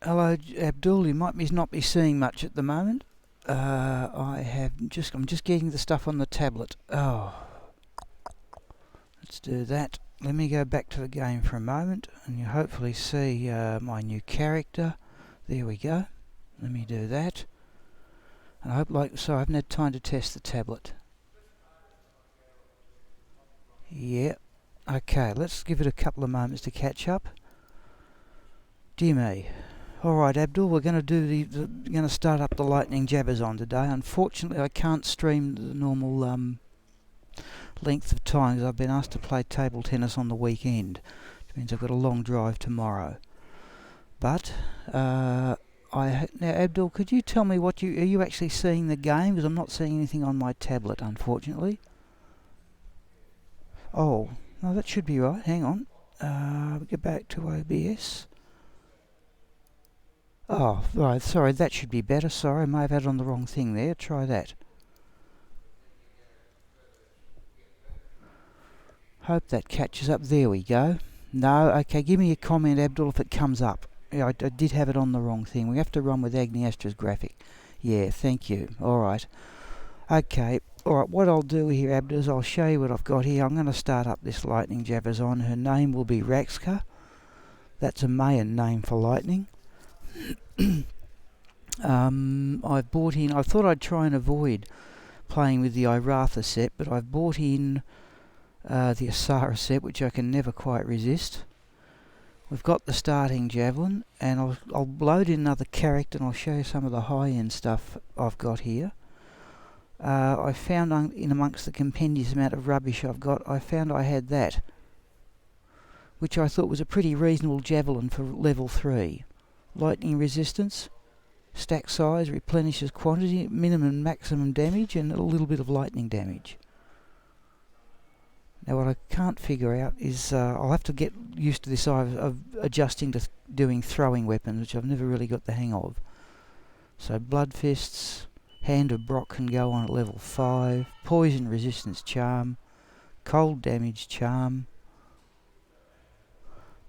Hello, Abdul. You might not be seeing much at the moment. I'm just getting the stuff on the tablet. Oh, let's do that. Let me go back to the game for a moment, and you hopefully see my new character. There we go. Let me do that. And I hope, I haven't had time to test the tablet. Yeah. Okay, let's give it a couple of moments to catch up. Dear me. Alright, Abdul, we're going to start up the lightning javazon today. Unfortunately, I can't stream the normal length of time because I've been asked to play table tennis on the weekend, which means I've got a long drive tomorrow. But now, Abdul, could you tell me are you actually seeing the game? Because I'm not seeing anything on my tablet, unfortunately. Oh, no, that should be right. Hang on. Get back to OBS. Oh, right, sorry, that should be better. Sorry, I may have had on the wrong thing there. Try that. Hope that catches up. There we go. No, okay, give me a comment, Abdul, if it comes up. Yeah, I did have it on the wrong thing. We have to run with Agni Astra's graphic. Yeah, thank you. Alright. Okay, alright, what I'll do here, Abdul, is I'll show you what I've got here. I'm going to start up this lightning javazon. Her name will be Raxka. That's a Mayan name for lightning. I've bought in, I thought I'd try and avoid playing with the Iratha set, but I've bought in the Asara set, which I can never quite resist. We've got the starting javelin, and I'll load in another character and I'll show you some of the high-end stuff I've got here. I found in amongst the compendious amount of rubbish I've got, I found I had that, which I thought was a pretty reasonable javelin for level 3. Lightning resistance, stack size, replenishes quantity, minimum and maximum damage, and a little bit of lightning damage. Now what I can't figure out is I'll have to get used to this of adjusting to doing throwing weapons, which I've never really got the hang of. So blood fists, hand of Brock can go on at level 5, poison resistance charm, cold damage charm,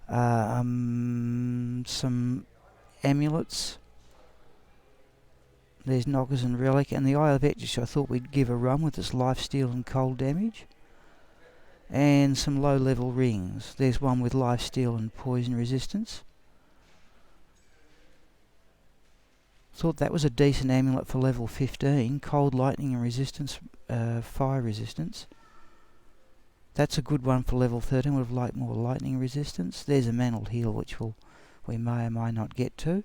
some amulets. There's knockers and relic, and the Eye of Etch I thought we'd give a run with its life steal and cold damage. And some low level rings. There's one with life steal and poison resistance. Thought that was a decent amulet for level 15. Cold lightning and resistance, fire resistance. That's a good one for level 13. Would have liked more lightning resistance. There's a mantled heal, which we may or may not get to.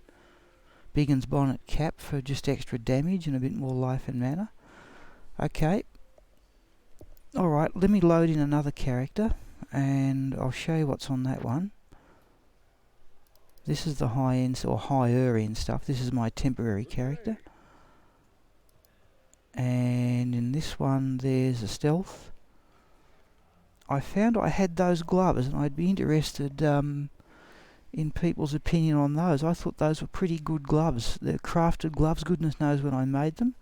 Biggin's bonnet cap for just extra damage and a bit more life and mana. Okay. Alright, let me load in another character and I'll show you what's on that one. This is the high-end or higher-end stuff. This is my temporary character. And in this one there's a stealth. I found I had those gloves and I'd be interested in people's opinion on those. I thought those were pretty good gloves. They're crafted gloves, goodness knows when I made them.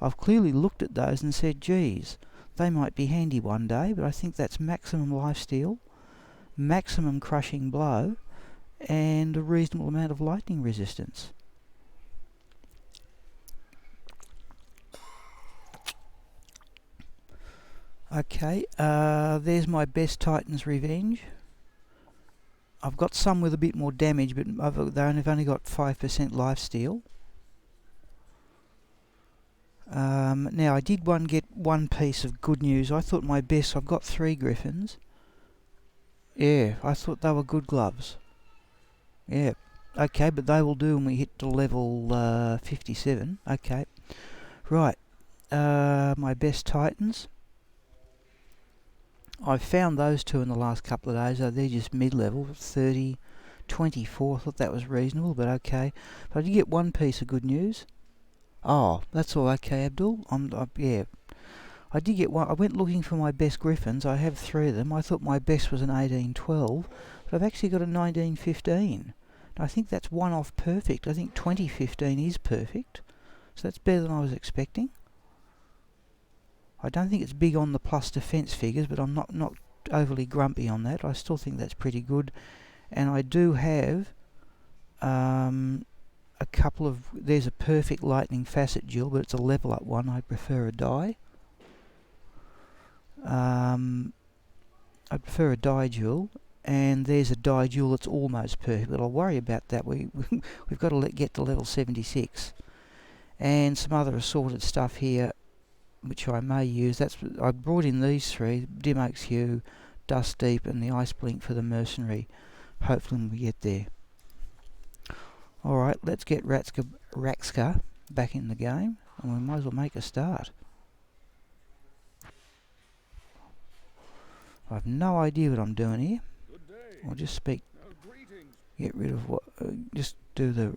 I've clearly looked at those and said, geez, they might be handy one day, but I think that's maximum lifesteal, maximum crushing blow, and a reasonable amount of lightning resistance. Okay, there's my best Titan's Revenge. I've got some with a bit more damage, but they've only got 5% lifesteal. Now I did get one piece of good news. I thought my best, I've got 3 griffins. Yeah, I thought they were good gloves. Yeah, okay, but they will do when we hit to level 57. Okay, right, my best Titans. I've found those 2 in the last couple of days, they're just mid-level, 30, 24, I thought that was reasonable, but okay. But I did get one piece of good news. Oh, that's all okay, Abdul. Yeah. I did get one. I went looking for my best griffins. I have 3 of them. I thought my best was an 1812, but I've actually got a 1915. I think that's one off perfect. I think 2015 is perfect. So that's better than I was expecting. I don't think it's big on the plus defense figures, but I'm not overly grumpy on that. I still think that's pretty good. And I do have a couple of... There's a perfect lightning facet jewel, but it's a level up one. I prefer a die. I prefer a die jewel, and there's a die jewel that's almost perfect, but I'll worry about that. We've got to get to level 76. And some other assorted stuff here, which I may use. I brought in these three: Dim Oak's Hue, Dust Deep, and the Ice Blink for the Mercenary. Hopefully when we get there. Alright, let's get Raxka back in the game, and we might as well make a start. I have no idea what I'm doing here. I'll just speak. Get rid of what. Just do the.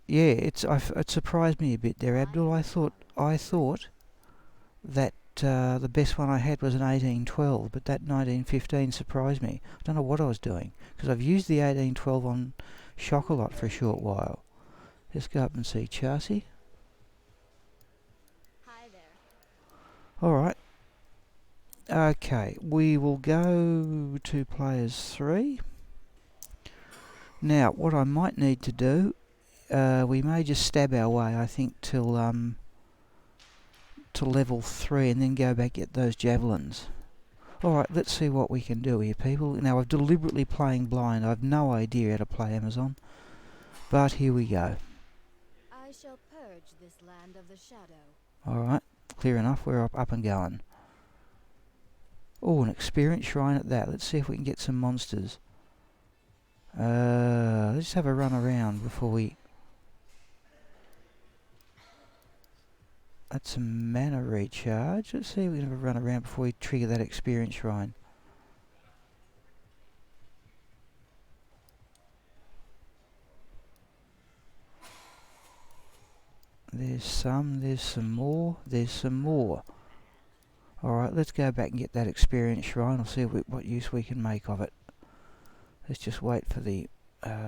Yeah, it surprised me a bit there, Abdul. I thought that the best one I had was an 1812, but that 1915 surprised me. I don't know what I was doing, because I've used the 1812 on Shock a lot for a short while. Let's go up and see Chassis. Hi there. Alright. Okay, we will go to players 3. Now, what I might need to do, we may just stab our way, I think, till to level 3 and then go back get those javelins. Alright, let's see what we can do here, people. Now, I'm deliberately playing blind. I've no idea how to play Amazon. But here we go. I shall purge this land of the shadow. Alright, clear enough. We're up and going. Oh, an experience shrine at that. Let's see if we can get some monsters. Let's just have a run around before we... That's a mana recharge. Let's see if we can have a run around before we trigger that experience shrine. There's some more, there's some more. Alright, let's go back and get that experience shrine. I'll see what use we can make of it. Let's just wait for the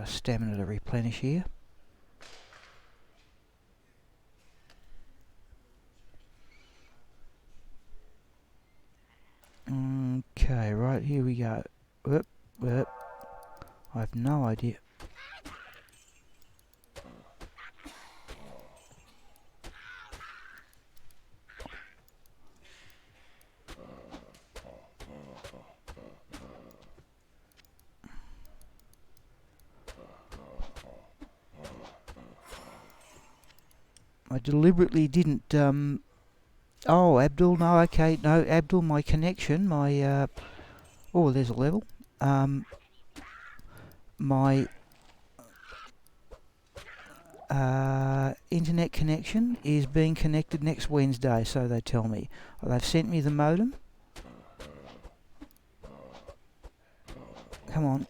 stamina to replenish here. Okay, right, here we go. Whoop, whoop. I have no idea. I deliberately didn't, oh, Abdul, no, okay, no, Abdul, my connection, my, oh, there's a level, my, internet connection is being connected next Wednesday, so they tell me. They've sent me the modem. Come on,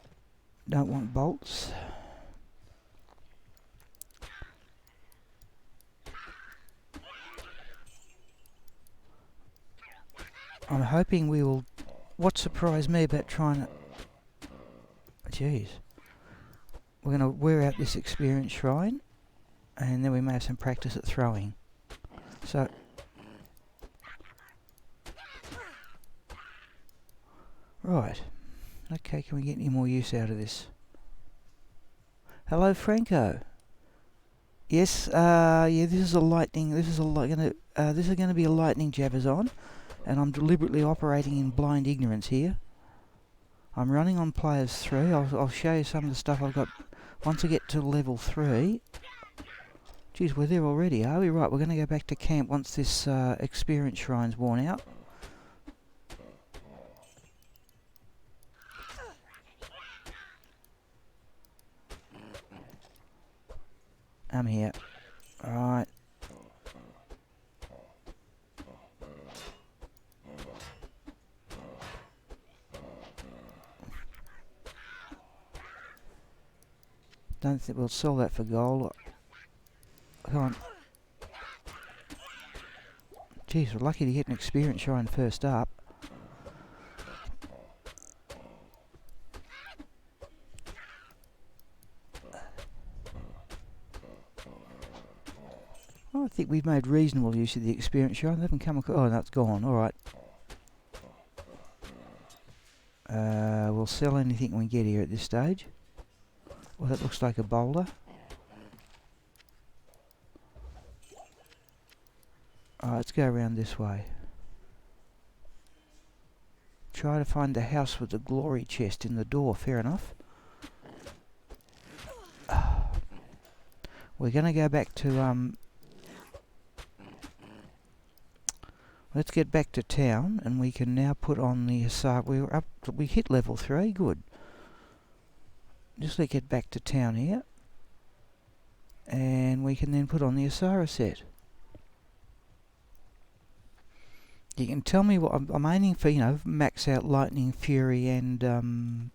don't want bolts. I'm hoping we will... What surprised me about trying to... Jeez. We're going to wear out this experience shrine, and then we may have some practice at throwing. So... Right. Okay, can we get any more use out of this? Hello, Franco. Yes, yeah, this is a lightning... This is going to be a lightning javazon. And I'm deliberately operating in blind ignorance here. I'm running on players 3. I'll show you some of the stuff I've got once I get to level 3. Geez, we're there already, are we? Right, we're going to go back to camp once this experience shrine's worn out. I'm here. Alright. Don't think we'll sell that for gold. Come on. Jeez, we're lucky to get an experience shrine first up. I think we've made reasonable use of the experience shrine. They haven't come across... Oh, that's gone. Alright. We'll sell anything we get here at this stage. Well, that looks like a boulder. Alright, let's go around this way. Try to find the house with the glory chest in the door. Fair enough. We're going to go back to, let's get back to town, and we can now put on the Asara. We hit level 3, good. Just let's get back to town here. And we can then put on the Asara set. You can tell me what I'm aiming for, you know, max out Lightning Fury and,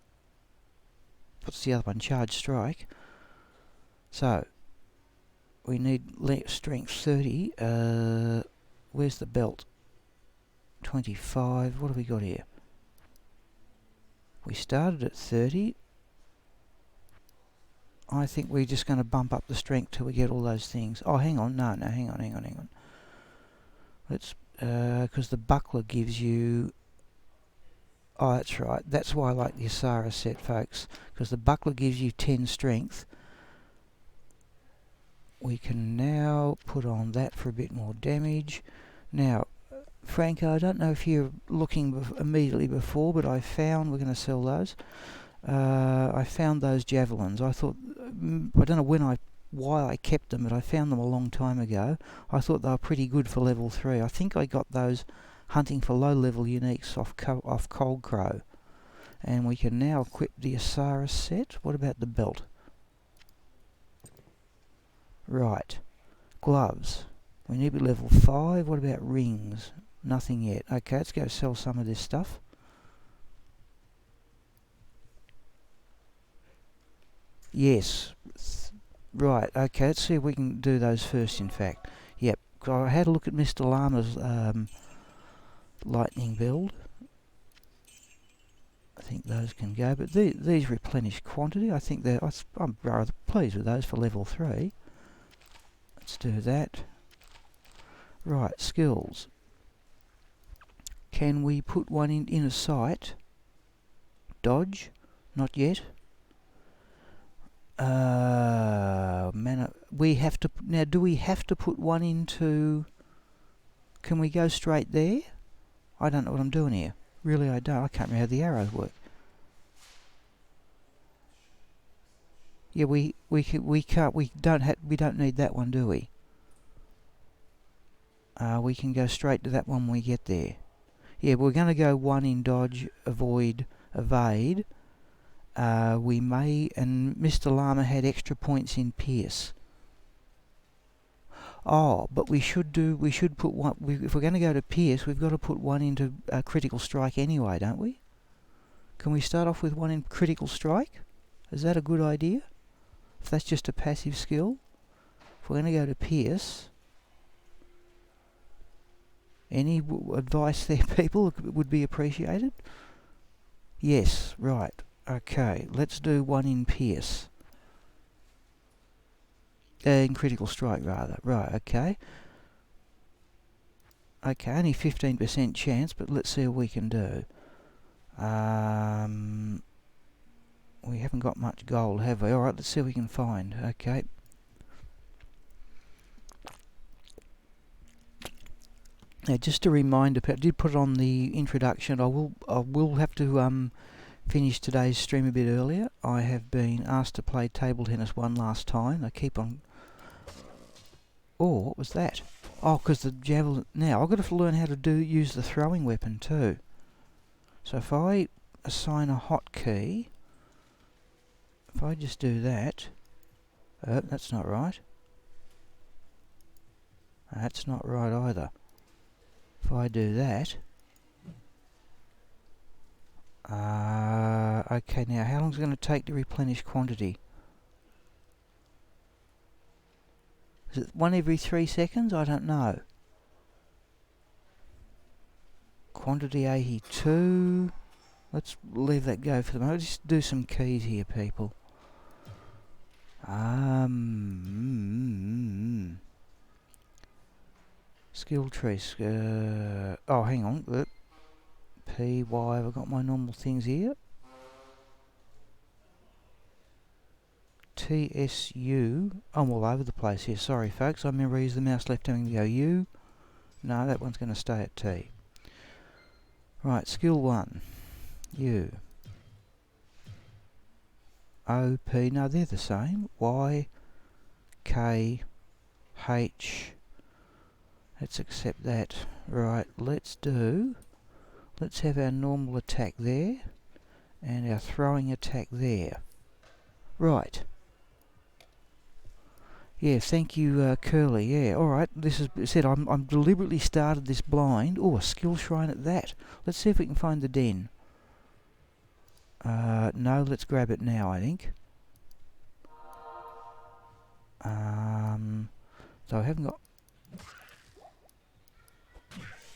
what's the other one? Charge Strike. So, we need strength 30. Where's the belt? 25. What have we got here? We started at 30. I think we're just going to bump up the strength till we get all those things. Oh, hang on. No, hang on. Let's, because the buckler gives you... Oh, that's right. That's why I like the Asara set, folks. Because the buckler gives you 10 strength. We can now put on that for a bit more damage. Now, Franco, I don't know if you're looking immediately before, but I found, we're going to sell those. I found those javelins. I thought, I don't know why I kept them, but I found them a long time ago. I thought they were pretty good for level 3. I think I got those hunting for low level uniques off Cold Crow. And we can now equip the Asara set. What about the belt? Right. Gloves. We need to be level 5. What about rings? Nothing yet. Okay, let's go sell some of this stuff. Yes. Right, okay, let's see if we can do those first, in fact. Yep, I had a look at Mr. Llama's lightning build. I think those can go, but these replenish quantity. I think I'm rather pleased with those for level 3. Let's do that. Right, skills. Can we put one in a sight? Dodge? Not yet. Mana. We have to now. Do we have to put one into? Can we go straight there? I don't know what I'm doing here. Really, I don't. I can't remember how the arrows work. Yeah, we can't. We don't need that one, do we? We can go straight to that one when we get there. Yeah, we're going to go one in dodge, avoid, evade. We may, and Mr. Llama had extra points in pierce. Oh, but we should put one, if we're going to go to pierce, we've got to put one into critical strike anyway, don't we? Can we start off with one in critical strike? Is that a good idea? If that's just a passive skill? If we're going to go to pierce, any advice there, people, would be appreciated? Yes, right. Okay, let's do one in pierce. In critical strike, rather. Right, okay. Okay, only 15% chance, but let's see what we can do. We haven't got much gold, have we? Alright, let's see what we can find. Okay. Now, just a reminder, I did put it on the introduction. I will have to finish today's stream a bit earlier. I have been asked to play table tennis one last time. I keep on... Oh, what was that? Oh, because the javelin... Now, I've got to learn how to use the throwing weapon too. So if I assign a hotkey... If I just do that... Oh, that's not right. That's not right either. If I do that... okay, now how long is it going to take to replenish quantity? Is it one every 3 seconds? I don't know. Quantity 82. Let's leave that go for the moment. Just do some keys here, people. Skill tree. Oh, hang on. P, Y, have I got my normal things here? TSU. I'm all over the place here. Sorry, folks. I remember I used the mouse left having to go U. No, that one's going to stay at T. Right, skill 1. U. O, P. No, they're the same. Y, K, H. Let's accept that. Right, let's have our normal attack there. And our throwing attack there. Right. Yeah, thank you, Curly. Yeah, alright. This is said. I'm deliberately started this blind. Oh, a skill shrine at that. Let's see if we can find the den. No, let's grab it now, I think. So I haven't got...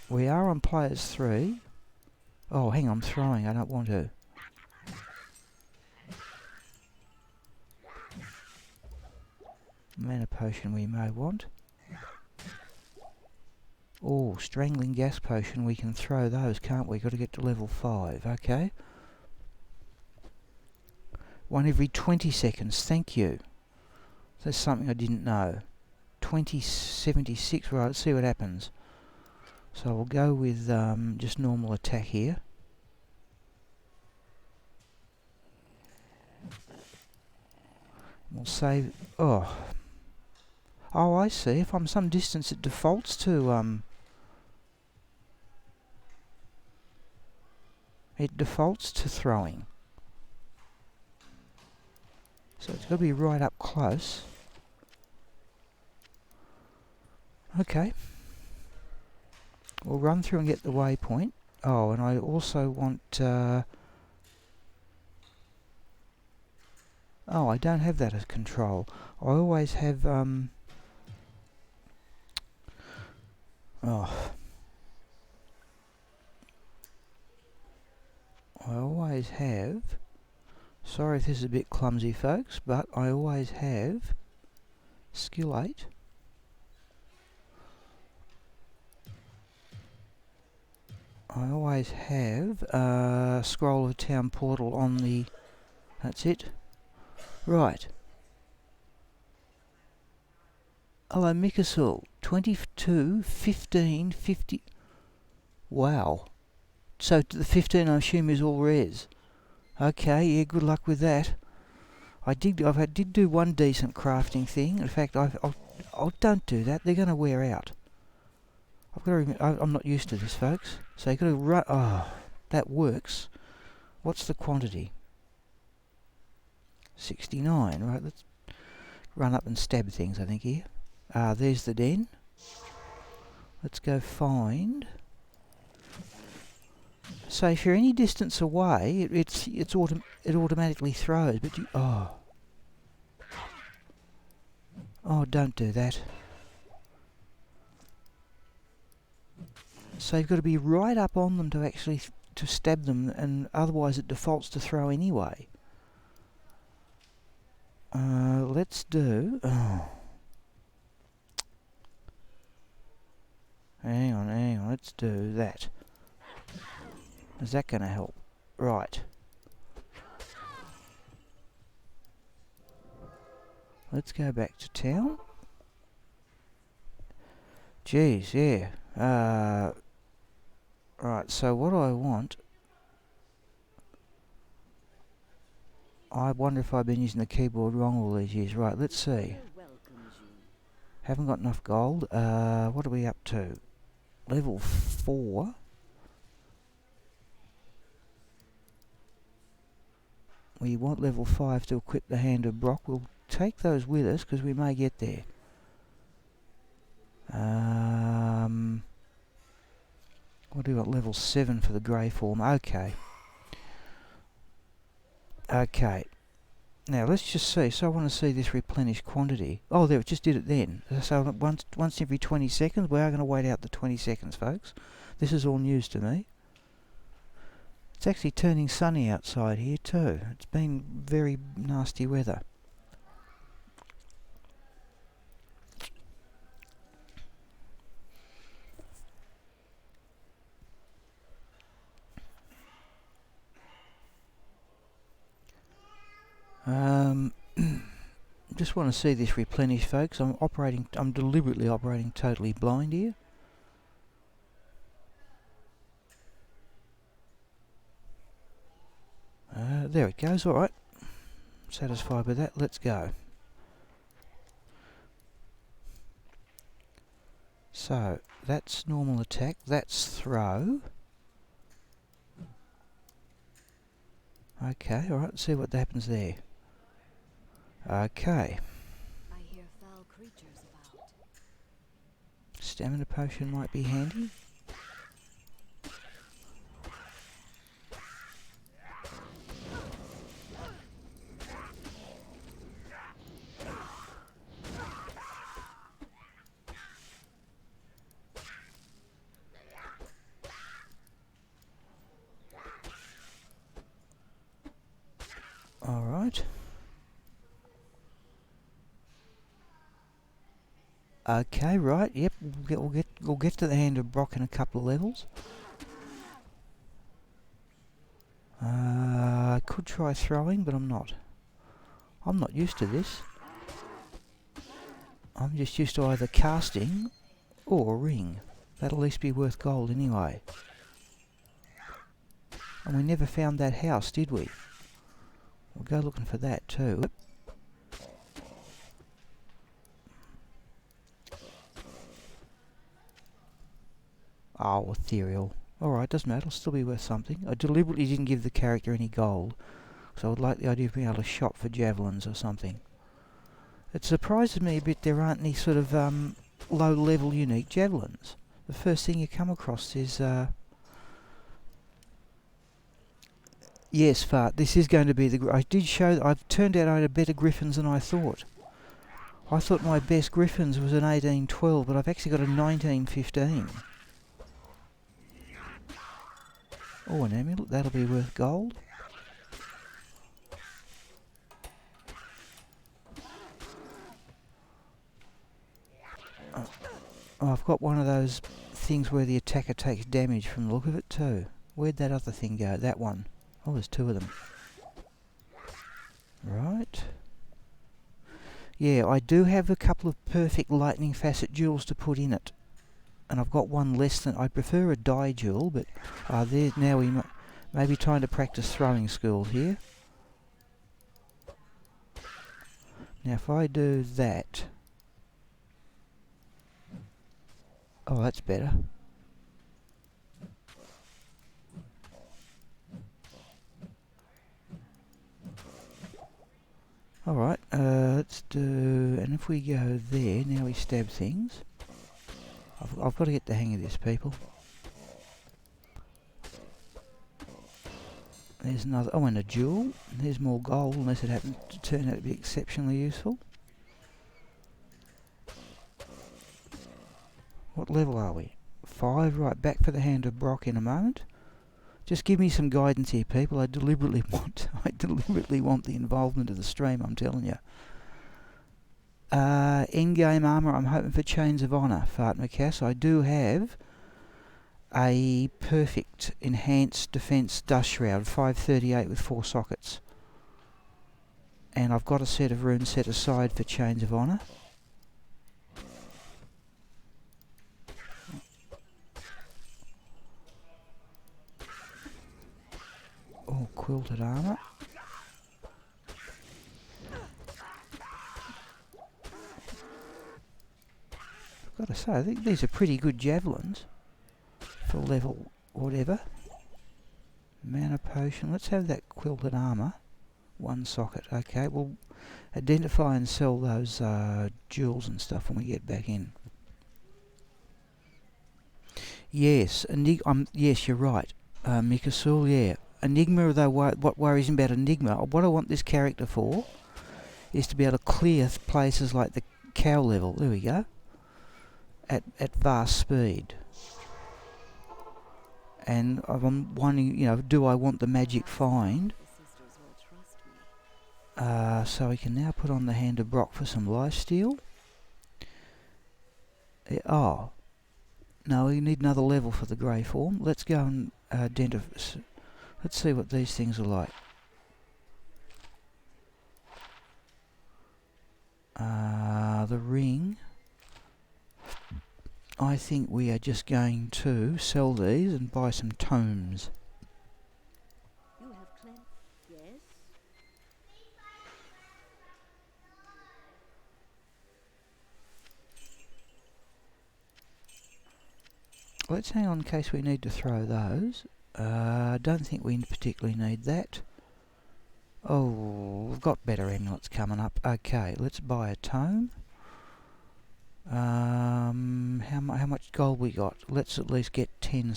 We are on players 3. Oh, hang on, I'm throwing. I don't want to. Mana potion we may want. Oh, strangling gas potion. We can throw those, can't we? Got to get to level 5. Okay. 1 every 20 seconds. Thank you. That's something I didn't know. 2076. Right, let's see what happens. So we'll go with just normal attack here. We'll save... Oh, I see. If I'm some distance, it defaults to... It defaults to throwing. So it's got to be right up close. Okay. We'll run through and get the waypoint. Oh, and I also want... Oh, I don't have that as control. I always have... Oh. I always have... Sorry if this is a bit clumsy, folks, but I always have skill 8. I always have scroll of town portal on the... That's it. Right. Hello, Mikasul. 22, 15, 50... Wow. So the 15 I assume is all res. Okay, yeah, good luck with that. I did do one decent crafting thing. In fact, don't do that. They're going to wear out. I've got to. I'm not used to this, folks. So you got to run. Oh, that works. What's the quantity? 69. Right. Let's run up and stab things. I think here. There's the den. Let's go find. So if you're any distance away, it automatically throws. But you... Oh. Oh, don't do that. So you've got to be right up on them to actually to stab them, and otherwise it defaults to throw anyway. Let's do... Oh. Hang on. Let's do that. Is that going to help? Right. Let's go back to town. Geez, yeah. Right, so what I want... I wonder if I've been using the keyboard wrong all these years. Right, let's see. Haven't got enough gold. What are we up to? Level 4. We want level 5 to equip the Hand of Brock. We'll take those with us because we may get there. What do we got? Level 7 for the grey form. Okay. Okay. Now let's just see. So I want to see this replenished quantity. Oh, there, it just did it then. So once every 20 seconds. We are going to wait out the 20 seconds, folks. This is all news to me. It's actually turning sunny outside here too. It's been very nasty weather. Just want to see this replenished, folks. I'm deliberately operating totally blind here. There it goes, alright. Satisfied with that, let's go. So, that's normal attack, that's throw. Okay, alright, let's see what happens there. Okay. I hear foul creatures about. Stamina potion might be handy. Alright. Okay, right, yep, we'll get to the Hand of Brock in a couple of levels. I could try throwing, but I'm not. I'm not used to this. I'm just used to either casting or ring. That'll at least be worth gold anyway. And we never found that house, did we? We'll go looking for that too. Oh, ethereal. Alright, doesn't matter, it'll still be worth something. I deliberately didn't give the character any gold, because I would like the idea of being able to shop for javelins or something. It surprises me a bit there aren't any sort of low-level unique javelins. The first thing you come across is... Yes, Fart, this is going to be the... I did show... I've turned out I had better griffins than I thought. I thought my best griffins was an 1812, but I've actually got a 1915. Oh, an amulet, that'll be worth gold. Oh, I've got one of those things where the attacker takes damage from the look of it too. Where'd that other thing go? That one. Oh, there's two of them. Right. Yeah, I do have a couple of perfect lightning facet jewels to put in it. And I've got one less than... I prefer a die jewel, but there now we may be trying to practice throwing skills here. Now if I do that... Oh, that's better. Alright, let's do... And if we go there, now we stab things. I've got to get the hang of this, people. There's another... Oh, and a jewel. There's more gold, unless it happens to turn out to be exceptionally useful. What level are we? 5, right, back for the Hand of Brock in a moment. Just give me some guidance here, people. I deliberately want the involvement of the stream, I'm telling you. Endgame armour, I'm hoping for Chains of Honour, Fart McCass. I do have a perfect enhanced defence dust shroud, 538 with 4 sockets. And I've got a set of runes set aside for Chains of Honour. Oh, quilted armour. I've got to say, I think these are pretty good javelins for level whatever. Mana potion. Let's have that quilted armour. 1 socket. Okay, we'll identify and sell those jewels and stuff when we get back in. Yes, yes, you're right. Mikasul, yeah. Enigma, though, what worries me about Enigma, what I want this character for, is to be able to clear places like the cow level, there we go, at vast speed. And I'm wondering, you know, do I want the magic find? So we can now put on the Hand of Brock for some lifesteal. Oh, no, we need another level for the grey form. Let's go and identify. Let's see what these things are like. The ring. I think we are just going to sell these and buy some tomes. You have yes? Let's hang on in case we need to throw those. Don't think we particularly need that. Oh, we've got better amulets coming up. Okay, let's buy a tome. How much gold we got? Let's at least get 10.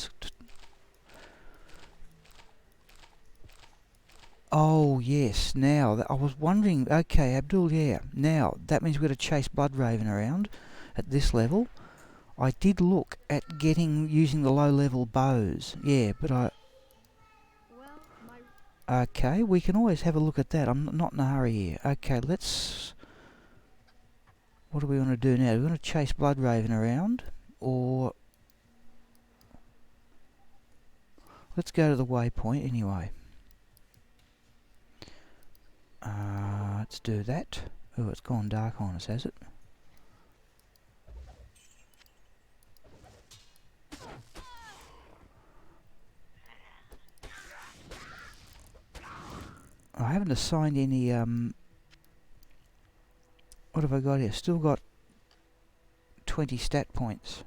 Oh yes, now I was wondering. Okay, Abdul, yeah. Now that means we've got to chase Bloodraven around at this level. I did look at using the low level bows. Yeah, but okay, we can always have a look at that. I'm not in a hurry here. Okay, let's. What do we want to do now? Do we want to chase Bloodraven around, or let's go to the waypoint anyway. Let's do that. Oh, it's gone dark on us, has it? I haven't assigned any, what have I got here? Still got 20 stat points.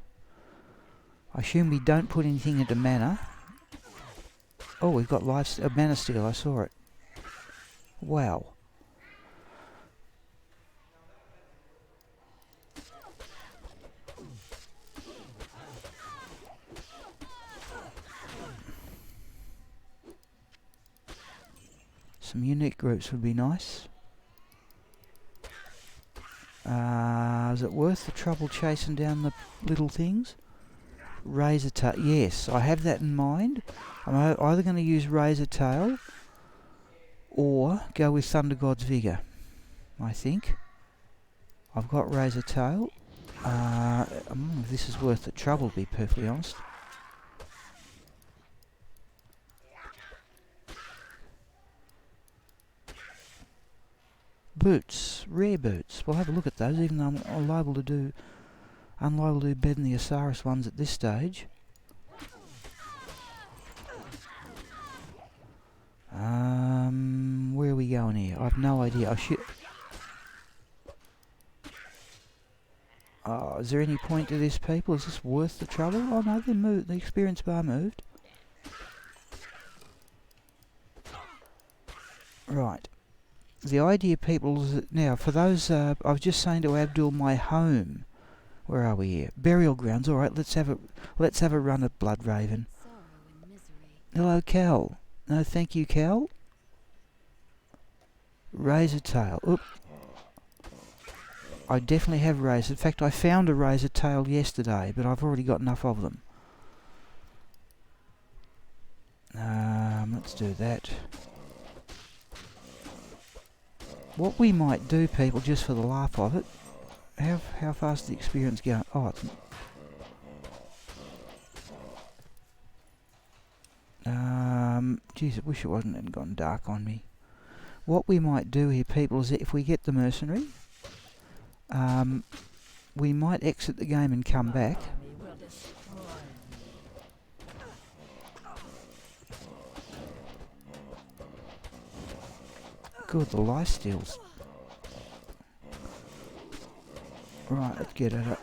I assume we don't put anything into mana. Oh, we've got mana steal, I saw it. Wow. Some unique groups would be nice. Is it worth the trouble chasing down the little things? Razor Tail. Yes, I have that in mind. I'm either going to use Razor Tail or go with Thunder God's Vigor, I think. I've got Razor Tail. If this is worth the trouble, to be perfectly honest. Boots, rare boots. We'll have a look at those, even though I'm liable to do better than the Osiris ones at this stage. Where are we going here? I've no idea. Is there any point to this, people? Is this worth the trouble? Oh no, they moved. The experience bar moved. Right. The idea, people, is that now for those, I was just saying to Abdul, my home. Where are we here? Burial grounds. All right, let's have a run at Bloodraven. Hello, Cal. No, thank you, Cal. Razor Tail. Oop. I definitely have razor. In fact, I found a Razor Tail yesterday, but I've already got enough of them. Let's do that. What we might do, people, just for the laugh of it, how fast is the experience going? Oh, it's... Geez, I wish it hadn't gone dark on me. What we might do here, people, is that if we get the mercenary, we might exit the game and come back. Good, the lifesteals. Right, let's get it up.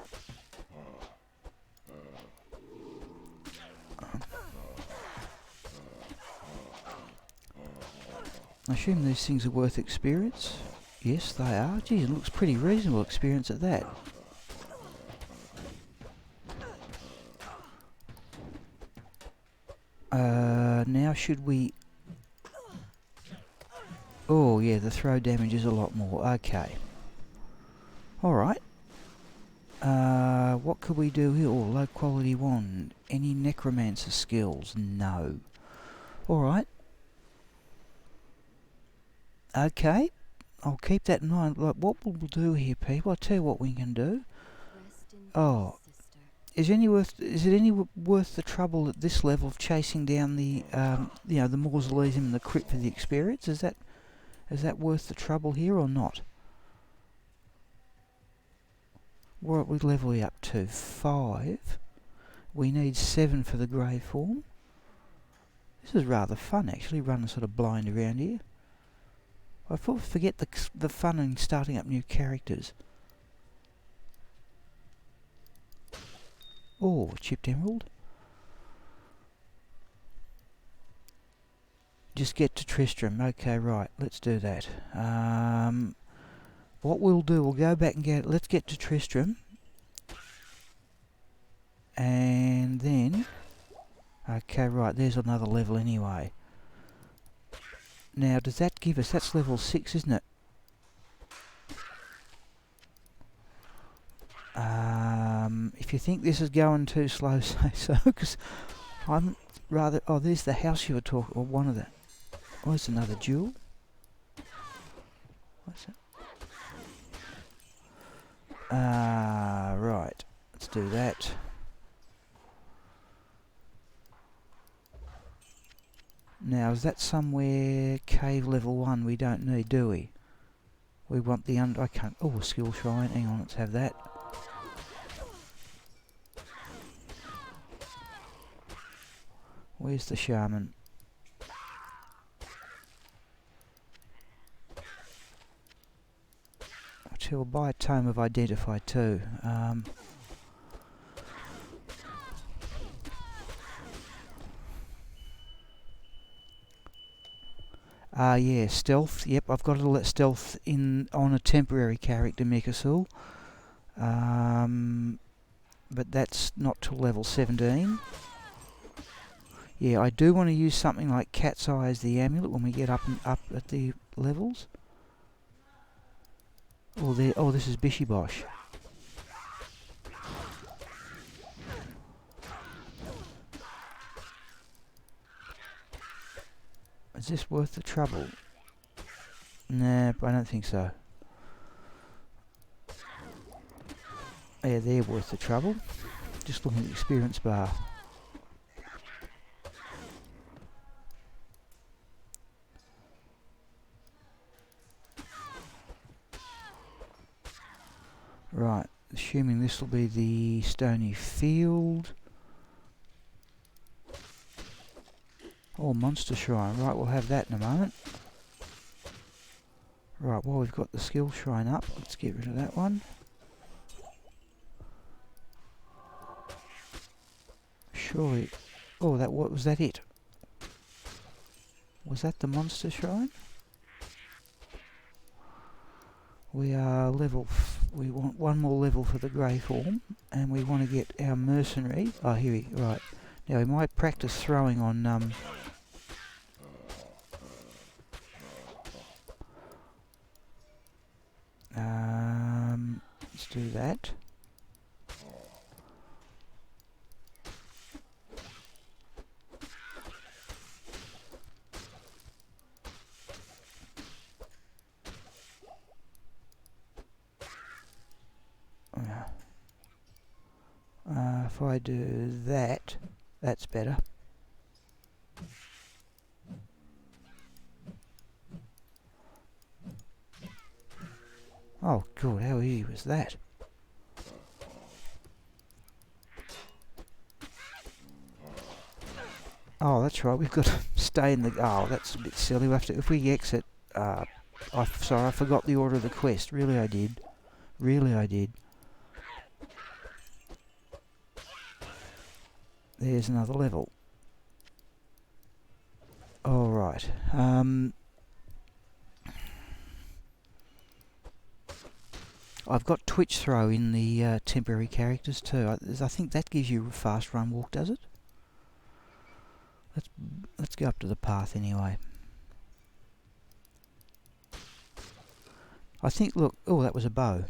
I assume these things are worth experience. Yes, they are. Geez, it looks pretty reasonable experience at that. Now should we... Oh yeah, the throw damage is a lot more. Okay. Alright. What could we do here? Oh, low quality wand. Any necromancer skills? No. Alright. Okay. I'll keep that in mind. Like, what we'll do here, people, I'll tell you what we can do. Oh. Is it any worth the trouble at this level of chasing down the the mausoleum and the crypt for the experience? Is that worth the trouble here or not? What level are we up to? 5. We need 7 for the grey form. This is rather fun actually, running sort of blind around here. I forget the fun in starting up new characters. Oh, chipped emerald. Just get to Tristram. Okay, right, let's do that. What we'll do, we'll go back and let's get to Tristram. And then, okay, right, there's another level anyway. Now, does that give us, that's level 6, isn't it? If you think this is going too slow, say so, because I'm rather, oh, there's the house you were talking, or one of the, oh, there's another jewel. What's that? Right, let's do that. Now, is that somewhere cave level 1 we don't need, do we? We want the I can't, oh, a skill shrine, hang on, let's have that. Where's the shaman? We'll buy a tome of identify too. Yeah, stealth. Yep, I've got to let stealth in on a temporary character, Mekasul. But that's not till level 17. Yeah, I do want to use something like Cat's Eye as the amulet when we get up at the levels. Oh, there. Oh, this is Bishy Bosh. Is this worth the trouble? Nah, I don't think so. Yeah, they're worth the trouble. Just looking at the experience bar. Right, assuming this will be the stony field. Oh, monster shrine. Right, we'll have that in a moment. Right, well, we've got the skill shrine up. Let's get rid of that one. Surely. Oh, what was that it? Was that the monster shrine? We are level. We want one more level for the grey form, and we want to get our mercenary. Oh, here we right. Now we might practice throwing on. Let's do that. If I do that, that's better. Oh, good, how easy was that? Oh, that's right, we've got to stay in the... Oh, that's a bit silly. We have to, if we exit... sorry, I forgot the order of the quest. Really, I did. Really, I did. There's another level. All right. I've got Twitch Throw in the temporary characters too. I think that gives you a fast run walk, does it? Let's go up to the path anyway. I think, look, oh, that was a bow.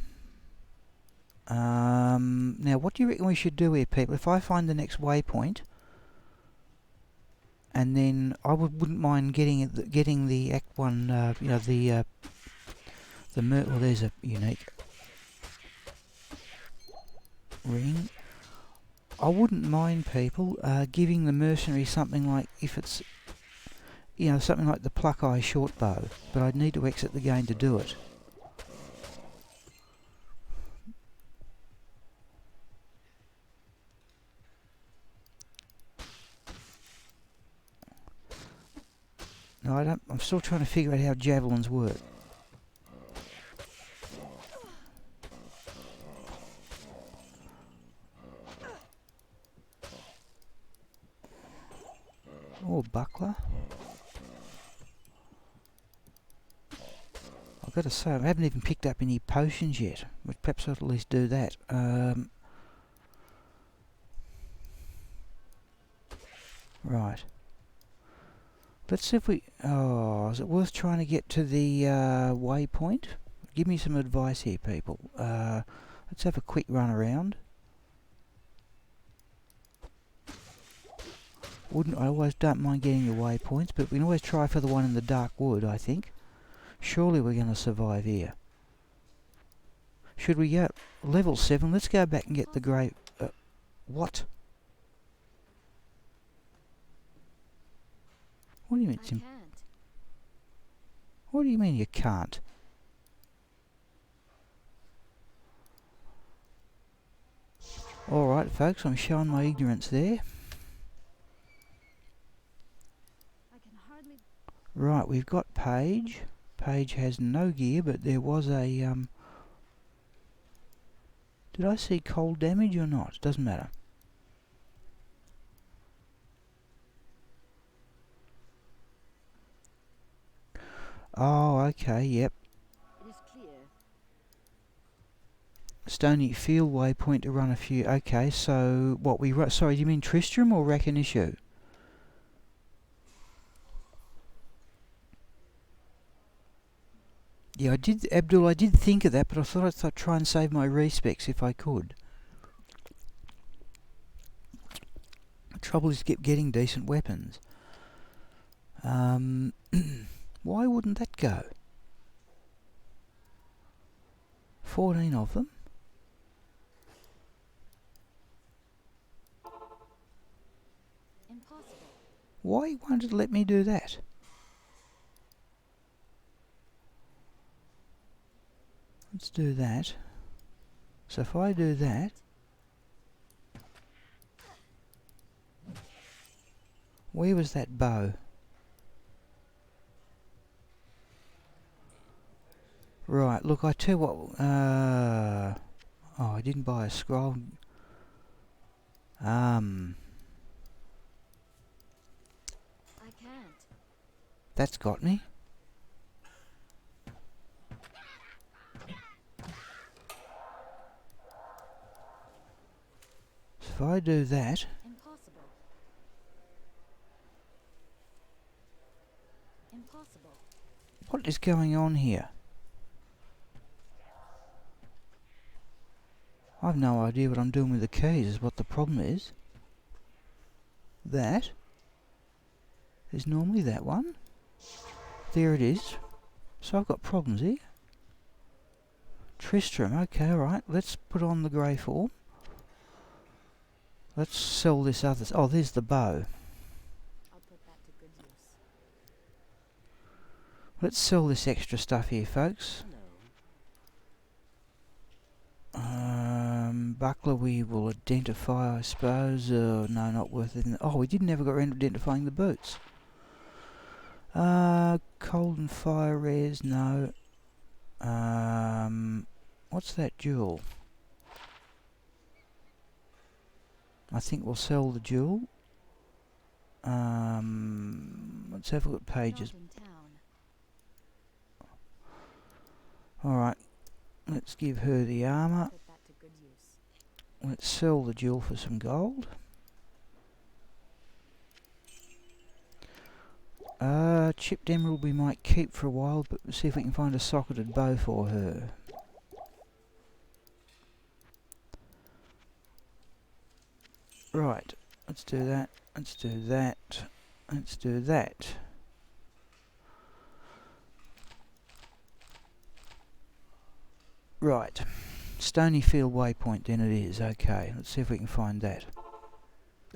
Now, what do you reckon we should do here, people? If I find the next waypoint, and then I wouldn't mind getting the Act 1, you know, well, there's a unique ring. I wouldn't mind, people, giving the mercenary something like, if it's, you know, something like the Pluck Eye short bow, but I'd need to exit the game to do it. No, I don't. I'm still trying to figure out how javelins work. Oh, buckler. I've got to say, I haven't even picked up any potions yet. But perhaps I'll at least do that. Right. Let's see if we... Oh, is it worth trying to get to the waypoint? Give me some advice here, people. Let's have a quick run around. I always don't mind getting the waypoints, but we can always try for the one in the dark wood, I think. Surely we're going to survive here. Should we go level 7? Let's go back and get the grey... what? What do you mean? I can't. What do you mean you can't? Alright folks, I'm showing my ignorance there. I can hardly. Right, we've got Paige. Paige has no gear, but there was a... Did I see cold damage or not? Doesn't matter. Oh, okay, yep. It is clear. Stony Field waypoint to run a few... Okay, so what we... Sorry, do you mean Tristram or Raxka? Yeah, I did, Abdul, I did think of that, but I thought I'd try and save my respecs if I could. The trouble is getting decent weapons. Why wouldn't that go? 14 of them? Impossible. Why won't it let me do that? Let's do that. So if I do that... Where was that bow? Right, look, I tell you what... oh, I didn't buy a scroll. I can't. That's got me. So if I do that... Impossible. Impossible. What is going on here? I've no idea what I'm doing with the keys is what the problem is. That is normally that one. There it is. So I've got problems here. Tristram, okay, alright. Let's put on the grey form. Let's sell this other... Oh, there's the bow. I'll put that to good use. Let's sell this extra stuff here, folks. Buckler we will identify, I suppose. No, not worth it. Oh, we didn't ever get around to identifying the boots. Cold and fire rares, no. What's that jewel? I think we'll sell the jewel. Let's have a look at pages. Not in town. Alright, let's give her the armour. Put that to good use. Let's sell the jewel for some gold. Chipped emerald we might keep for a while, but we'll see if we can find a socketed bow for her. Right, let's do that, let's do that, let's do that. Right, Stony Field waypoint then it is, okay, let's see if we can find that.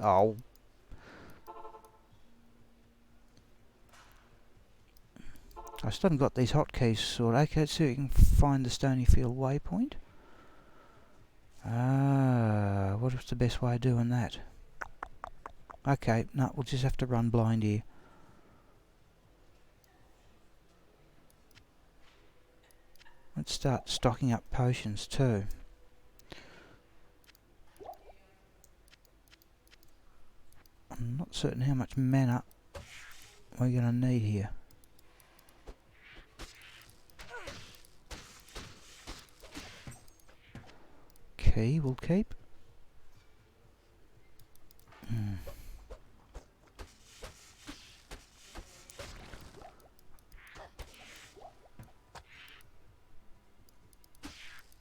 Oh. I still haven't got these hotkeys sorted. Okay, let's see if we can find the Stony Field waypoint. What is the best way of doing that? Okay, no, we'll just have to run blind here. Let's start stocking up potions too. I'm not certain how much mana we're going to need here. Key we'll keep.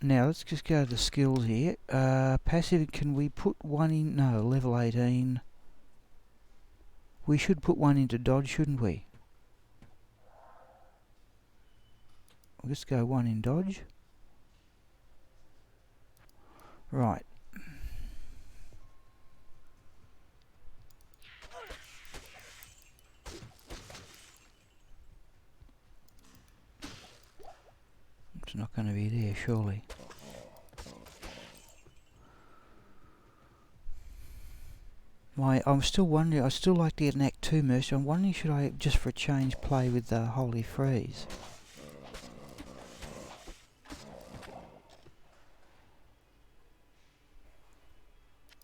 Now let's just go to the skills here. Passive, can we put one in? No, level 18. We should put one into dodge, shouldn't we? Let's go one in dodge. Right. It's not going to be there, surely. I'm still wondering, I still like to get an Act 2 mercy. I'm wondering, should I, just for a change, play with the Holy Freeze?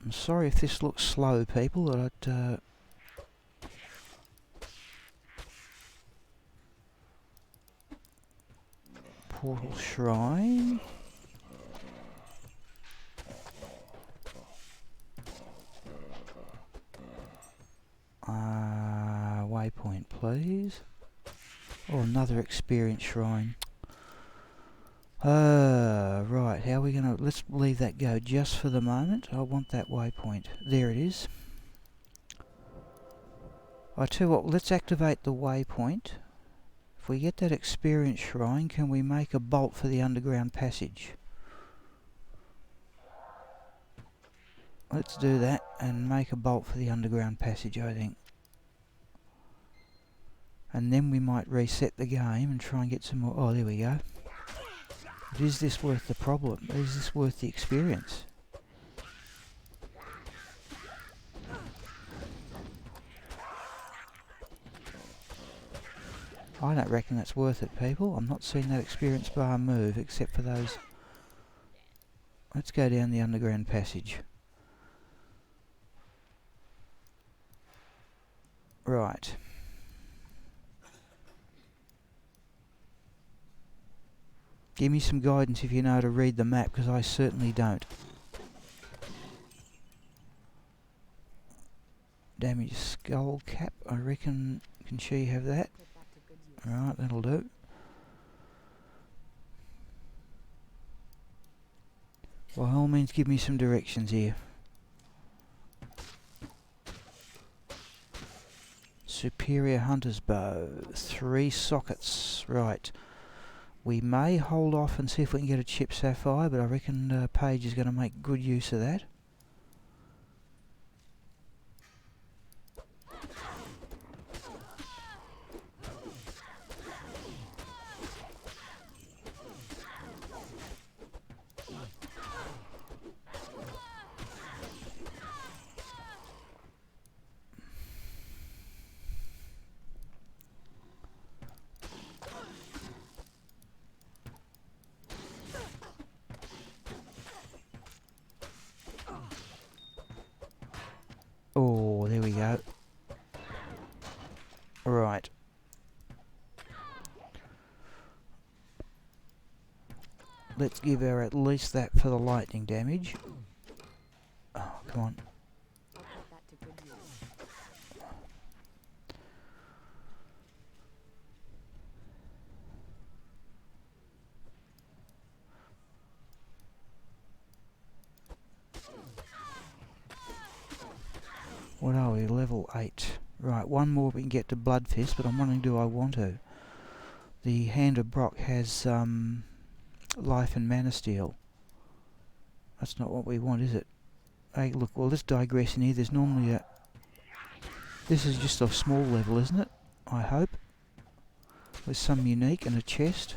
I'm sorry if this looks slow, people, but I'd... Portal Shrine... waypoint, please. Oh, another experience shrine. Right, how are we gonna... Let's leave that go just for the moment. I want that waypoint. There it is. I tell you what, let's activate the waypoint. If we get that experience shrine, can we make a bolt for the underground passage? Let's do that and make a bolt for the underground passage, I think. And then we might reset the game and try and get some more... Oh, there we go. But is this worth the problem? Is this worth the experience? I don't reckon that's worth it, people. I'm not seeing that experience bar move except for those... Let's go down the underground passage. Right. Give me some guidance if you know how to read the map, because I certainly don't. Damaged skull cap, I reckon. Can she have that? Right, that'll do. By all means, give me some directions here. Superior Hunter's Bow. 3 sockets. Right. We may hold off and see if we can get a chip sapphire, but I reckon Paige is going to make good use of that. Oh, there we go. Right. Let's give her at least that for the lightning damage. Oh, come on. What are we? Level 8. Right, one more we can get to Bloodfist, but I'm wondering, do I want to? The Hand of Brock has life and mana steal. That's not what we want, is it? Hey, look, well, let's digress in here. There's normally a... This is just a small level, isn't it? I hope. There's some unique and a chest.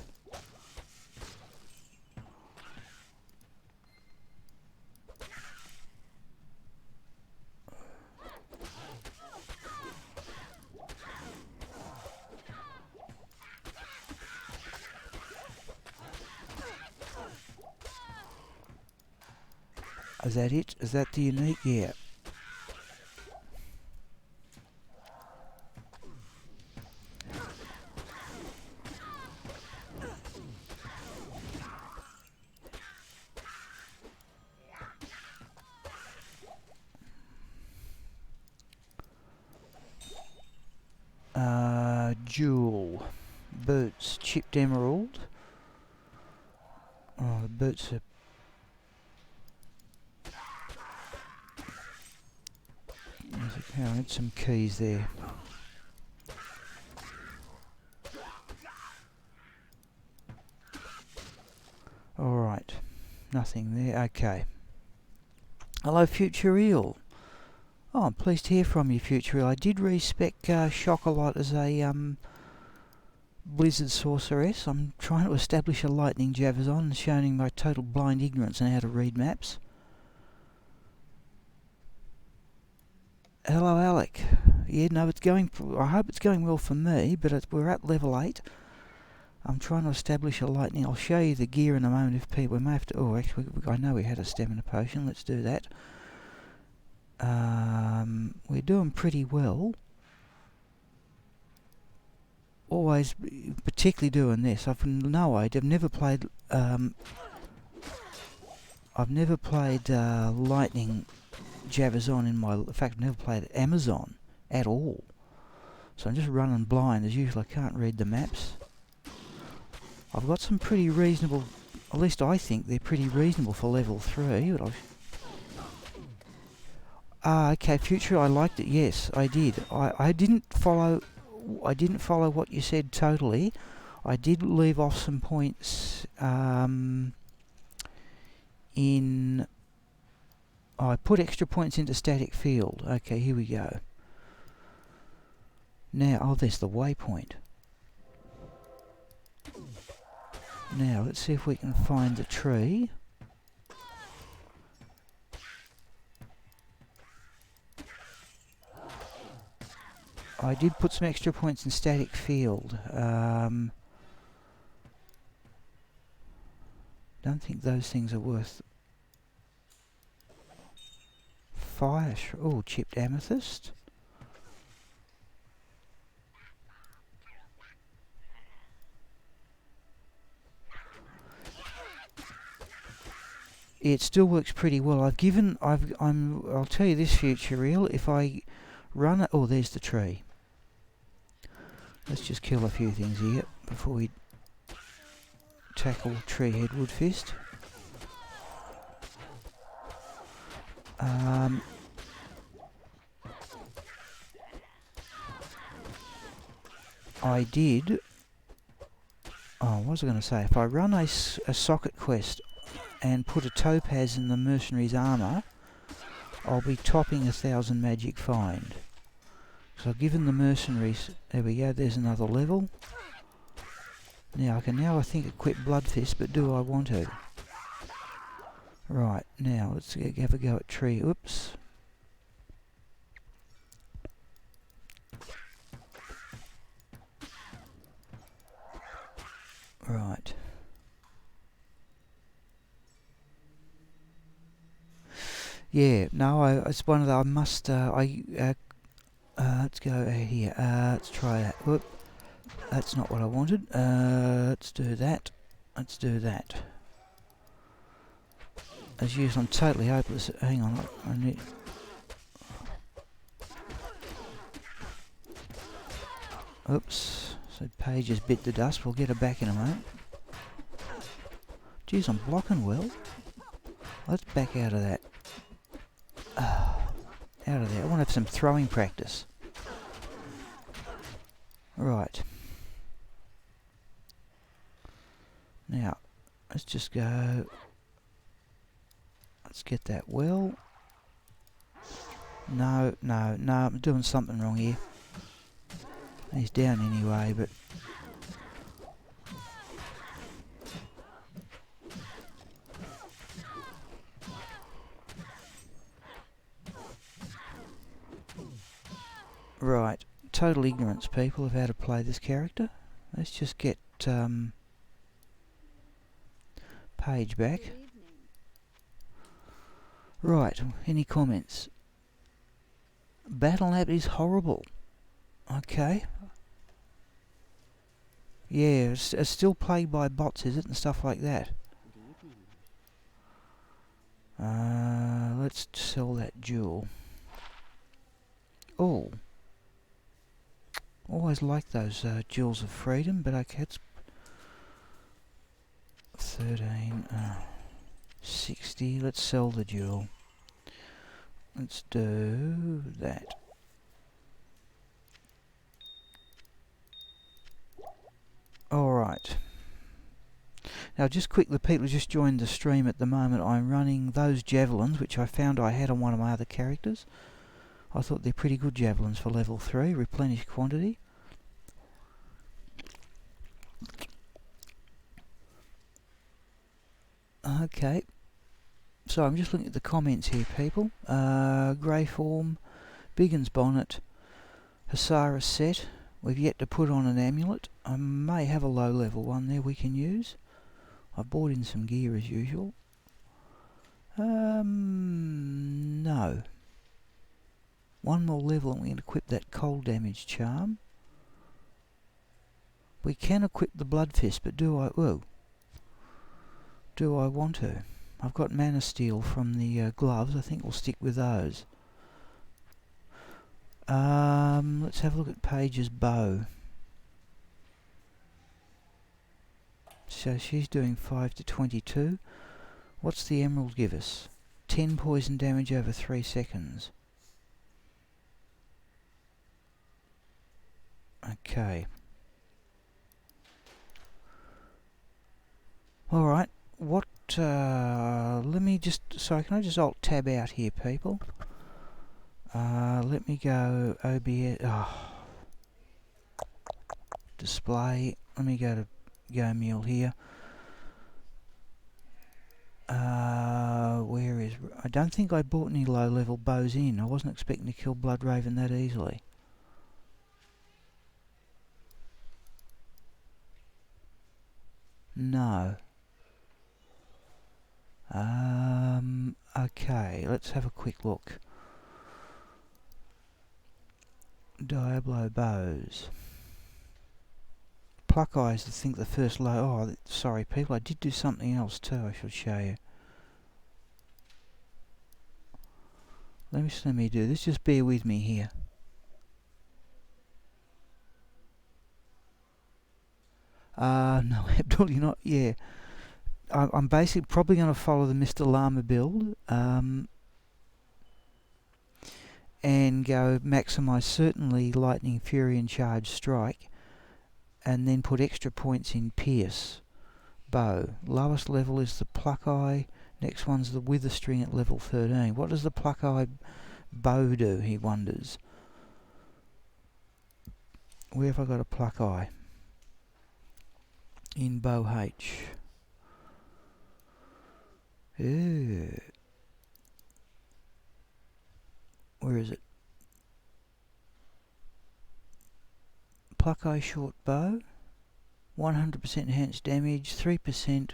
Is that it? Is that the unique? Yeah. Jewel. Boots. Chipped emerald. Oh, the boots are... I had some keys there. Alright. Nothing there. Okay. Hello, Future Eel. Oh, I'm pleased to hear from you, Future Eel. I did respec Shock a lot as a Blizzard Sorceress. I'm trying to establish a lightning javazon, showing my total blind ignorance on how to read maps. Hello, Alec. Yeah, no, it's going... I hope it's going well for me, but we're at level 8. I'm trying to establish a lightning. I'll show you the gear in a moment if people... We may have to... Oh, actually, I know we had a stamina potion. Let's do that. We're doing pretty well. Always, particularly doing this. I've never played... I've never played lightning javazon in my... In fact, I've never played Amazon at all. So I'm just running blind. As usual, I can't read the maps. I've got some pretty reasonable... At least I think they're pretty reasonable for level 3. But okay, Future, I liked it. Yes, I did. I didn't follow what you said totally. I did leave off some points in... I put extra points into static field. Okay, here we go. Now, there's the waypoint. Now, let's see if we can find the tree. I did put some extra points in static field. Don't think those things are worth... Fire... Oh, chipped amethyst. It still works pretty well. I'll tell you this, Future Real, if I run it... Oh, there's the tree. Let's just kill a few things here before we tackle Tree Head Woodfist. I did... Oh, what was I going to say? If I run a socket quest and put a topaz in the mercenary's armour, I'll be topping 1,000 magic find. So I've given the mercenaries... There we go, there's another level. Now I can I think equip Bloodfist, but do I want to? Right, now let's have a go at tree. Oops. Right. Yeah, no, it's one of the... I must... let's go here. Let's try that. Whoop. That's not what I wanted. Let's do that. Let's do that. As usual, I'm totally hopeless. Hang on. I need... Oops. So Paige has bit the dust. We'll get her back in a moment. Geez, I'm blocking well. Let's back out of that. Out of there. I want to have some throwing practice. Right. Now, let's just go... Let's get that well. No, I'm doing something wrong here. He's down anyway, but... Right, total ignorance, people, of how to play this character. Let's just get Paige back. Right, any comments? Battle app is horrible. Okay. Yeah, it's still plagued by bots, is it, and stuff like that? Good evening. Let's sell that jewel. Oh. Always like those jewels of freedom, but okay, it's 13, 60. Let's sell the jewel. Let's do that. Alright. Now just quick, the people who just joined the stream at the moment, I'm running those javelins, which I found I had on one of my other characters. I thought they're pretty good javelins for level 3, replenish quantity. Okay. So I'm just looking at the comments here, people. Greyform, Biggin's bonnet, Hasara set. We've yet to put on an amulet. I may have a low level one there we can use. I bought in some gear as usual. No. One more level and we can equip that cold damage charm. We can equip the blood fist, but do I want to? I've got mana steel from the gloves. I think we'll stick with those. Let's have a look at Paige's bow. So she's doing 5 to 22. What's the emerald give us? 10 poison damage over 3 seconds. Okay. Alright, what, let me just, sorry, can I just alt tab out here, people? Let me go OBS, display, let me go to Go Meal here. Where is, I don't think I bought any low level bows in. I wasn't expecting to kill Bloodraven that easily. No. Okay, let's have a quick look. Diablo bows. Pluck eyes, I think the first low. Oh, sorry people, I did do something else too. I should show you. Let me do this. Just bear with me here. No, absolutely not. Yeah, I'm basically probably going to follow the Mr. Llama build. And go maximise certainly Lightning Fury and Charge Strike, and then put extra points in Pierce bow. Lowest level is the Pluck Eye, next one's the Wither String at level 13. What does the Pluck Eye bow do, he wonders. Where have I got a Pluck Eye? In bow H. Ew. Where is it? Pluck Eye short bow, 100% enhanced damage, 3%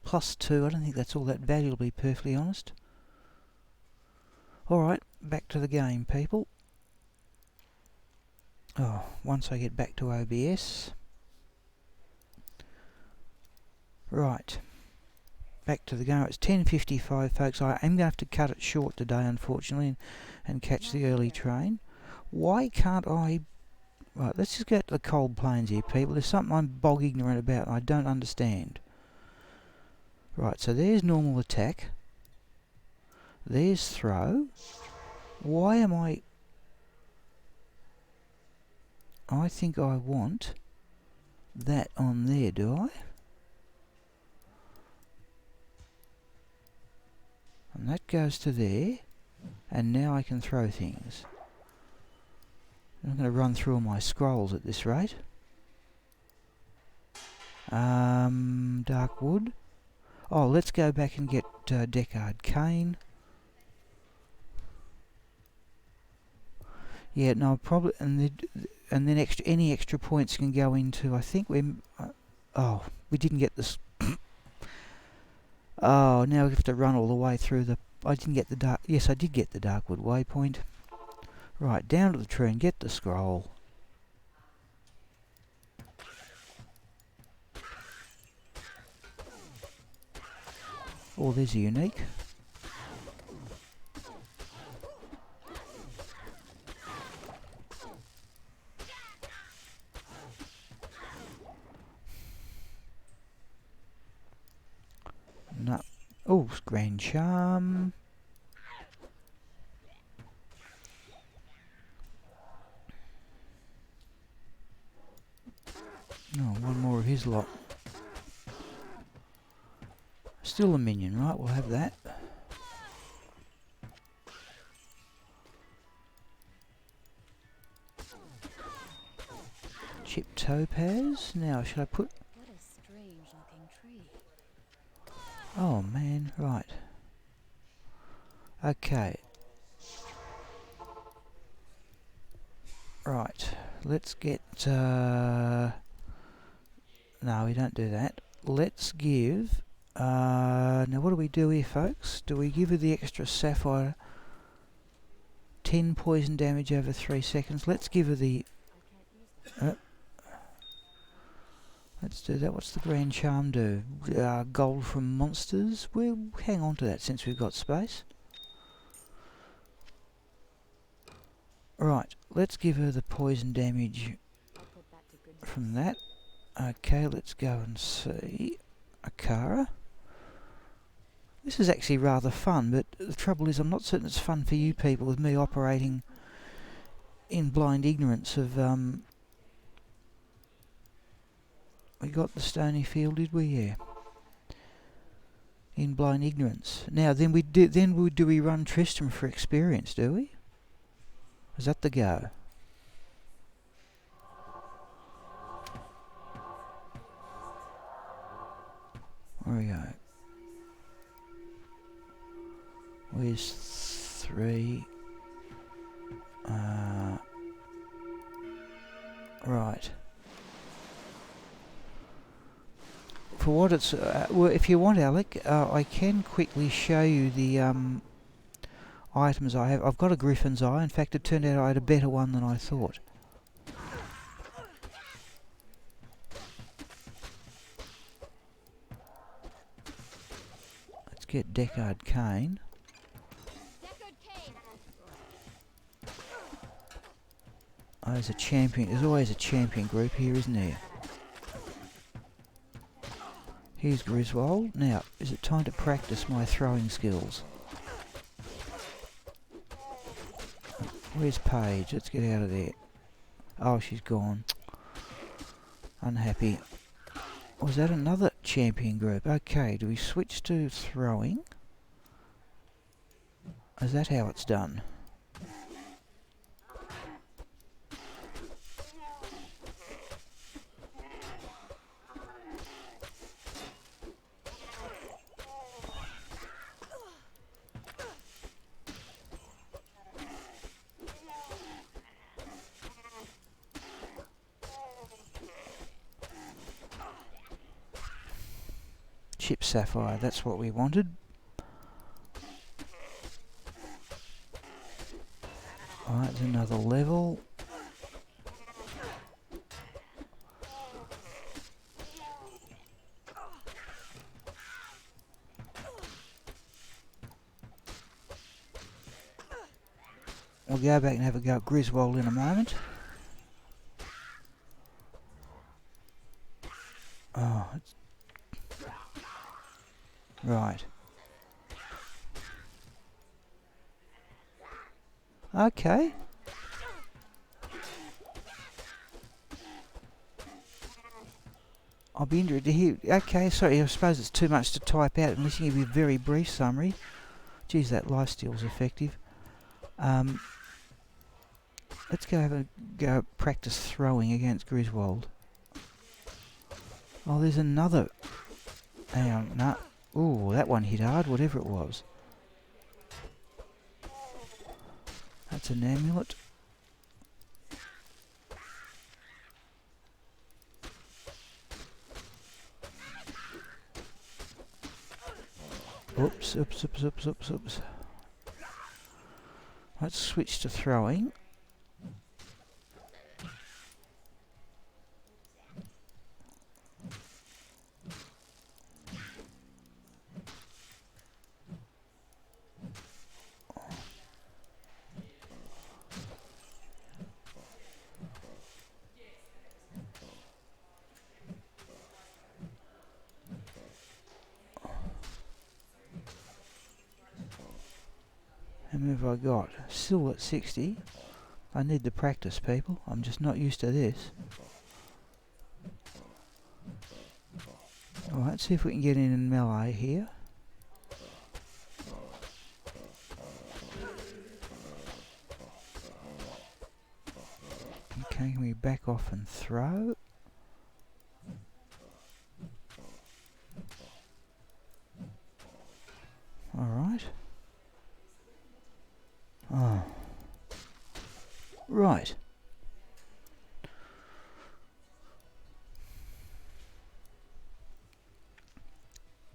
plus 2. I don't think that's all that valuable, to be perfectly honest. Alright, back to the game, people. Oh, once I get back to OBS. Right. Back to the game. It's 10:55, folks. I am going to have to cut it short today, unfortunately, and catch the early train. Why can't I... Right, let's just get to the cold plains here, people. There's something I'm bog ignorant about and I don't understand. Right, so there's normal attack. There's throw. Why am I... I think I want that on there, do I? And that goes to there, and now I can throw things. I'm going to run through all my scrolls at this rate. Dark wood. Oh, let's go back and get Deckard Cane. Yeah, no, probably, and then any extra points can go into. I think we. Oh, we didn't get this. Oh, now we have to run all the way through the... I didn't get the dark... Yes, I did get the Darkwood waypoint. Right, down to the tree and get the scroll. Oh, there's a unique. No. Oh, Grand Charm. Oh, one more of his lot. Still a minion, right? We'll have that. Chip topaz. Now, should I put... What a strange looking tree. Oh, man, right. Okay. Right, let's get... No, we don't do that. Let's give... now what do we do here, folks? Do we give her the extra sapphire? 10 poison damage over 3 seconds. Let's give her the... let's do that. What's the Grand Charm do? Gold from monsters? We'll hang on to that since we've got space. Right, let's give her the poison damage from that. Okay, let's go and see Akara. This is actually rather fun, but the trouble is I'm not certain it's fun for you people with me operating in blind ignorance of... we got the stony field, did we? Yeah. In blind ignorance. Now, then do we run Tristram for experience, do we? Is that the go? Where we go? Where's 3? Right. For what it's... well, if you want, Alec, I can quickly show you the items I have. I've got a Griffin's Eye. In fact, it turned out I had a better one than I thought. Let's get Deckard Cain. Oh, there's a champion. There's always a champion group here, isn't there? Here's Griswold. Now, is it time to practice my throwing skills? Where's Paige? Let's get out of there. Oh, she's gone. Unhappy. Was that another champion group? Okay, do we switch to throwing? Is that how it's done? Chip sapphire, that's what we wanted. Alright, there's another level. We'll go back and have a go at Griswold in a moment. Oh, it's... Right. Okay. I'll be interested to hear... Okay, sorry, I suppose it's too much to type out unless you give me a very brief summary. Geez, that lifesteal's effective. Let's go practice throwing against Griswold. Oh, there's another... Hang on, no. Ooh, that one hit hard, whatever it was. That's an amulet. oops. Let's switch to throwing. How many have I got? Still at 60. I need the practice, people. I'm just not used to this. Alright, see if we can get in melee here. Okay, can we back off and throw? Alright. Oh. Right.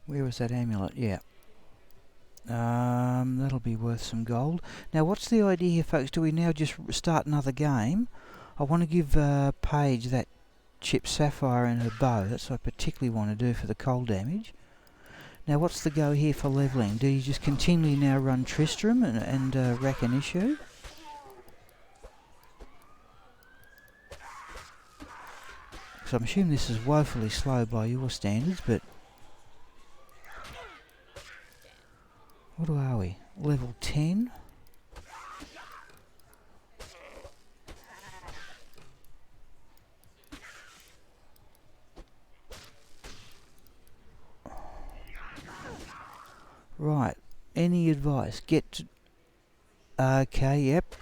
Where was that amulet? Yeah. That'll be worth some gold. Now, what's the idea here, folks? Do we now just start another game? I want to give Paige that chipped sapphire and her bow. That's what I particularly want to do for the cold damage. Now, what's the go here for levelling? Do you just continually now run Tristram and rack an issue? So I'm assuming this is woefully slow by your standards, but... What are we? Level 10? Right. Any advice? Get to... Okay, yep.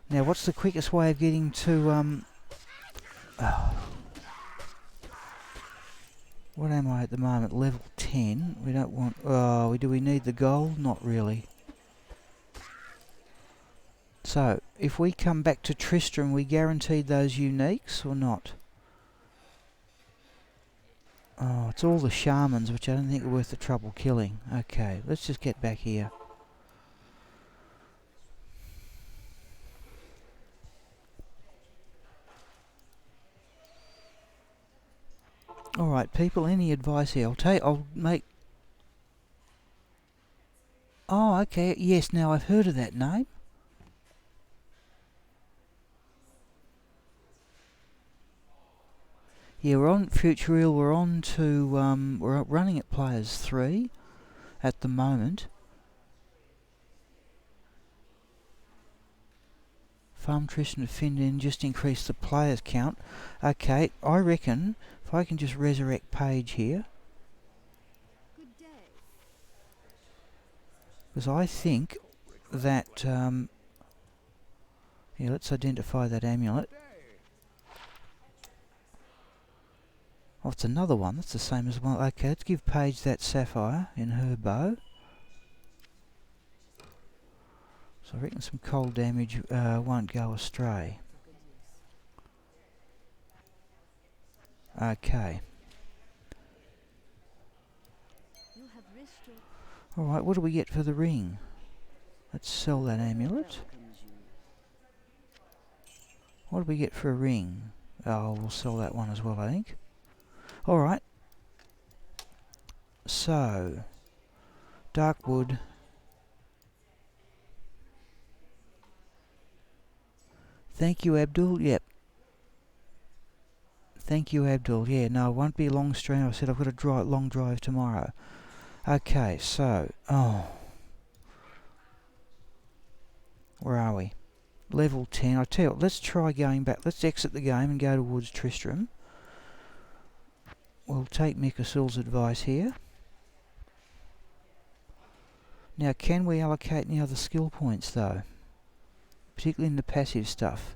Now, what's the quickest way of getting to, What am I at the moment? Level 10. We don't want... Oh, do we need the gold? Not really. So, if we come back to Tristram, we guaranteed those uniques or not? Oh, it's all the shamans, which I don't think are worth the trouble killing. Okay, let's just get back here. Alright, people, any advice here? I'll make... Oh, okay, yes, now I've heard of that name. Yeah, we're on Futureel, we're on to, we're running at players 3 at the moment. Farm Tristan to Findin, just increase the players count. Okay, I reckon if I can just resurrect Paige here. Good day. Because I think that, yeah, let's identify that amulet. Oh, it's another one. That's the same as well. Okay, let's give Paige that sapphire in her bow. So I reckon some cold damage won't go astray. Okay. You have risked your Alright, what do we get for the ring? Let's sell that amulet. What do we get for a ring? Oh, we'll sell that one as well, I think. Alright. So, dark wood. Thank you, Abdul. Yep. Thank you, Abdul. Yeah, no, it won't be a long stream. I said I've got a long drive tomorrow. Okay, so, oh. Where are we? Level 10. I tell you what, let's try going back. Let's exit the game and go towards Tristram. We'll take Mikasul's advice here. Now, can we allocate any other skill points, though? Particularly in the passive stuff.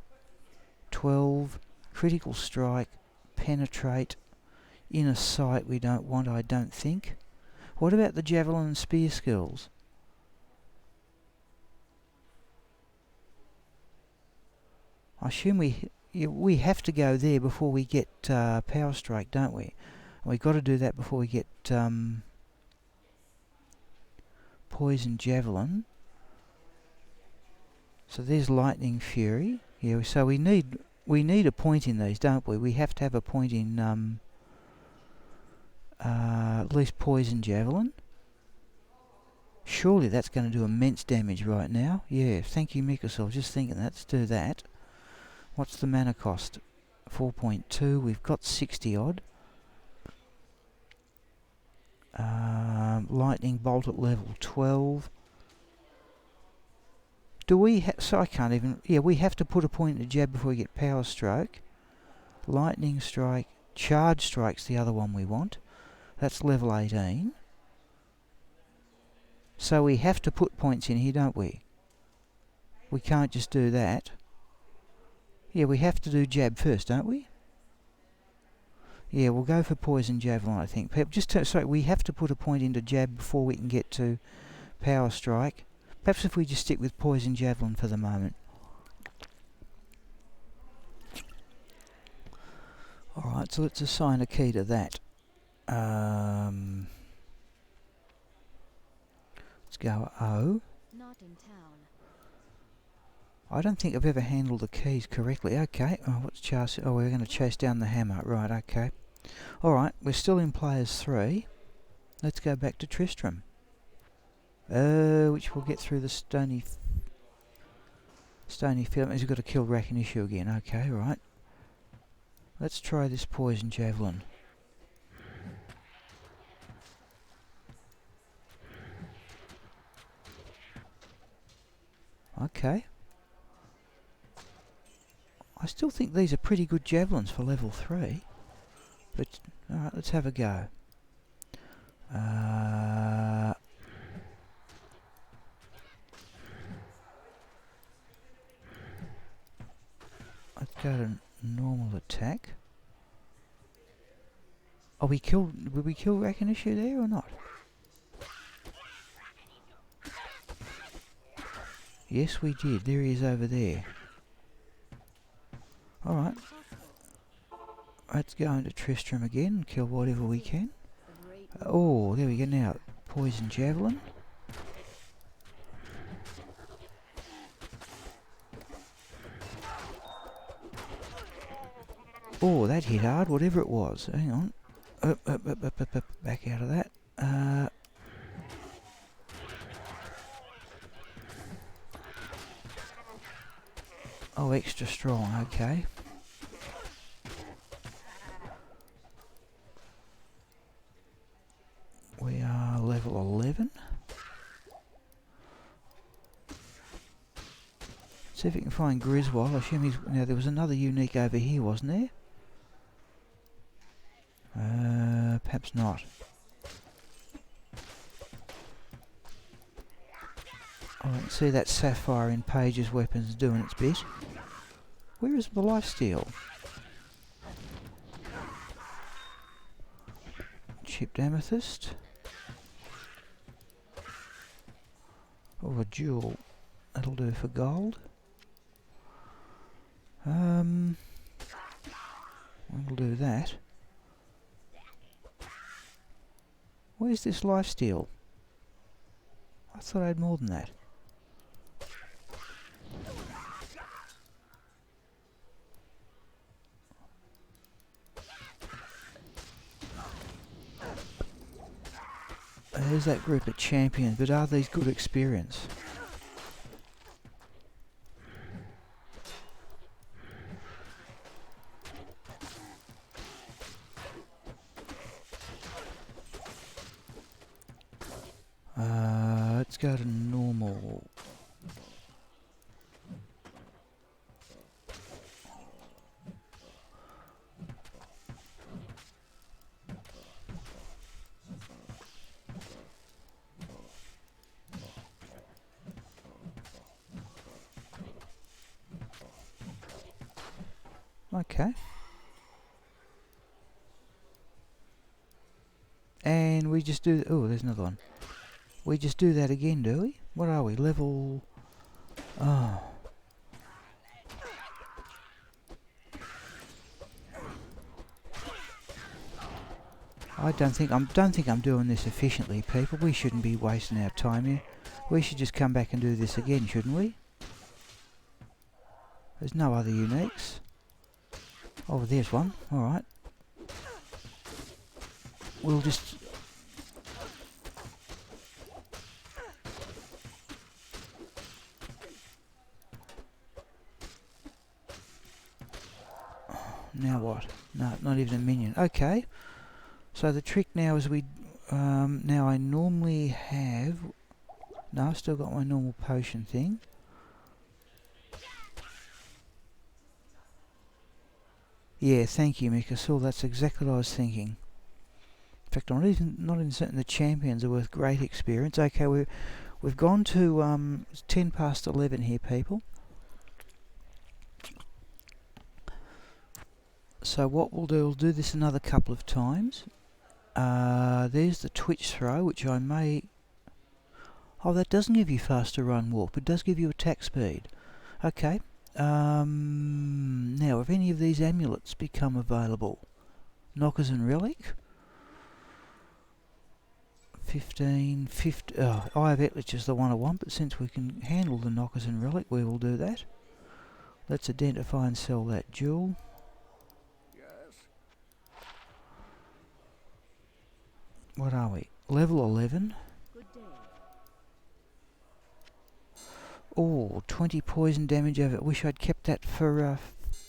12, critical strike, penetrate, inner sight we don't want, I don't think. What about the javelin and spear skills? I assume we have to go there before we get power strike, don't we? We've got to do that before we get poison javelin. So there's lightning fury. Yeah, so we need a point in these, don't we? We have to have a point in at least poison javelin. Surely that's going to do immense damage right now. Yeah, thank you, Mikos. I was just thinking, let's do that. What's the mana cost? 4.2. We've got 60 odd. Lightning bolt at level 12. Do we so I can't even... Yeah, we have to put a point in the jab before we get power stroke. Lightning strike. Charge strike's the other one we want. That's level 18. So we have to put points in here, don't we? We can't just do that. Yeah, we have to do jab first, don't we? Yeah, we'll go for poison javelin, I think. Sorry, we have to put a point into jab before we can get to power strike. Perhaps if we just stick with poison javelin for the moment. Alright, so let's assign a key to that. Let's go O. Not in town. I don't think I've ever handled the keys correctly. Okay, oh, what's chase? Oh, we're going to chase down the hammer. Right, okay. Alright, we're still in players 3. Let's go back to Tristram. Which we'll get through the stony field. Means we've got to kill Raxka again. Okay, right. Let's try this poison javelin. Okay. I still think these are pretty good javelins for level 3. But, alright, let's have a go. Let's go to normal attack. Oh, did we kill Raxka there or not? Yes, we did. There he is over there. Alright. Let's go into Tristram again and kill whatever we can. Oh, there we go now. Poison javelin. Oh, that hit hard, whatever it was. Hang on. Up, back out of that. Oh, extra strong, okay. We are level 11. See if we can find Griswold. I assume he's... Now, there was another unique over here, wasn't there? Perhaps not. Oh, I can see that sapphire in Page's weapons doing its bit. Where is the lifesteal? Chipped amethyst. Oh, a jewel. That'll do for gold. We'll do that. Where's this lifesteal? I thought I had more than that. There's that group of champions, but are these good experience? Let's go to normal. Okay. And we just do... Oh, there's another one. We just do that again, do we? What are we? Level... Oh. I don't think I'm doing this efficiently, people. We shouldn't be wasting our time here. We should just come back and do this again, shouldn't we? There's no other uniques. Oh, there's one. Alright. We'll just... Now what? No, not even a minion. Okay. So the trick now is now I normally have... No, I've still got my normal potion thing. Yeah, thank you, Mikasul. That's exactly what I was thinking. In fact, I'm not even certain the champions are worth great experience. Okay, we've gone to 10 past 11 here, people. So what we'll do this another couple of times. There's the twitch throw, which I may... Oh, that doesn't give you faster run walk, but it does give you attack speed. Okay. Now, have any of these amulets become available? Knockers and Relic? 15... Eye of Etlich is the one I want, but since we can handle the Knockers and Relic, we will do that. Let's identify and sell that jewel. What are we? Level 11. Good day. Oh, 20 poison damage over. Wish I'd kept that for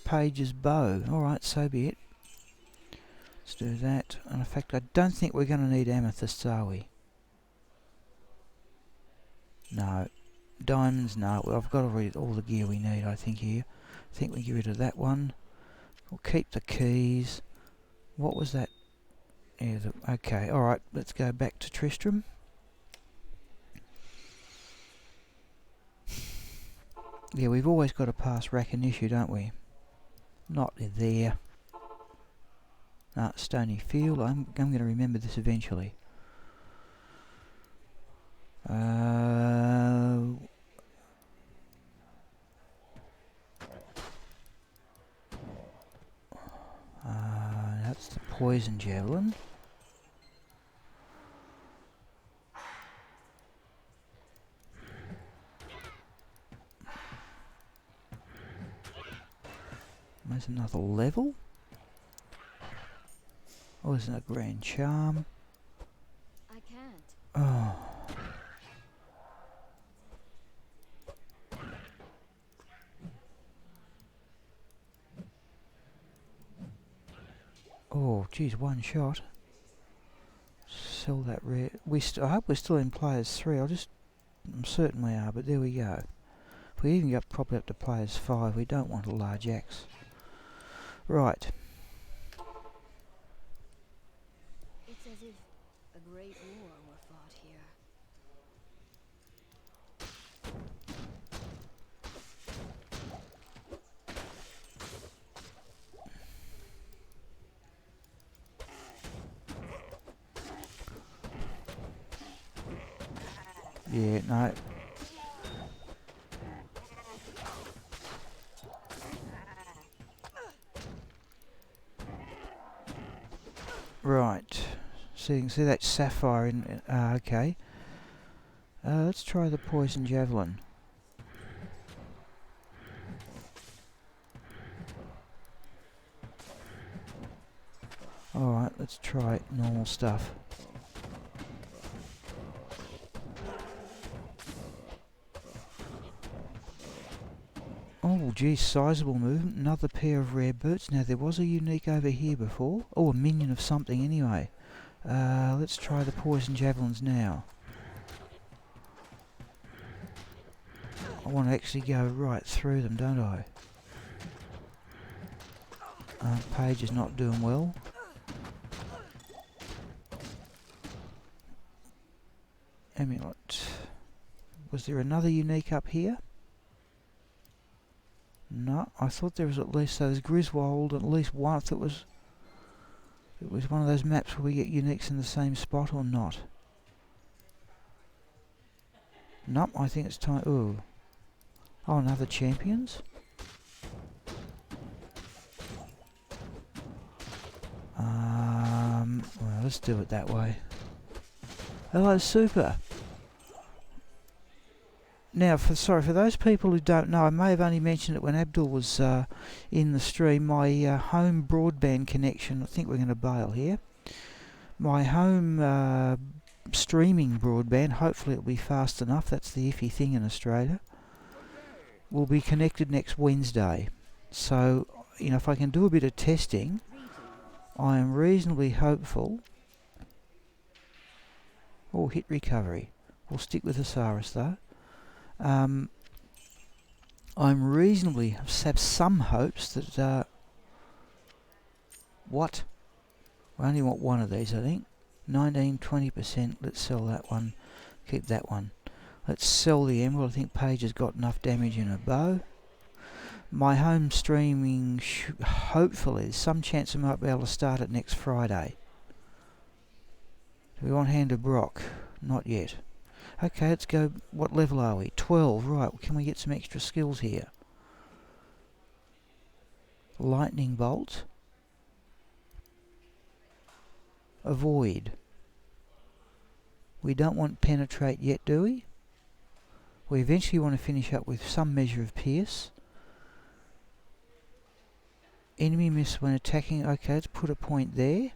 Paige's bow. Alright, so be it. Let's do that. And in fact, I don't think we're going to need amethysts, are we? No. Diamonds, no. Well, I've got all the gear we need, I think, here. I think we get rid of that one. We'll keep the keys. What was that? Yeah, okay, alright, let's go back to Tristram. Yeah, we've always got to pass rack and issue, don't we? Not there. Stony Field, I'm going to remember this eventually. That's the poison javelin. There's another level. Oh, there's a grand charm. I can't. Oh. Oh, geez, one shot. Sell that rare. I hope we're still in players 3. I'm certain we are, but there we go. If we even get probably up to players 5, we don't want a large axe. Right. It's as if a great war were fought here. Yeah, no. Right. So you can see that sapphire in... okay. Let's try the poison javelin. Alright, let's try normal stuff. Oh, geez, sizable movement. Another pair of rare boots. Now, there was a unique over here before. Oh, a minion of something anyway. Let's try the poison javelins now. I want to actually go right through them, don't I? Paige is not doing well. Amulet. Was there another unique up here? No, I thought there was at least, so there's Griswold, at least one. If it was one of those maps where we get uniques in the same spot or not. Nope, I think it's time. Ooh. Oh, another champions? Well, let's do it that way. Hello, Super. Now, for those people who don't know, I may have only mentioned it when Abdul was in the stream. My home broadband connection, I think we're going to bail here. My home streaming broadband, hopefully it'll be fast enough, that's the iffy thing in Australia, will be connected next Wednesday. So, you know, if I can do a bit of testing, I am reasonably hopeful. Oh, hit recovery. We'll stick with Osiris though. I'm reasonably have some hopes that what? We only want one of these, I think. 19-20%. Let's sell that one. Keep that one. Let's sell the emerald. I think Paige has got enough damage in her bow. My home streaming, hopefully, there's some chance I might be able to start it next Friday. Do we want Hand of Brock? Not yet. Okay, let's go. What level are we? 12. Right, can we get some extra skills here? Lightning Bolt. Avoid. We don't want Penetrate yet, do we? We eventually want to finish up with some measure of Pierce. Enemy miss when attacking. Okay, let's put a point there.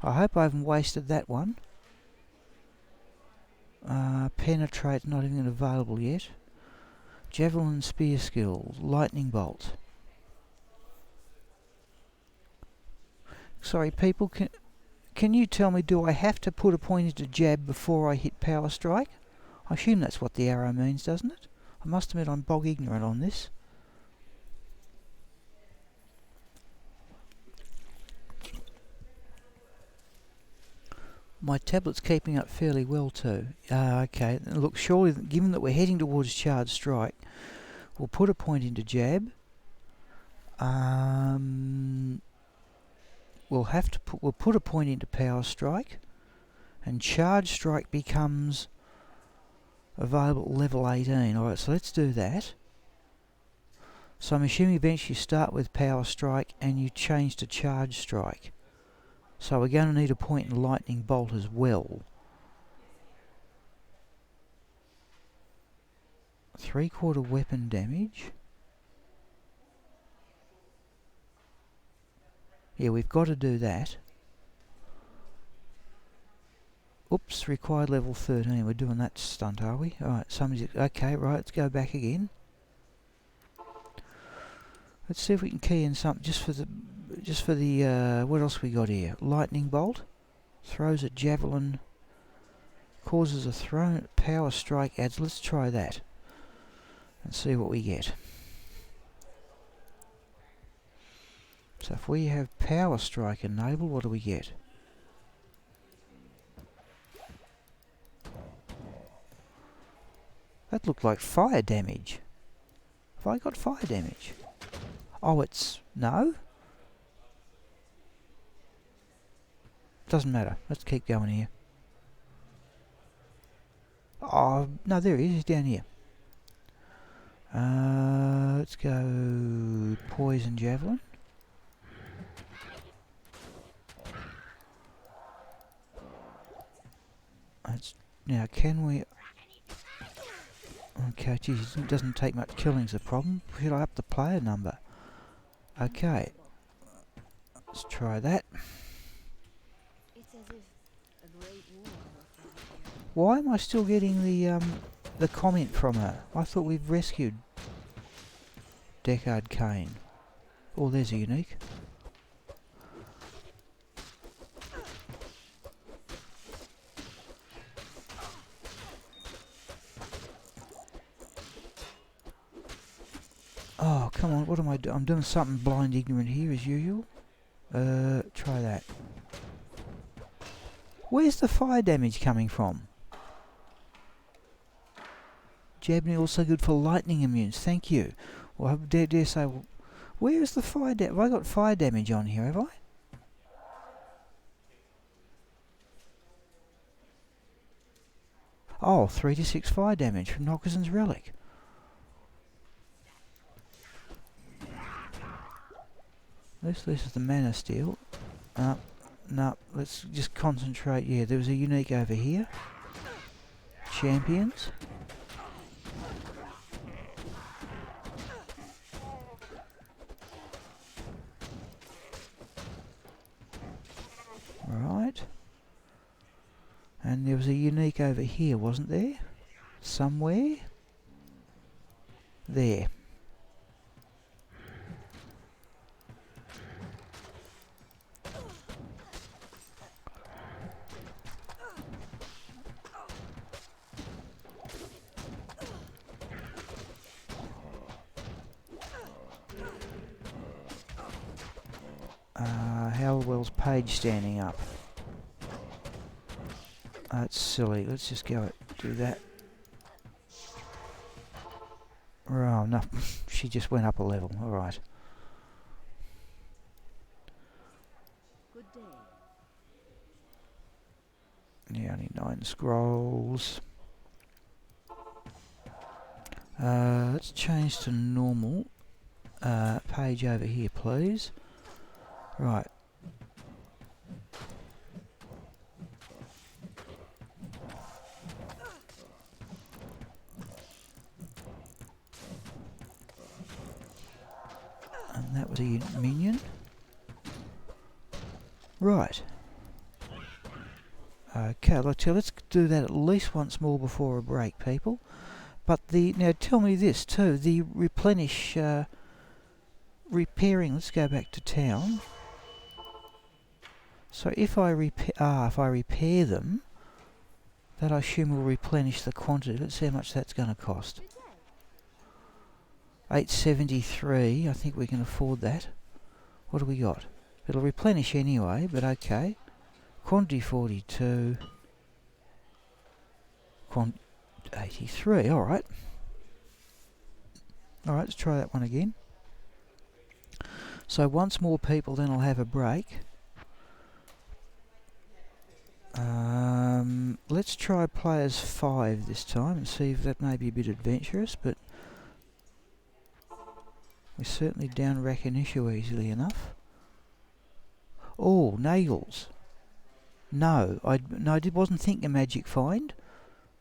I hope I haven't wasted that one. Penetrate, not even available yet. Javelin Spear skill. Lightning Bolt. Sorry, people, can you tell me, do I have to put a point into jab before I hit Power Strike? I assume that's what the arrow means, doesn't it? I must admit I'm bog ignorant on this. My tablet's keeping up fairly well too. Okay, look, surely, given that we're heading towards Charge Strike, we'll put a point into jab. We'll put a point into Power Strike, and Charge Strike becomes available at level 18. Alright, so let's do that. So I'm assuming eventually you start with Power Strike and you change to Charge Strike. So we're going to need a point in Lightning Bolt as well. 3/4 weapon damage. Yeah, we've got to do that. Oops, required level 13. We're doing that stunt, are we? Alright, somebody's... Okay, right, let's go back again. Let's see if we can key in something just for the what else we got here? Lightning Bolt. Throws a javelin. Causes a thrown Power Strike adds. Let's try that. And see what we get. So if we have Power Strike enabled, what do we get? That looked like fire damage. Have I got fire damage? Oh, it's... no? Doesn't matter. Let's keep going here. Oh, no, there he is. He's down here. Let's go Poison Javelin. Now, can we... Okay, geez, it doesn't take much killing's the problem. Should I up the player number? Okay. Let's try that. It's as if a great war were fought here. Why am I still getting the comment from her? I thought we've rescued Deckard Cain. Oh, there's a unique. Oh, come on, what am I doing? I'm doing something blind ignorant here as usual. Try that. Where's the fire damage coming from? Jabney also good for lightning immunes, thank you. Well, I dare say, well, where is the fire damage? Have I got fire damage on here, have I? Oh, 3 to 6 fire damage from Nockazin's Relic. This is the Mana Steel. No, let's just concentrate. Yeah, there was a unique over here. Champions. Right. And there was a unique over here, wasn't there? Somewhere? There. How well's Paige standing up? That's silly. Let's just go do that. Oh, no. She just went up a level. Alright. Good day. Yeah, only 9 scrolls. Let's change to normal. Page over here, please. Right. And that was a minion. Right. Okay, let's do that at least once more before a break, people. But now tell me this too, the replenish repairing, let's go back to town. So if I repair them, that I assume will replenish the quantity. Let's see how much that's going to cost. 873, I think we can afford that. What do we got? It'll replenish anyway, but okay. Quantity 42. 83, alright. Alright, let's try that one again. So once more people, then I'll have a break. Let's try players 5 this time and see if that may be a bit adventurous, but we certainly down rack an issue easily enough. Oh, Nagels. No, I wasn't thinking magic find,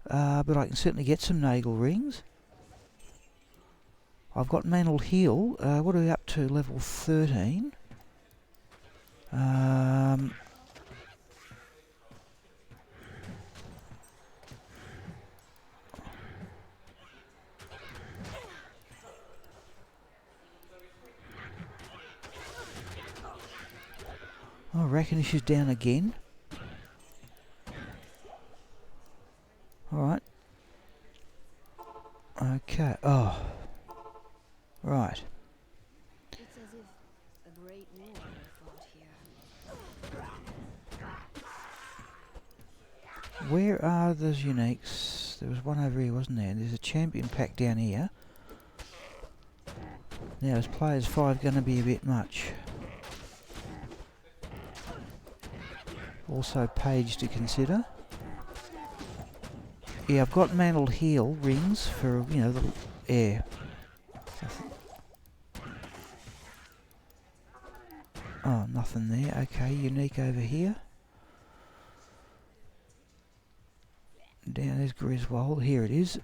but I can certainly get some Nagel rings. I've got Mantle Heal. What are we up to? Level 13. I reckon she's down again. Alright. Okay. Oh. Right. It's as if a great war were fought here. Where are those uniques? There was one over here, wasn't there? There's a champion pack down here. Now, is players 5 going to be a bit much? Also Page to consider. Yeah, I've got Mantle Heal rings for, you know, the air. Oh, nothing there. Okay, unique over here. Down there's Griswold. Here it is.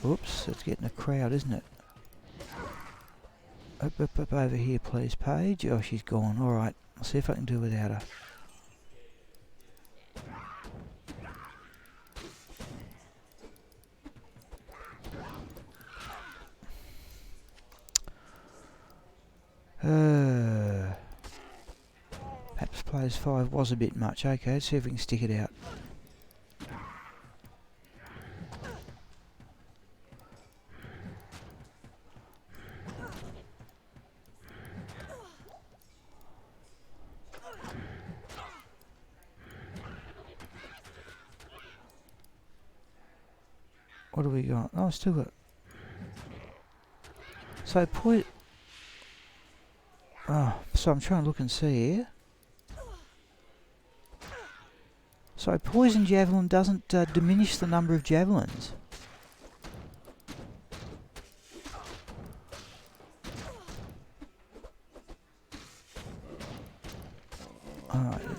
Oops, it's getting a crowd, isn't it? Up over here, please, Paige. Oh, she's gone. Alright, I'll see if I can do without her. Perhaps players 5 was a bit much. Okay, let's see if we can stick it out. What do we got? Oh, still got... So, so I'm trying to look and see here. So, Poison Javelin doesn't diminish the number of javelins.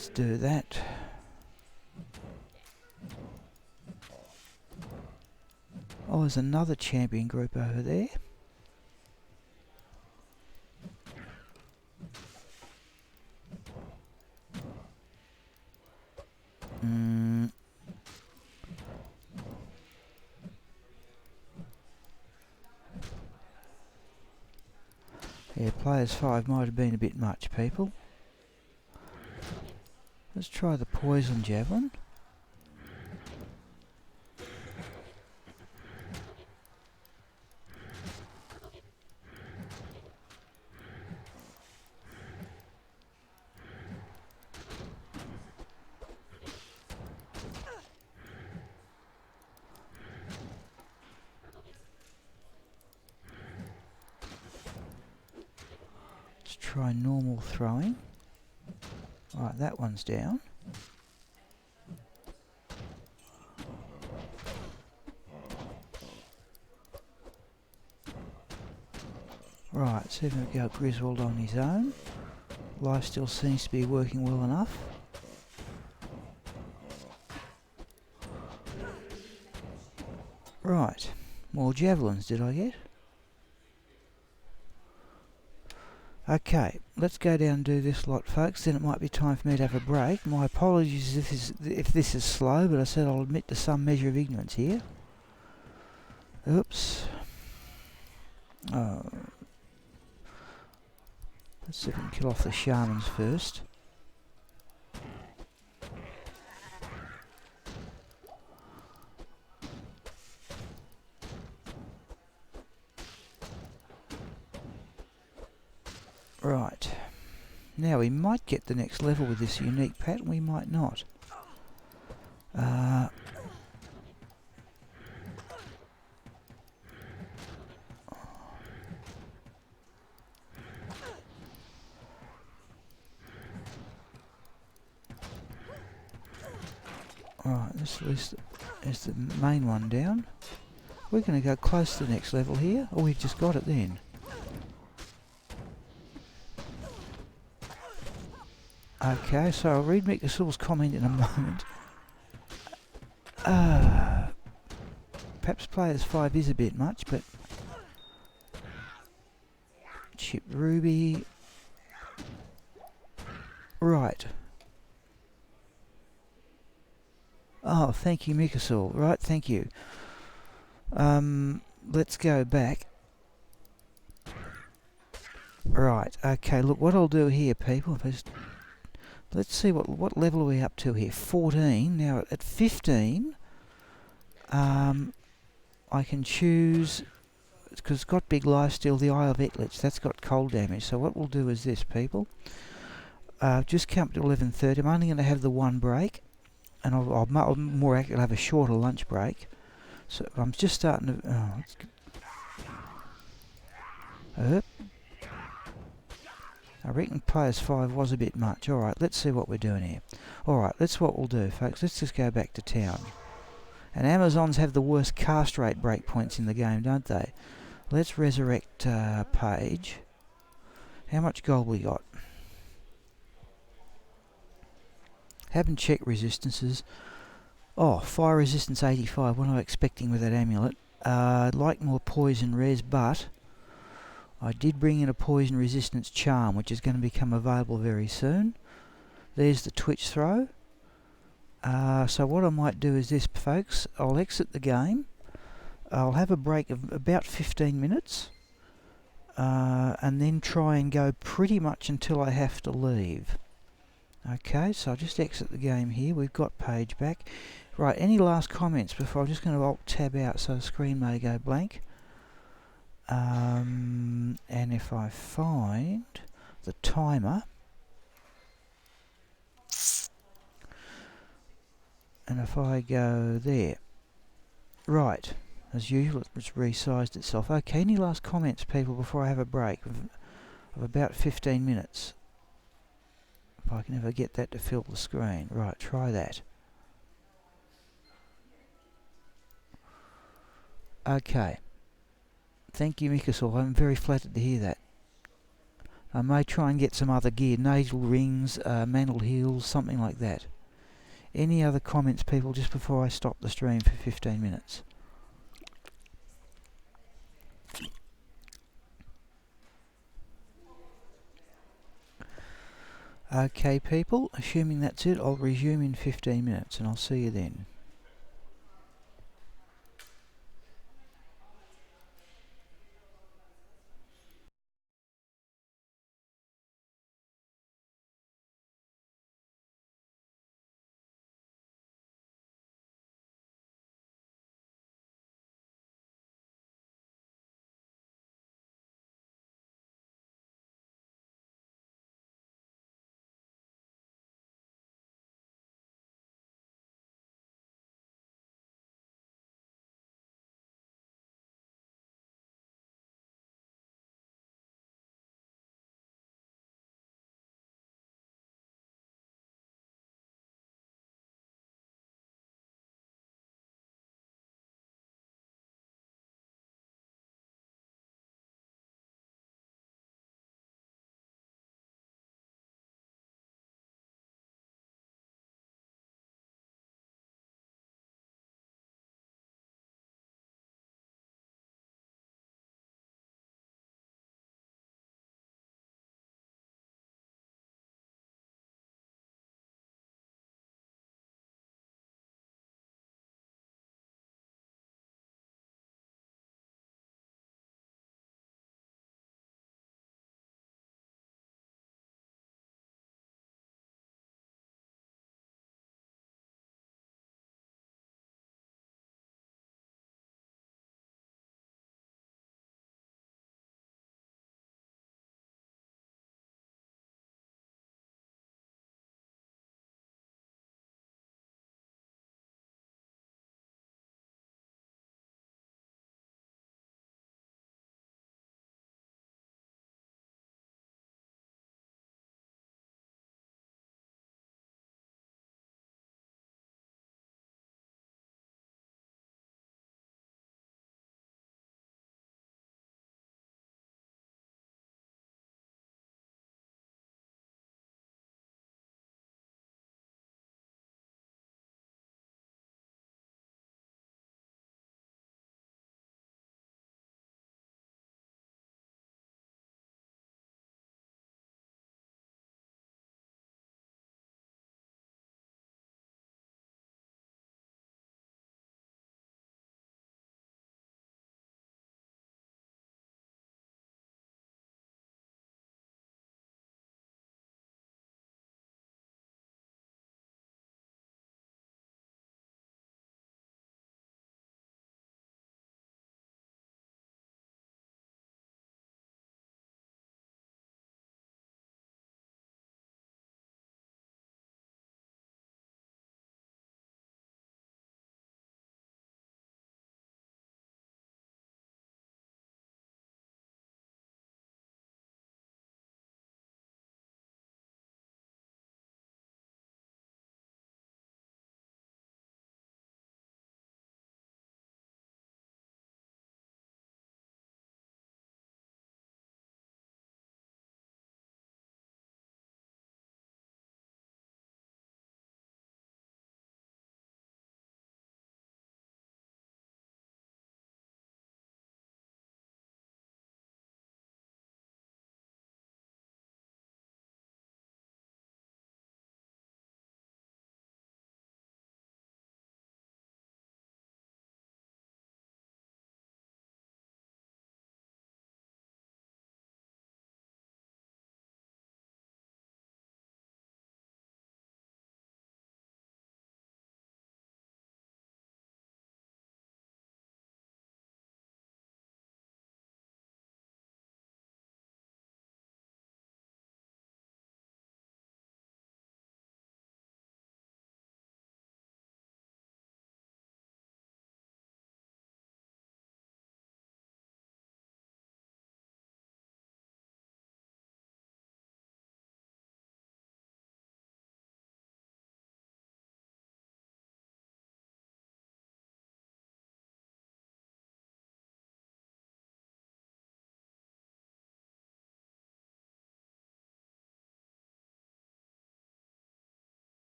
Let's do that. Oh, there's another champion group over there. Yeah, players 5 might have been a bit much, people. Let's try the poison javelin. Let's try normal throwing. Right, that one's down. Right, see if we go Griswold on his own. Life still seems to be working well enough. Right, more javelins did I get? Okay, let's go down and do this lot, folks. Then it might be time for me to have a break. My apologies if this is slow, but I said I'll admit to some measure of ignorance here. Oops. Oh. Let's see if we can kill off the shamans first. Right. Now we might get the next level with this unique pattern, we might not. Right, this list is the main one down. We're going to go close to the next level here, or we've just got it then. Okay, so I'll read Mick Sewell's comment in a moment. Perhaps players 5 is a bit much, but... Chip Ruby... Right. Oh, thank you, Mikasol. Right, thank you. Let's go back. Right, okay, look, what I'll do here, people, is... Let's see what level are we up to here. 14. Now at 15, I can choose, because it's got big lifesteal, the Eye of Etlich. That's got cold damage. So what we'll do is this, people. Just count to 11:30. I'm only going to have the one break, and I'll more accurately have a shorter lunch break. So I'm just starting to. Oh, let's go. I reckon players 5 was a bit much. Alright, let's see what we're doing here. Alright, that's what we'll do, folks. Let's just go back to town. And Amazons have the worst cast rate breakpoints in the game, don't they? Let's resurrect Paige. How much gold we got? Haven't checked resistances. Oh, fire resistance 85. What am I expecting with that amulet? I'd like more poison res, but... I did bring in a poison resistance charm, which is going to become available very soon. There's the twitch throw. So what I might do is this, folks. I'll exit the game. I'll have a break of about 15 minutes. And then try and go pretty much until I have to leave. Okay, so I'll just exit the game here. We've got Paige back. Right, any last comments before I'm just going to Alt-tab out so the screen may go blank. And if I find the timer, and if I go there, right, as usual it's resized itself. Okay, any last comments, people, before I have a break of about 15 minutes? If I can ever get that to fill the screen. Right, try that. Okay. Thank you, Mikasol. I'm very flattered to hear that. I may try and get some other gear, nasal rings, mantle heels, something like that. Any other comments, people, just before I stop the stream for 15 minutes? Okay, people, assuming that's it, I'll resume in 15 minutes and I'll see you then.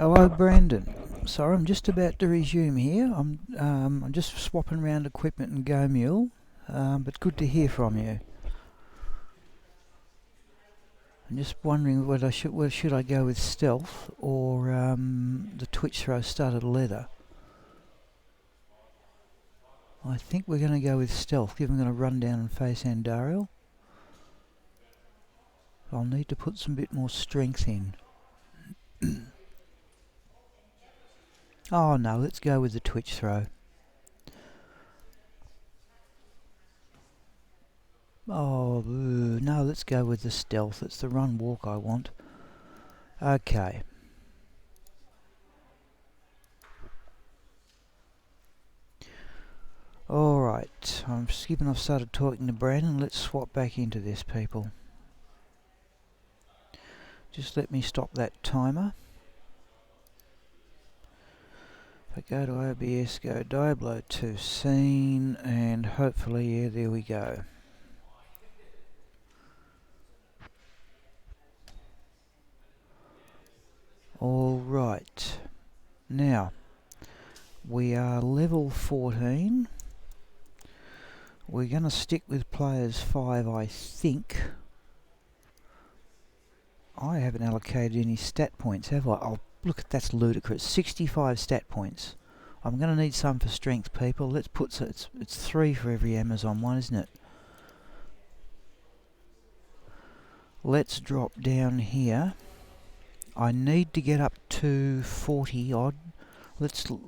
Hello, Brandon. Sorry, I'm just about to resume here. I'm just swapping around equipment and Go Mule, but good to hear from you. I'm just wondering whether should I go with stealth or the twitch throw studded leather. I think we're going to go with stealth, given I'm going to run down and face Andariel. I'll need to put some bit more strength in. Oh no, let's go with the twitch throw. Oh no, let's go with the stealth. It's the run walk I want. Okay. Alright, I'm skipping. I've started talking to Brandon. Let's swap back into this, people. Just let me stop that timer. If I go to OBS, go Diablo 2 scene, and hopefully, yeah, there we go. Alright, now, we are level 14. We're going to stick with players 5, I think. I haven't allocated any stat points, have I? Oh, look, that's ludicrous. 65 stat points. I'm going to need some for strength, people. Let's put... it's 3 for every Amazon one, isn't it? Let's drop down here. I need to get up to 40 odd. Let's... what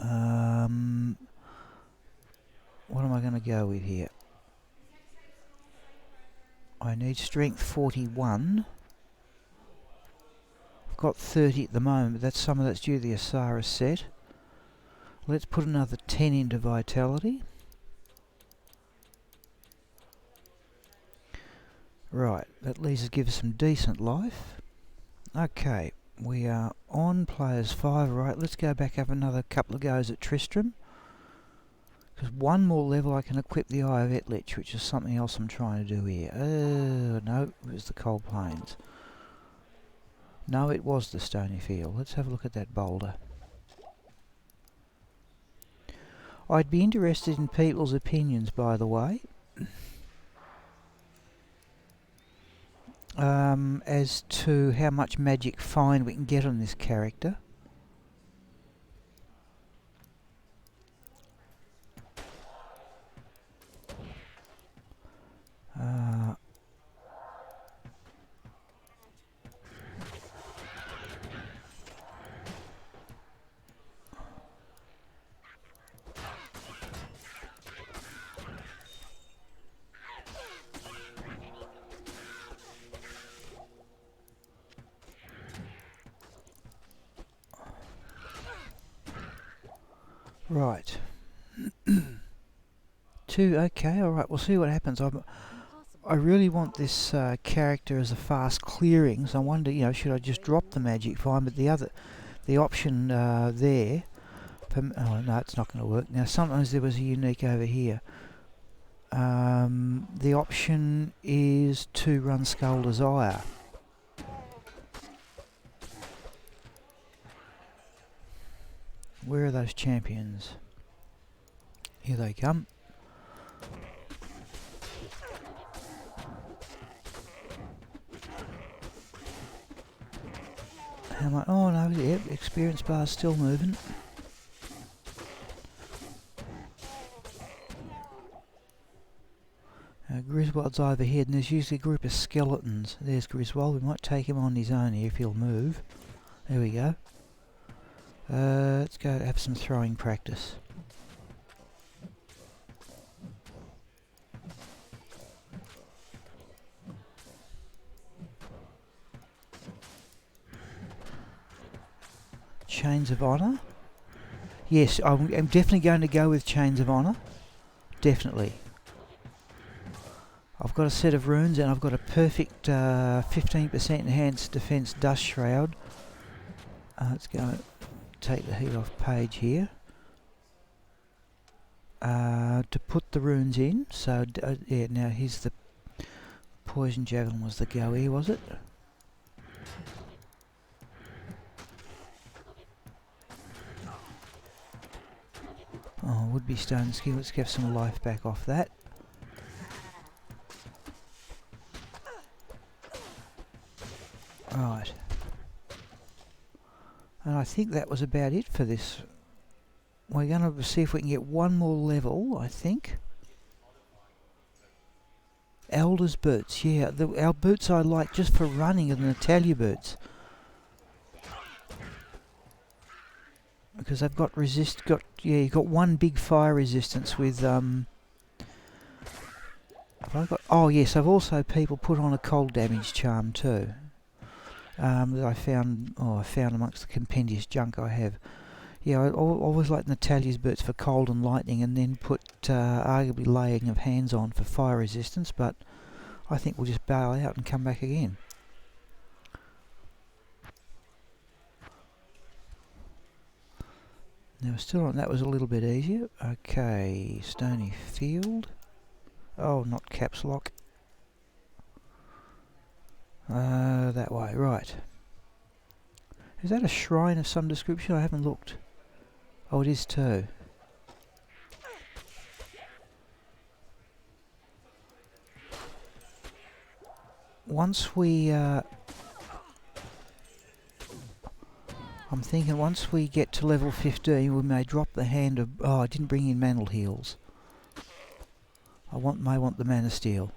am I going to go with here? I need strength 41. I've got 30 at the moment, but that's some of that's due to the Asara set. Let's put another 10 into vitality. Right, that leaves us give us some decent life. Okay, we are on players 5. Right, let's go back up another couple of goes at Tristram. Because one more level I can equip the Eye of Etlich, which is something else I'm trying to do here. No, it was the Cold Plains. No, it was the Stony Field. Let's have a look at that boulder. I'd be interested in people's opinions, by the way, as to how much magic fine we can get on this character. Right. Okay, alright, we'll see what happens. I really want this character as a fast clearing, so I wonder, should I just drop the magic fine, but the option there, oh no, it's not going to work. Now sometimes there was a unique over here. The option is to run Skull Desire. Where are those champions? Here they come. How much? Oh no, yep, experience bar's still moving. Griswold's overhead, and there's usually a group of skeletons. There's Griswold. We might take him on his own here if he'll move. There we go. Let's go have some throwing practice. Chains of Honour. Yes, I'm definitely going to go with Chains of Honour. Definitely. I've got a set of runes and I've got a perfect 15% enhanced defense Dust Shroud. Let's go take the heat off page here. To put the runes in. So, yeah, now here's the Poison Javelin was the go here, was it? would be stone skin. Let's get some life back off that. Right. And I think that was about it for this. We're going to see if we can get one more level, I think. Elder's boots, yeah. Our boots I like just for running are the Natalia boots. Because they've got you've got one big fire resistance with, have I got, oh yes, I've also people put on a cold damage charm too. That I found amongst the compendious junk I have. Yeah, I always like Natalia's boots for cold and lightning, and then put arguably laying of hands on for fire resistance, but I think we'll just bail out and come back again. Now we're still on, that was a little bit easier. Okay, Stony Field. Oh, not caps lock. That way, right. Is that a shrine of some description? I haven't looked. Oh, it is too. Once we, I'm thinking once we get to level 15, we may drop the hand of, oh, I didn't bring in mantle heals. May want the mana steel.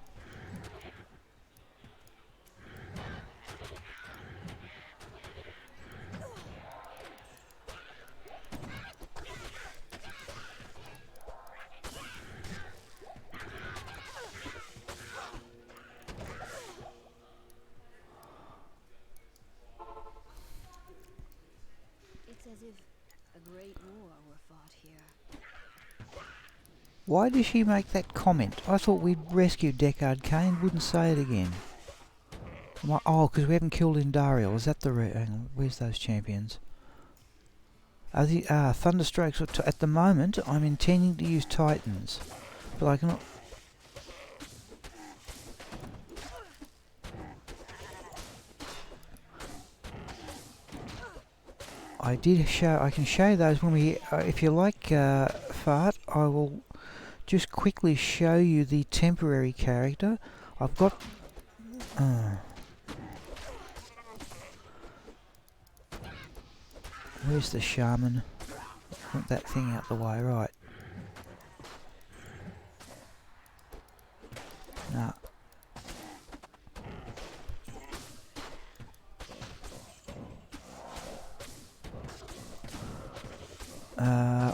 It's as if a great war were fought here. Why does she make that comment? I thought we'd rescued Deckard Cain, wouldn't say it again. Oh, because we haven't killed Indariel. Is that the... hang on, where's those champions? Are the Thunderstrokes... At the moment, I'm intending to use Titans. But I cannot... I can show you those when we... if you like, Fart, I will just quickly show you the temporary character. I've got... where's the shaman? Want that thing out the way, right. Nah.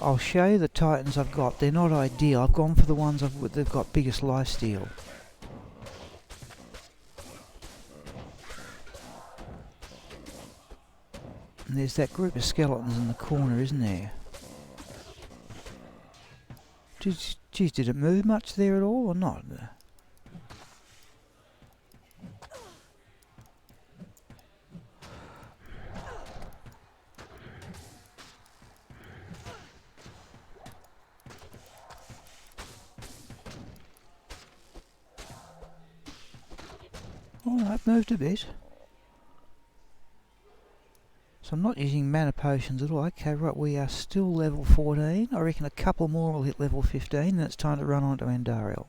I'll show you the Titans I've got. They're not ideal. I've gone for the ones they've got biggest lifesteal. And there's that group of skeletons in the corner, isn't there? Geez, did it move much there at all or not? Oh, no, it moved a bit. So I'm not using mana potions at all. Okay, right, we are still level 14. I reckon a couple more will hit level 15, and it's time to run on to Andariel.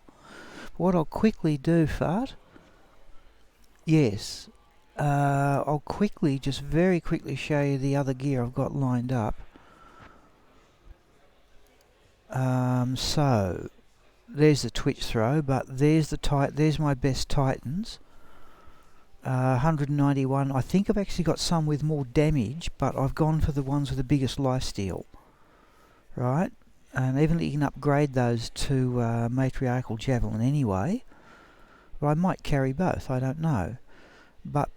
What I'll quickly do, Fart... Yes. I'll just very quickly show you the other gear I've got lined up. So... There's the Twitch throw, but there's my best Titans. 191. I think I've actually got some with more damage, but I've gone for the ones with the biggest lifesteal. Right? And even you can upgrade those to Matriarchal Javelin anyway. But I might carry both, I don't know. But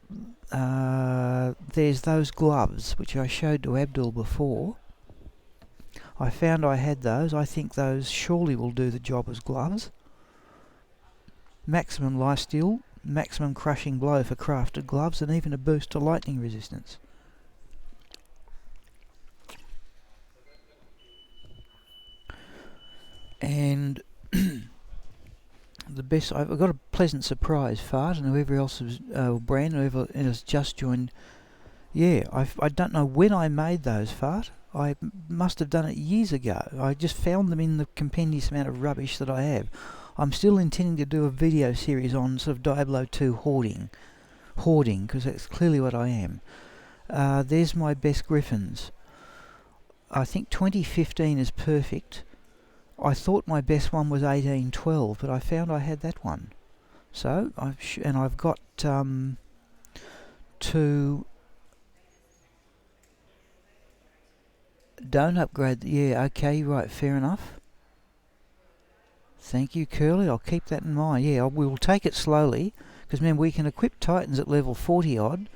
there's those gloves, which I showed to Abdul before. I found I had those. I think those surely will do the job as gloves. Maximum lifesteal. Maximum crushing blow for crafted gloves, and even a boost to lightning resistance. And the best, I've got a pleasant surprise, Fart, and whoever else is, Brandon, whoever has just joined. Yeah, I don't know when I made those, Fart. I must have done it years ago. I just found them in the compendious amount of rubbish that I have. I'm still intending to do a video series on sort of Diablo 2 hoarding, because that's clearly what I am. There's my best griffins. I think 2015 is perfect. I thought my best one was 1812, but I found I had that one. So I've got two. Don't upgrade. Yeah, okay, right, fair enough. Thank you, Curly. I'll keep that in mind. Yeah, we will take it slowly, because remember we can equip Titans at level 40 odd,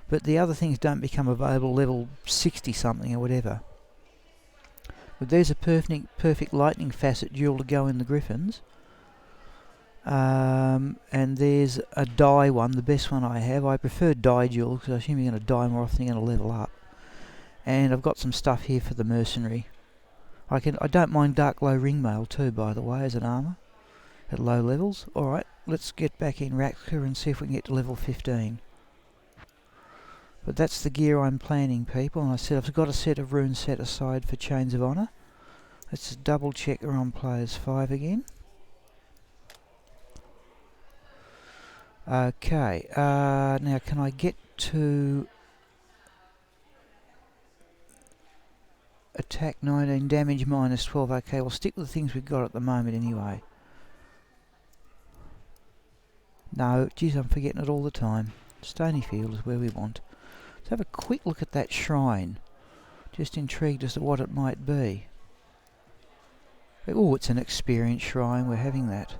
but the other things don't become available level 60 something or whatever. But there's a perfect lightning facet duel to go in the Griffins. And there's a die one, the best one I have. I prefer die duel because I assume you're going to die more often than you're going to level up. And I've got some stuff here for the mercenary. I don't mind dark glow ringmail too, by the way, as an armour at low levels. Alright, let's get back in Raxka and see if we can get to level 15. But that's the gear I'm planning, people, and I said I've got a set of runes set aside for Chains of Honour. Let's just double check we're on players 5 again. Okay, now can I get to attack 19, damage minus 12? Okay, we'll stick with the things we've got at the moment anyway. No, geez, I'm forgetting it all the time. Stonyfield is where we want. Let's have a quick look at that shrine. Just intrigued as to what it might be. Oh, it's an experience shrine, we're having that.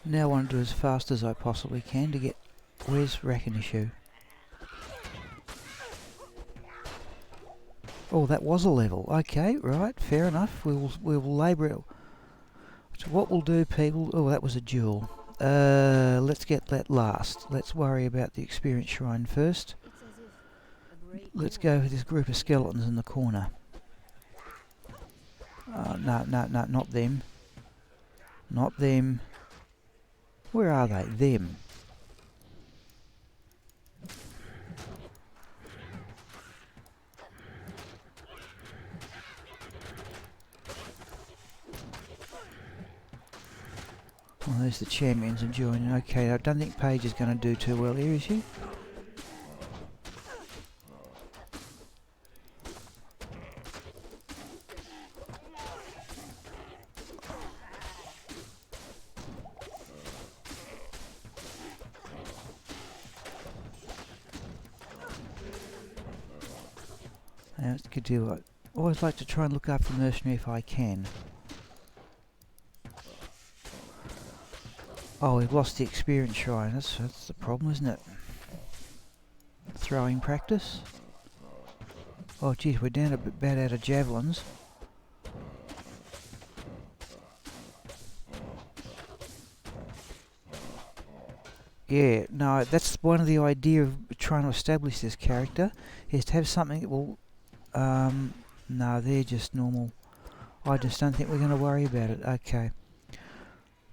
Now I want to do as fast as I possibly can to get... Where's Raxka? Oh, that was a level. Okay, right, fair enough. We will labour it. So what we'll do, people... Oh, that was a duel. Let's get that last. Let's worry about the experience shrine first. Let's go with this group of skeletons in the corner. No, not them. Not them. Where are they? Them. Oh, there's the champions are joining. Okay, I don't think Paige is going to do too well here, is she? Now, it's good to... I always like to try and look after the mercenary if I can. Oh, we've lost the experience shrine. That's the problem, isn't it? Throwing practice. Oh, geez, we're down a bit bad out of javelins. Yeah, no, that's one of the idea of trying to establish this character, is to have something that will... no, they're just normal. I just don't think we're going to worry about it. Okay.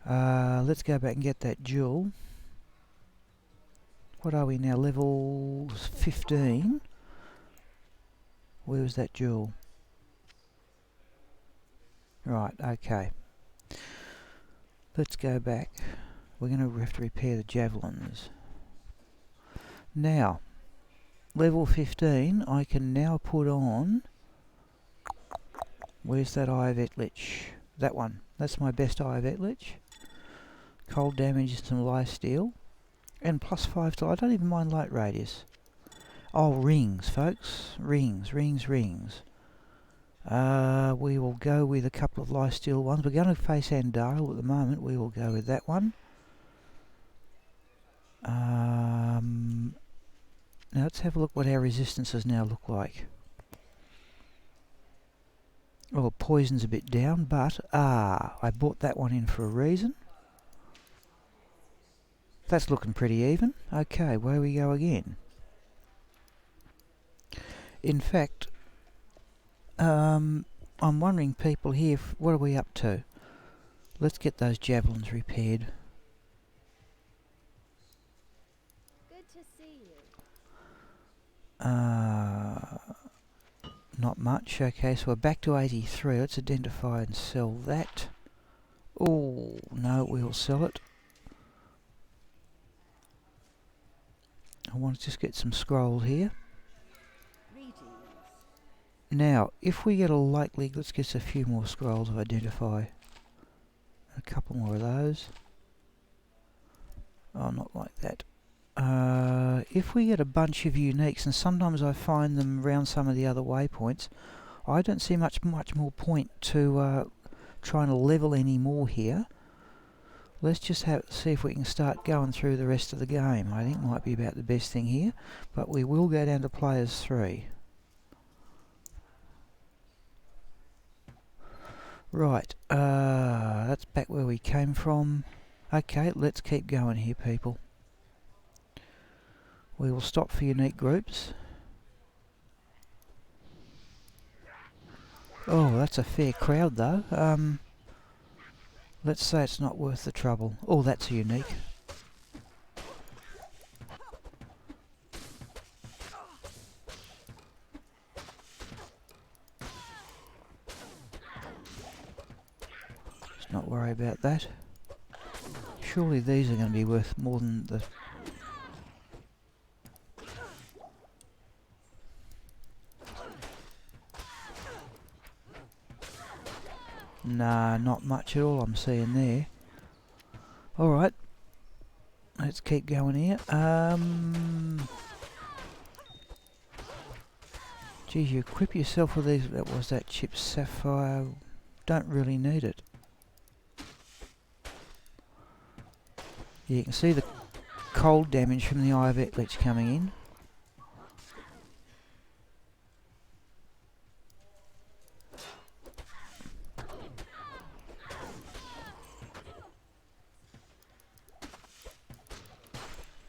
Let's go back and get that jewel. What are we now? Level 15? Where was that jewel? Right, okay. Let's go back. We're going to have to repair the javelins. Now, level 15, I can now put on... Where's that Eye of Etlich? That one. That's my best Eye of Etlich. Cold damage and some lifesteal. And plus 5 to... I don't even mind light radius. Oh, rings, folks. Rings. We will go with a couple of lifesteal ones. We're going to face Andariel at the moment. We will go with that one. Now let's have a look what our resistances now look like. Oh, poison's a bit down, but I bought that one in for a reason. That's looking pretty even. Okay, where we go again. In fact, I'm wondering, people here, what are we up to? Let's get those javelins repaired. Good to see you. Not much. Okay, so we're back to 83. Let's identify and sell that. Oh, no, we'll sell it. I want to just get some scroll here. Greetings. Now, if we get a likely, let's get a few more scrolls of identify. A couple more of those. Oh, not like that. If we get a bunch of uniques, and sometimes I find them around some of the other waypoints, I don't see much more point to trying to level any more here. Let's just see if we can start going through the rest of the game. I think might be about the best thing here, but we will go down to players 3. Right, that's back where we came from. Okay, let's keep going here, people. We will stop for unique groups. Oh, that's a fair crowd though. Let's say it's not worth the trouble. Oh, that's a unique. Let's not worry about that. Surely these are going to be worth more than the... Nah, not much at all I'm seeing there. Alright. Let's keep going here. Geez, you equip yourself with these... That was that chip sapphire. Don't really need it. Yeah, you can see the cold damage from the Eye of Etlich coming in.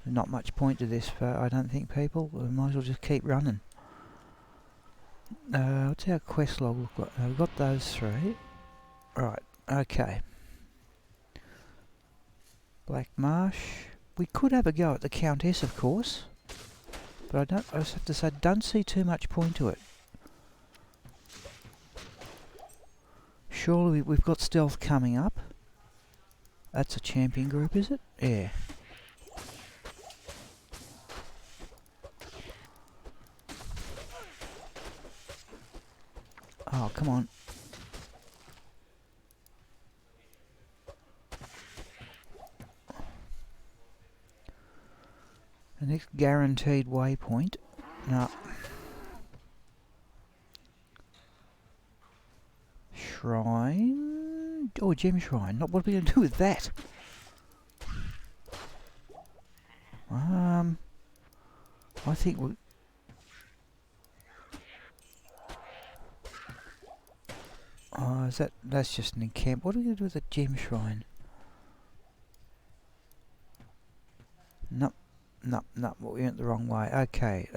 Not much point to this, I don't think, people. We might as well just keep running. What's our quest log look like? We've got those 3. Right, okay. Black Marsh. We could have a go at the Countess, of course. But I just have to say, don't see too much point to it. Surely we've got stealth coming up. That's a champion group, is it? Yeah. Oh, come on. The next guaranteed waypoint. No. Shrine? Oh, gem shrine. What are we going to do with that? I think we'll... Oh, is that... That's just an encamp. What are we going to do with the gem shrine? Nope. Nope, nope. We went the wrong way. Okay.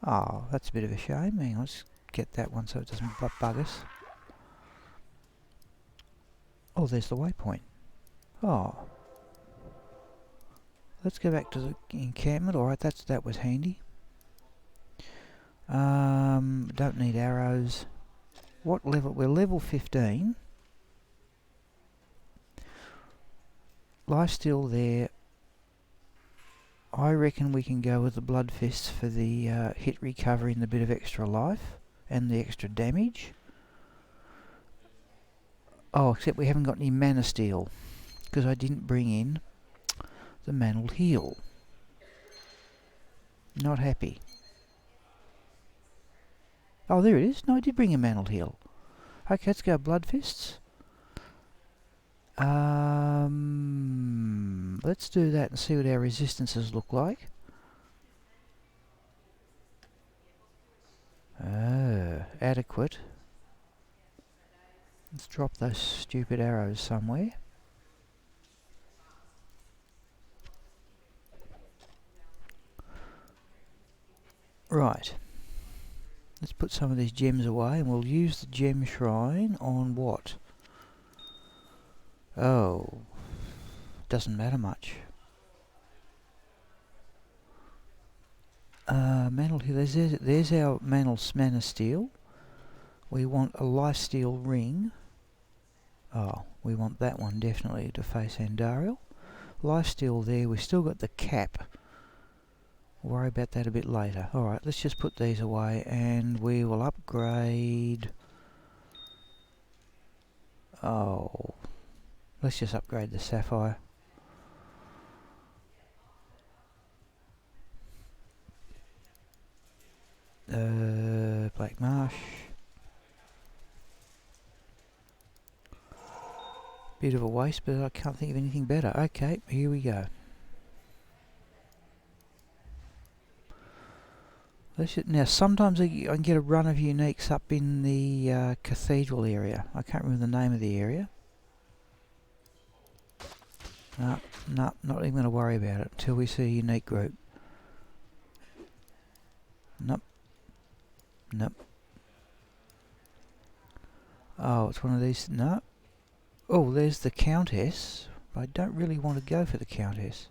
Oh, that's a bit of a shame. Hang on, let's get that one so it doesn't bug us. Oh, there's the waypoint. Oh. Let's go back to the encampment. Alright, that was handy. Don't need arrows. What level? We're level 15. Life's still there. I reckon we can go with the blood fists for the hit recovery and the bit of extra life and the extra damage. Oh, except we haven't got any mana steel because I didn't bring in the mantled heal. Not happy. Oh, there it is. No, I did bring a mantled heal. Okay, let's go blood fists. Let's do that and see what our resistances look like. Adequate. Let's drop those stupid arrows somewhere. Right. Let's put some of these gems away, and we'll use the gem shrine on what? Oh, doesn't matter much. Mantle here. There's our mana steel. We want a lifesteal ring. Oh, we want that one definitely to face Andariel. Lifesteal there. We've still got the cap. We'll worry about that a bit later. Alright, let's just put these away and we will upgrade. Oh, let's just upgrade the sapphire. Black marsh. Bit of a waste, but I can't think of anything better. Okay, here we go. Now, sometimes I can get a run of uniques up in the cathedral area. I can't remember the name of the area. No, not even going to worry about it until we see a unique group. Nope. Oh, it's one of these. No. Oh, there's the Countess. I don't really want to go for the Countess.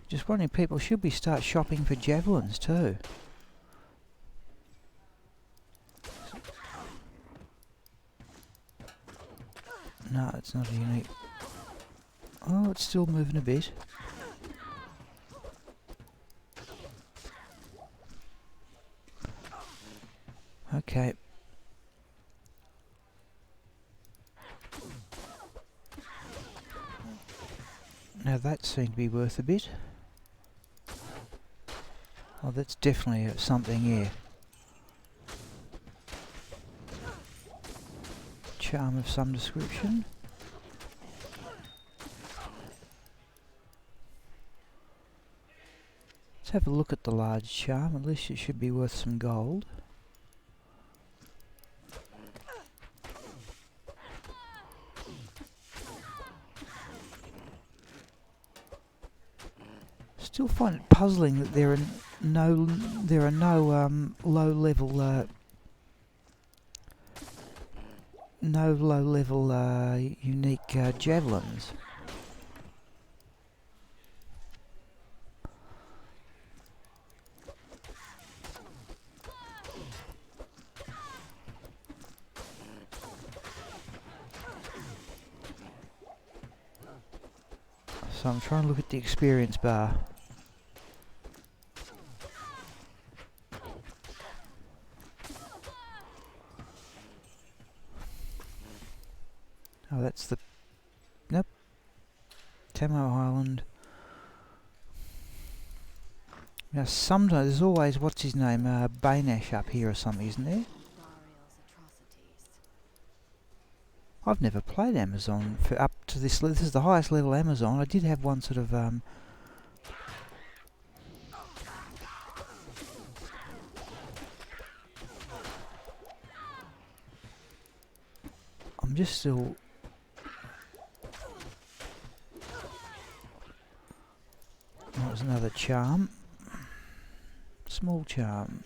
Just wondering, people, should we start shopping for javelins too? No, it's not a unique. Oh, it's still moving a bit. Okay. Now that seemed to be worth a bit. Oh, that's definitely something here. Charm of some description. Let's have a look at the large charm. At least it should be worth some gold. Still find it puzzling that there are no low level unique javelins. So I'm trying to look at the experience bar. Oh, that's the... Nope. Tamo Island. Now sometimes, there's always, what's his name, Bainash up here or something, isn't there? I've never played Amazon for up to this. This is the highest level Amazon. I did have one sort of I'm just still. That was another charm. Small charm.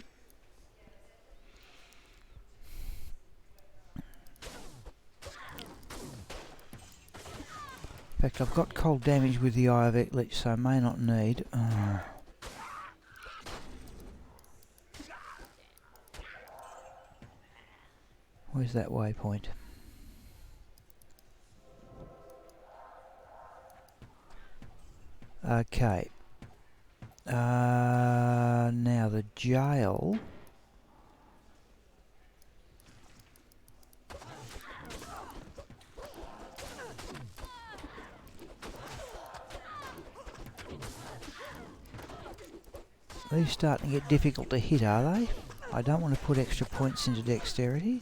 In fact, I've got cold damage with the Eye of Eklich, so I may not need. Where's that waypoint? Okay. Now the jail. These starting to get difficult to hit, are they? I don't want to put extra points into dexterity.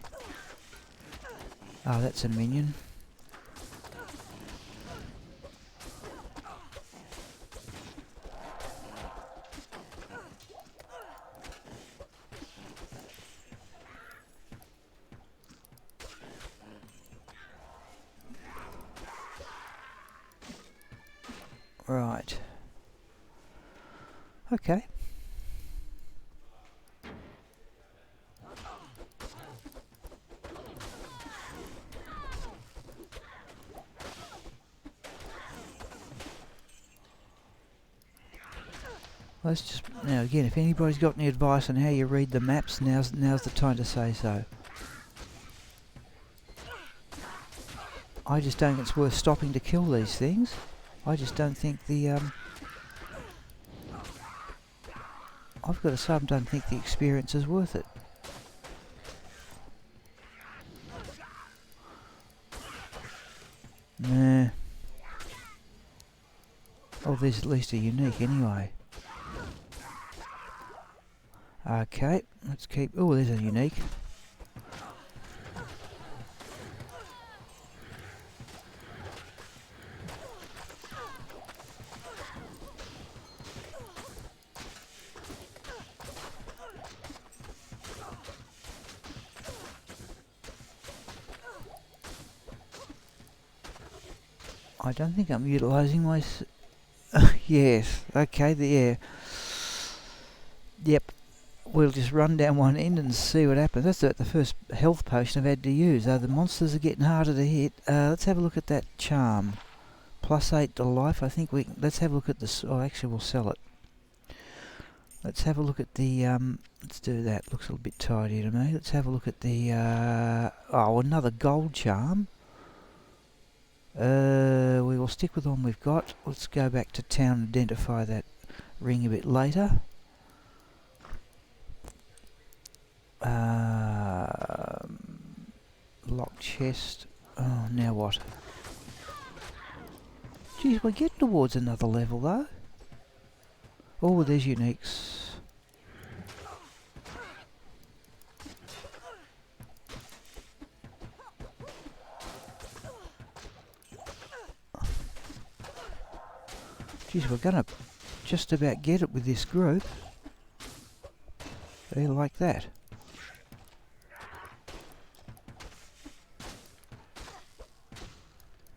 Oh, that's a minion. Right. Okay. Let's just now again. If anybody's got any advice on how you read the maps, now's the time to say so. I just don't think it's worth stopping to kill these things. I just don't think the I've got to say I don't think the experience is worth it. Nah. Oh, there's at least a unique anyway. Okay, let's keep... Oh, there's a unique. I don't think I'm utilising my... yes, okay, yeah. Yep. We'll just run down one end and see what happens. That's the first health potion I've had to use. The monsters are getting harder to hit. Let's have a look at that charm. +8 to life. I think we... Let's have a look at this. Oh, actually, we'll sell it. Let's have a look at the... let's do that. Looks a little bit tidy to me. Let's have a look at the... oh, another gold charm. We will stick with the one we've got. Let's go back to town and identify that ring a bit later. Locked chest. Oh, now what? Geez, we're getting towards another level though. Oh, there's uniques. Geez, we're gonna just about get it with this group. They like that.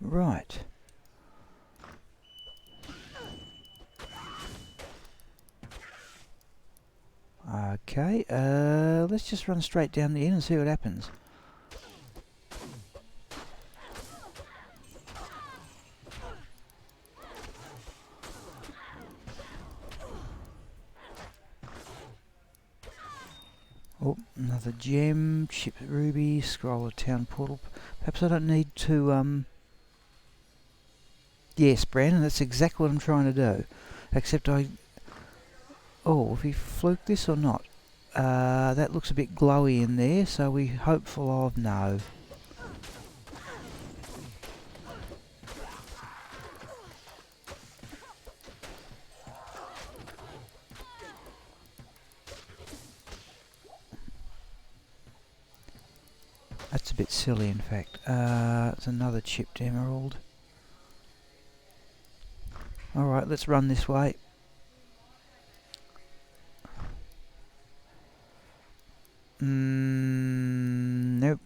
Right. Okay, let's just run straight down the end and see what happens. Oh, another gem, chip ruby, scroll of town portal. Perhaps I don't need to, yes, Brandon, that's exactly what I'm trying to do. Except I... Oh, have we fluked this or not? That looks a bit glowy in there, so we're hopeful of no. That's a bit silly, in fact. It's another chipped emerald. Alright, let's run this way. Nope.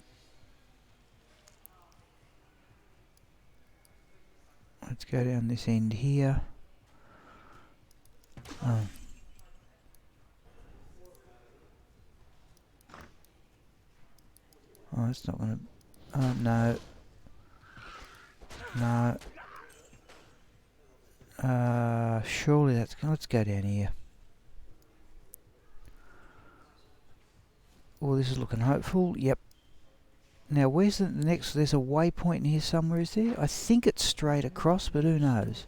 Let's go down this end here. Oh. Oh, it's not gonna... Oh, no. No. Surely that's... Let's go down here. Oh, this is looking hopeful. Yep. Now, where's the next... There's a waypoint in here somewhere, is there? I think it's straight across, but who knows?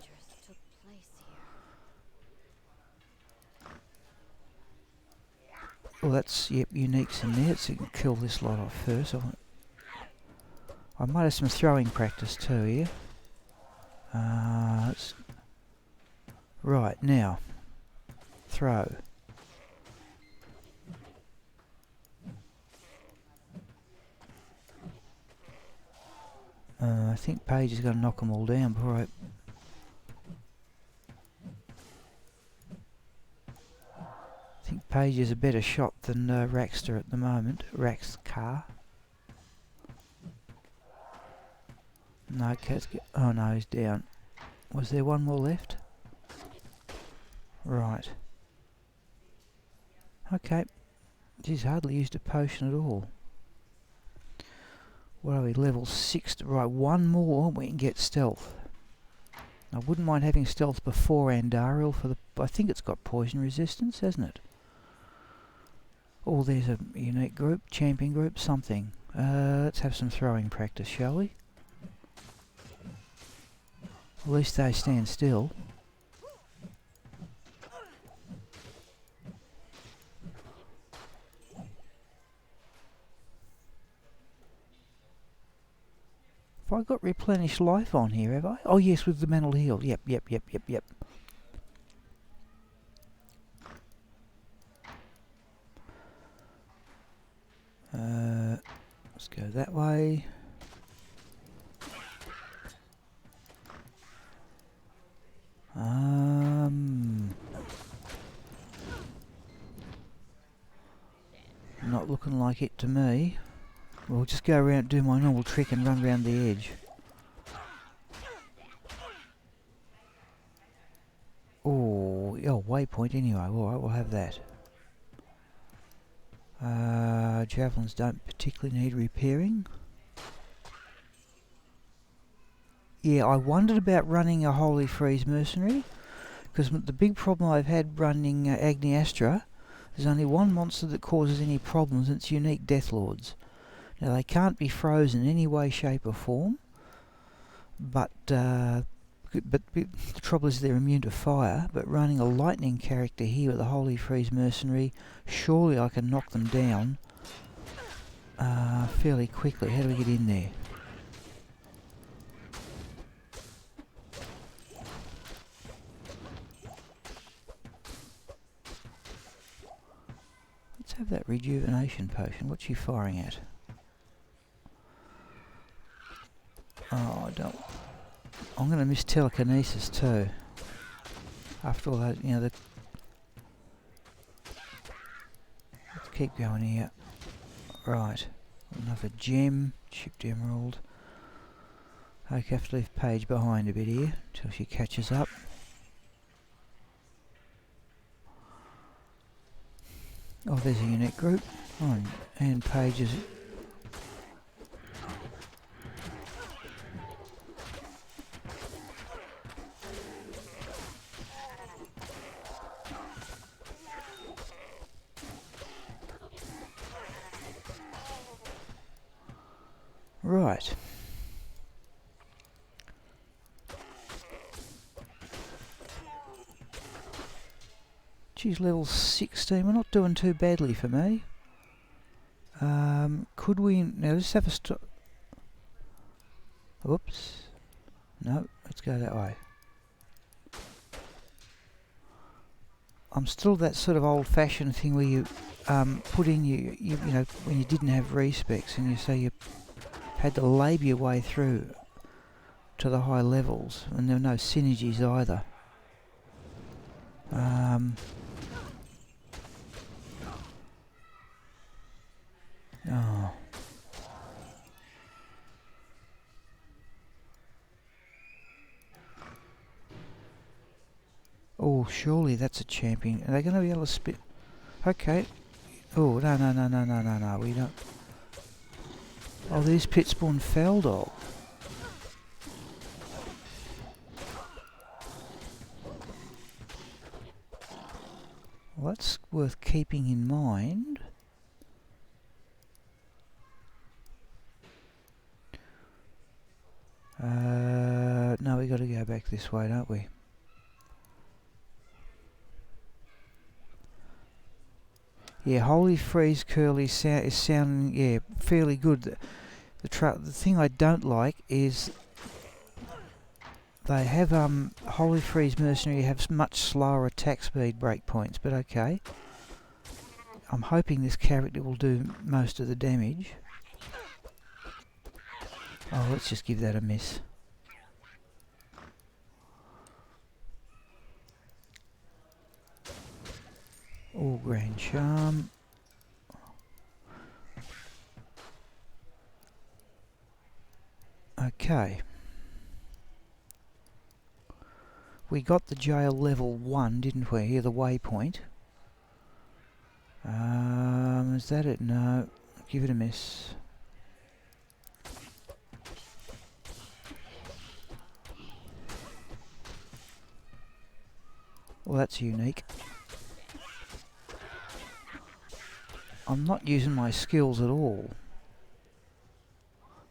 Well, that's... Yep, uniques in there. So you can kill this lot off first. I might have some throwing practice too here. Right, now. Throw. I think Paige is going to knock them all down before I... I think Paige is a better shot than Raxka at the moment. Raxka. No, Cat's... Oh no, he's down. Was there one more left? Right. Okay. She's hardly used a potion at all. What are we? Level 6. Right, one more we can get stealth. I wouldn't mind having stealth before Andariel for the... I think it's got poison resistance, hasn't it? Oh, there's a unique group, champion group, something. Let's have some throwing practice, shall we? At least they stand still. Have I got replenished life on here, have I? Oh yes, with the mental heal. Yep. Let's go that way. Not looking like it to me. We'll just go around, do my normal trick and run around the edge. Oh, waypoint anyway. Alright, we'll have that. Javelins don't particularly need repairing. Yeah, I wondered about running a Holy Freeze Mercenary, because the big problem I've had running Agni Astra, there's only one monster that causes any problems, and it's unique Deathlords. Now they can't be frozen in any way, shape or form, but the trouble is they're immune to fire. But running a lightning character here with a Holy Freeze Mercenary, surely I can knock them down fairly quickly. How do we get in there? Let's have that rejuvenation potion. What's she firing at? Oh, I don't... I'm going to miss telekinesis too. After all that, you know, let's keep going here. Right. Another gem. Chipped emerald. Okay, have to leave Paige behind a bit here until she catches up. Oh, there's a unique group. Oh, and Paige is... Right. She's level 16. We're not doing too badly for me. Could we... Now let's have a stop. Whoops. No, let's go that way. I'm still that sort of old-fashioned thing where you put in you know, when you didn't have respecs, and you say you had to labour your way through to the high levels, and there were no synergies either. Oh. Oh, surely that's a champion. Are they going to be able to spit? Okay. Oh, no, we don't. Oh, there's Pitspawn Feldol. Well, that's worth keeping in mind. No, we got to go back this way, don't we? Yeah, Holy Freeze Curly is sounding, yeah, fairly good. The thing I don't like is they have Holy Freeze Mercenary have much slower attack speed breakpoints, but okay. I'm hoping this character will do most of the damage. Oh, let's just give that a miss. Oh, Grand Charm. Okay. we got the jail level 1, didn't we? Here, the waypoint. Is that it? No. Give it a miss. Well, that's unique. I'm not using my skills at all.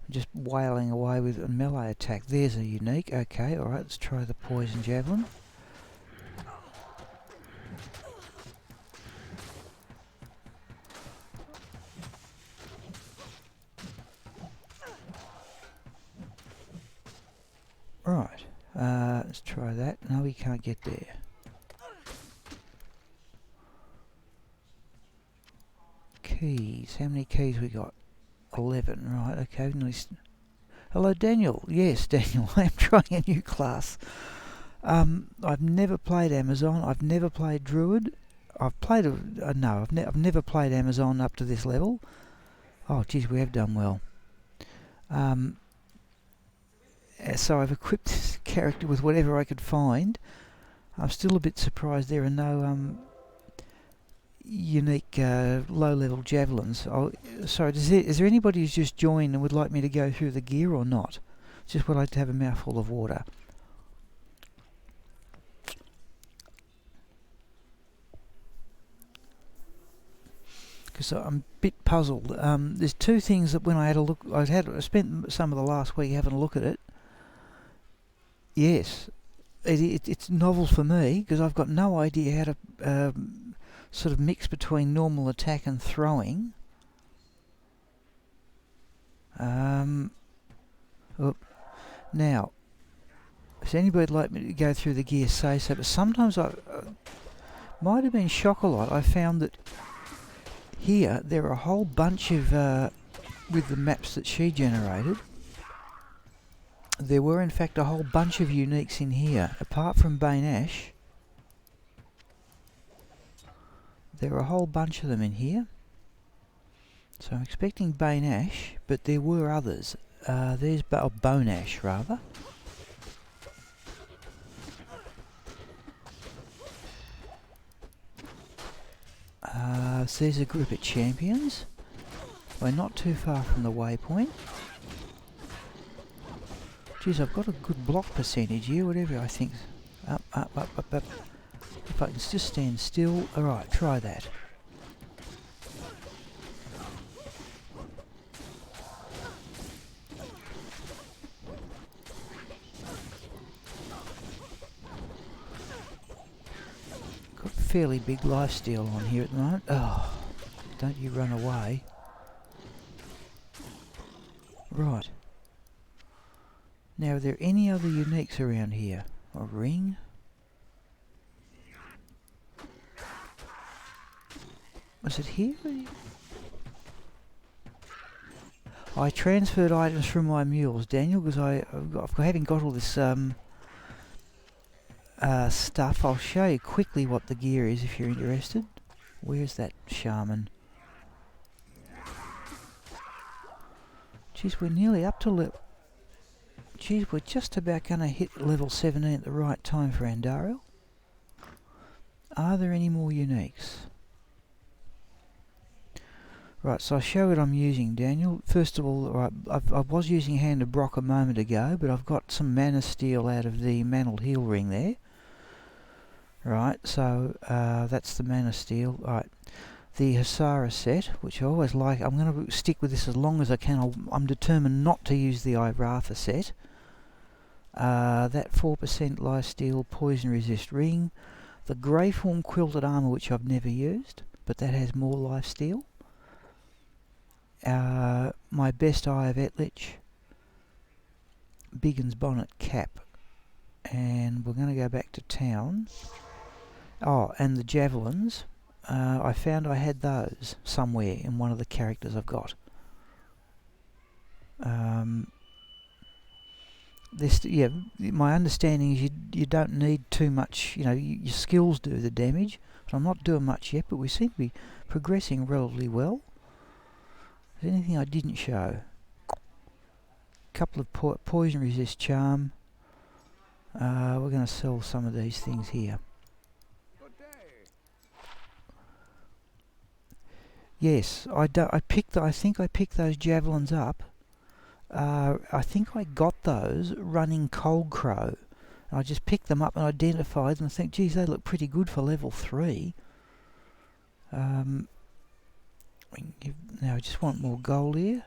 I'm just wailing away with a melee attack. There's a unique. Okay, alright, let's try the poison javelin. Right, let's try that. No, we can't get there. Keys. How many keys we got? 11. Right, okay. Nice. Hello, Daniel. Yes, Daniel. I am trying a new class. I've never played Amazon. I've never played Druid. I've played I've never played Amazon up to this level. Oh, geez, we have done well. So I've equipped this character with whatever I could find. I'm still a bit surprised there are no unique low-level javelins. Sorry, is there anybody who's just joined and would like me to go through the gear or not? Just would like to have a mouthful of water. Because I'm a bit puzzled. There's two things that when I had a look, I spent some of the last week having a look at it. Yes, it's novel for me because I've got no idea how to sort of mix between normal attack and throwing. Now, if anybody like me to go through the gear, say so. But sometimes I might have been Chocolat. I found that here there are a whole bunch of with the maps that she generated. There were in fact a whole bunch of uniques in here, apart from Bane Ash. There are a whole bunch of them in here. So I'm expecting Bane Ash, but there were others. There's Bone Ash, rather. So there's a group of champions. We're not too far from the waypoint. Geez, I've got a good block percentage here, whatever I think. Up. If I can just stand still. Alright, try that. Got fairly big lifesteal on here at the moment. Oh, don't you run away. Right. Now, are there any other uniques around here? A ring? Was it here? I transferred items from my mules, Daniel, because having got all this stuff. I'll show you quickly what the gear is if you're interested. Where's that shaman? Geez, we're nearly up to level. Geez, we're just about going to hit level 17 at the right time for Andariel. Are there any more uniques? Right, so I'll show what I'm using, Daniel. First of all, right, I was using Hand of Brock a moment ago, but I've got some mana steel out of the Mantled Heel ring there. Right, so that's the mana steel. Right, the Hasara set, which I always like. I'm going to stick with this as long as I can. I'm determined not to use the Iratha set. That 4% lifesteal poison resist ring. The Greyform quilted armor, which I've never used, but that has more lifesteal. My best Eye of Etlich, Biggin's bonnet cap, and we're going to go back to town. Oh, and the javelins. I found I had those somewhere in one of the characters I've got. Yeah, my understanding is you don't need too much. You know, your skills do the damage. But I'm not doing much yet, but we seem to be progressing relatively well. Is there anything I didn't show? Couple of poison resist charm. We're going to sell some of these things here. Good day. Yes, I think I picked those javelins up. I think I got those running Cold Crow. I just picked them up and identified them and think, geez, they look pretty good for level 3. Now I just want more gold here.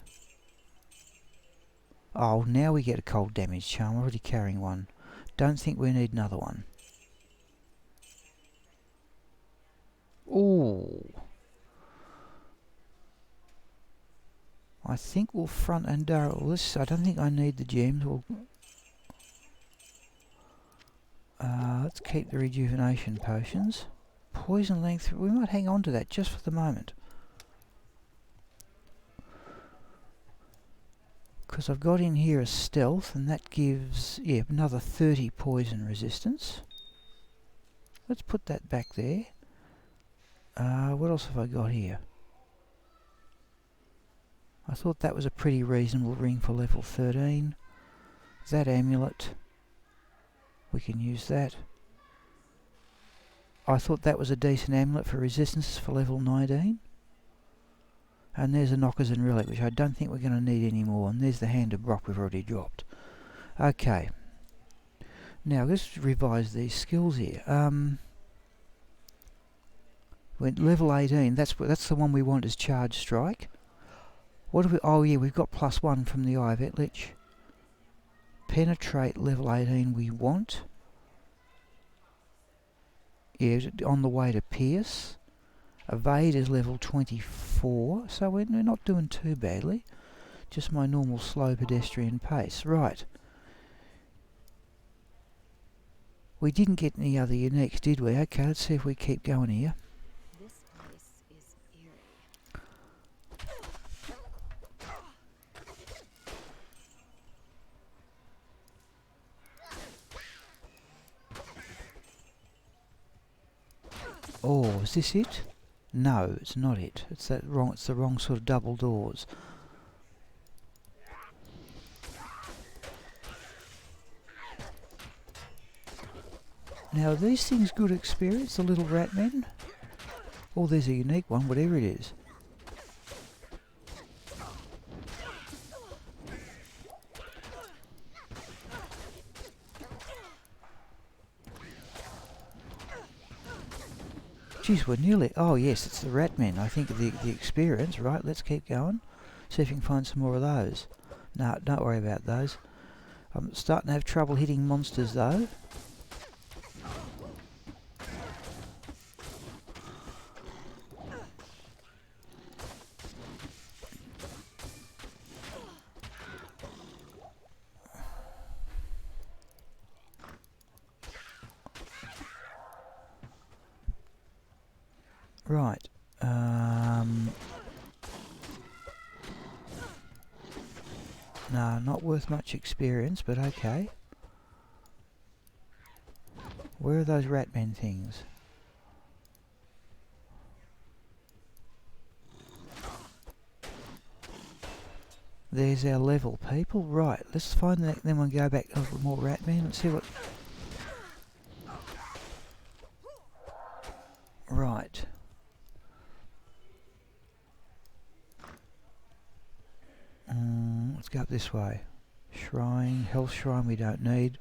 Oh, now we get a cold damage charm. I'm already carrying one. Don't think we need another one. Ooh. I think we'll front and barrel this. I don't think I need the gems. Let's keep the rejuvenation potions. Poison length. We might hang on to that just for the moment. Because I've got in here a stealth, and that gives, yeah, another 30 poison resistance. Let's put that back there. What else have I got here? I thought that was a pretty reasonable ring for level 13. That amulet, we can use that. I thought that was a decent amulet for resistance for level 19. And there's a Knockers and Relic, which I don't think we're going to need anymore. And there's the Hand of Brock we've already dropped. Okay. Now let's revise these skills here. We're at level 18. That's the one we want as Charge Strike. What do we? Oh yeah, we've got +1 from the Eye of Etlich. Penetrate level 18 we want. Yeah, on the way to Pierce. Evade is level 24, so we're not doing too badly. Just my normal slow pedestrian pace. Right. We didn't get any other uniques, did we? Okay, let's see if we keep going here. This place is eerie. Oh, is this it? No, it's not it. It's the wrong sort of double doors. Now, are these things good experience, the little rat men? Oh, there's a unique one, whatever it is. Geez, we're nearly... Oh, yes, it's the rat men. I think the experience. Right, let's keep going. See if we can find some more of those. No, don't worry about those. I'm starting to have trouble hitting monsters, though. Right. No, not worth much experience, but okay. Where are those ratman things? There's our level, people. Right, let's find that, then we'll go back to more ratmen and see what... Right. Let's go up this way. Shrine, health shrine we don't need.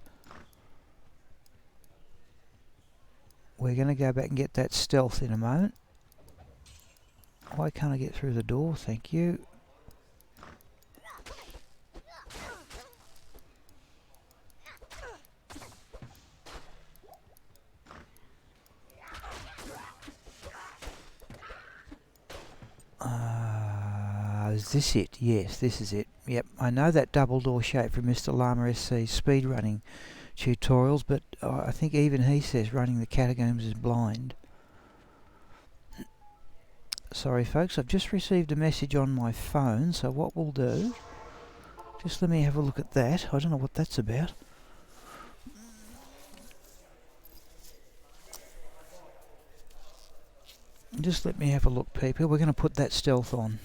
We're going to go back and get that stealth in a moment. Why can't I get through the door? Thank you. Is this it? Yes, this is it. Yep, I know that double door shape from Mr. Llama SC's speedrunning tutorials, but I think even he says running the catacombs is blind. Sorry folks, I've just received a message on my phone, so what we'll do, just let me have a look at that. I don't know what that's about. Just let me have a look, people. We're going to put that stealth on.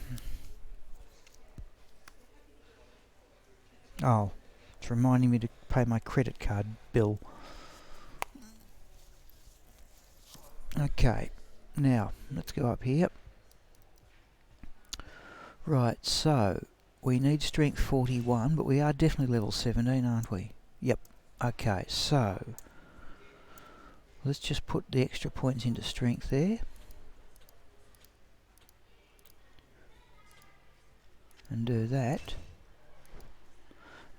Oh, it's reminding me to pay my credit card bill. Okay, now let's go up here. Right, so we need strength 41, but we are definitely level 17, aren't we? Yep. Okay, so let's just put the extra points into strength there. And do that.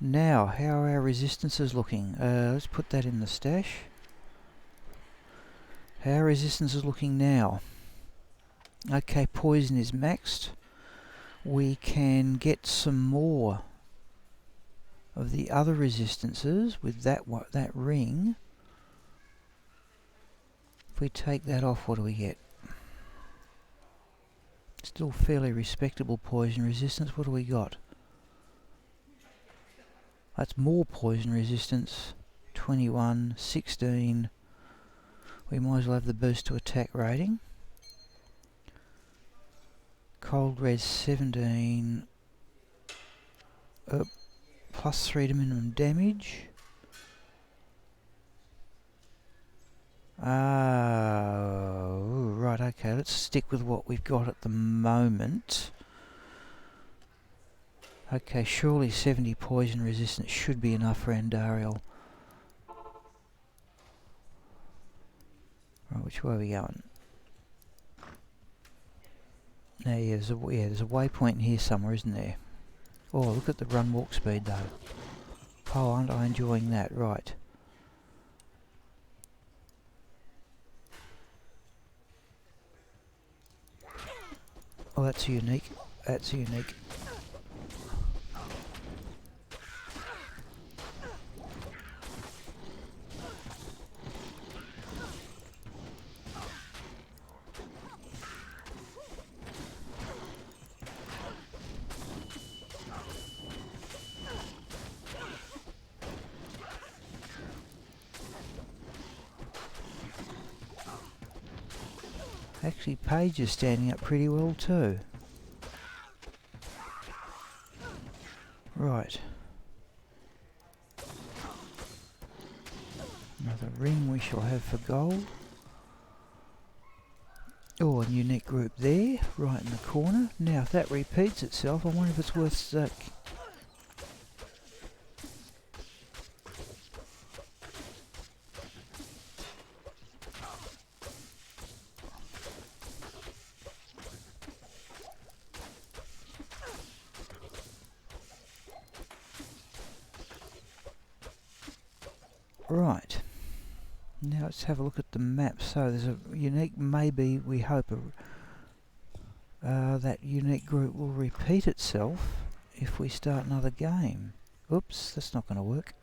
Now, how are our resistances looking? Let's put that in the stash. How are resistances looking now? Okay, poison is maxed. We can get some more of the other resistances with that ring. If we take that off, what do we get? Still fairly respectable poison resistance. What do we got? That's more poison resistance. 21, 16. We might as well have the boost to attack rating. Cold res 17. Plus 3 to minimum damage. Right, okay, let's stick with what we've got at the moment. Okay, surely 70 poison resistance should be enough for Andariel. Right, which way are we going? Now, yeah, there's a waypoint in here somewhere, isn't there? Oh, look at the run walk speed though. Oh, aren't I enjoying that? Right. Oh, that's unique. That's unique. Actually, Paige is standing up pretty well too. Right. Another ring we shall have for gold. Oh, a unique group there, right in the corner. Now, if that repeats itself, I wonder if it's worth... Right. Now let's have a look at the map. So there's a unique, maybe, we hope, that unique group will repeat itself if we start another game. Oops, that's not going to work.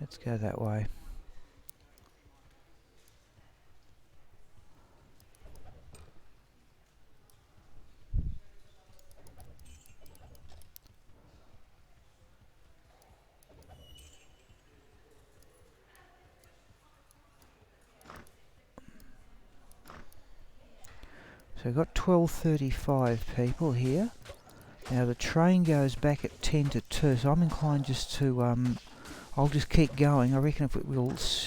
Let's go that way. So we've got 12:35 people here. Now the train goes back at 10 to 2, so I'm inclined just to, I'll just keep going. I reckon if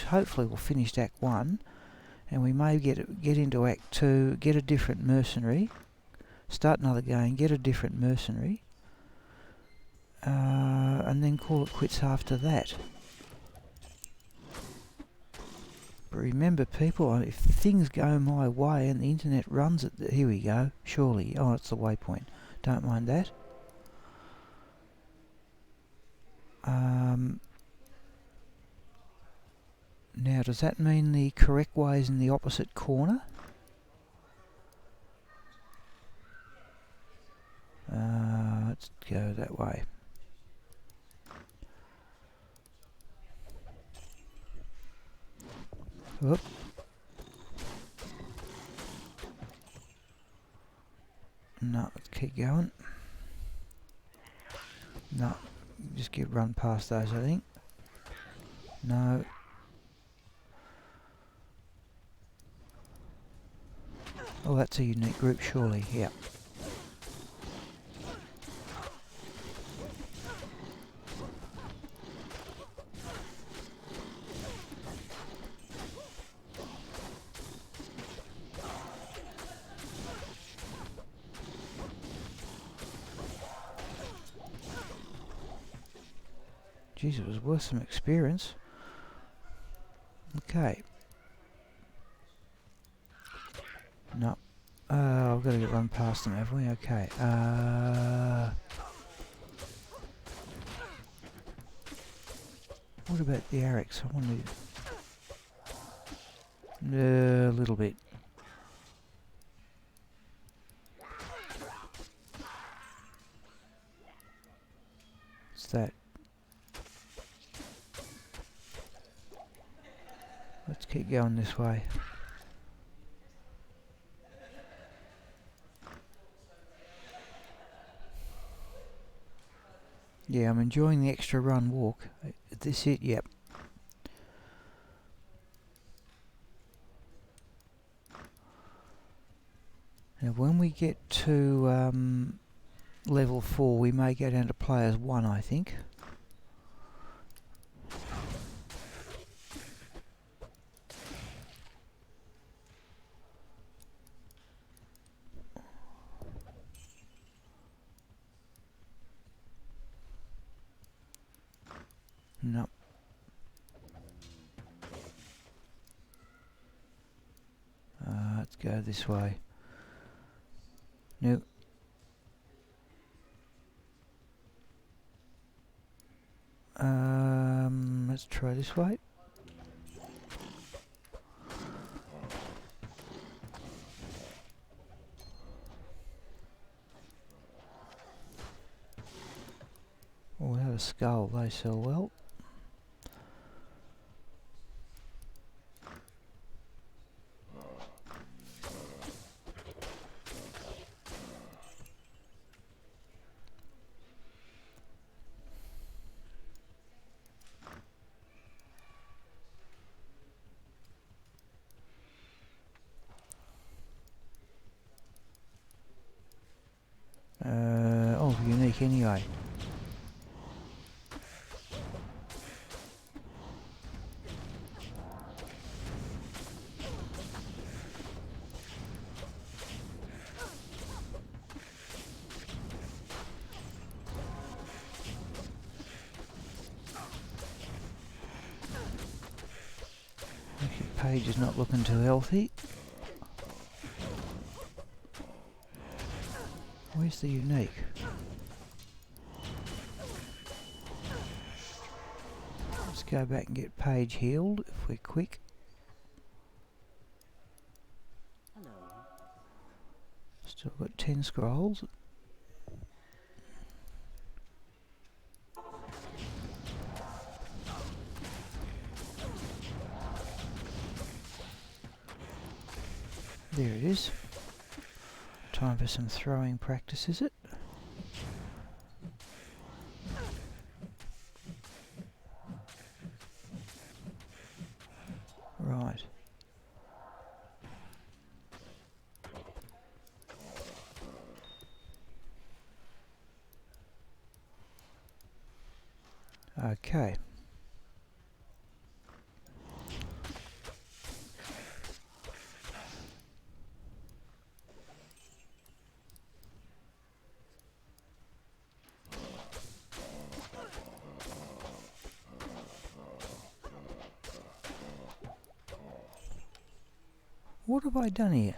hopefully we'll finish Act 1, and we may get into Act 2, get a different mercenary, start another game, get a different mercenary, and then call it quits after that. But remember people, if things go my way and the internet runs it, here we go, surely, oh it's the waypoint, don't mind that. Now does that mean the correct way is in the opposite corner? Let's go that way. Whoop. No, let's keep going. No, just run past those, I think. No. Oh, that's a unique group, surely. Yeah. Jeez, it was worth some experience. Okay. No. I've got to get run past them, have we? Okay. What about the Arax? I want to... a little bit. What's that? Let's keep going this way. Yeah, I'm enjoying the extra run walk. Is this it? Yep. Now when we get to level 4 we may go down to players 1, I think. No. Let's go this way. No. Let's try this way. Oh, we have a skull, they sell well. Oh, unique anyway. Page is not looking too healthy. Where's the unique? Let's go back and get Paige healed if we're quick. Hello. Still got 10 scrolls. There it is. Time for some throwing practice, is it? Right. Okay. What have I done here?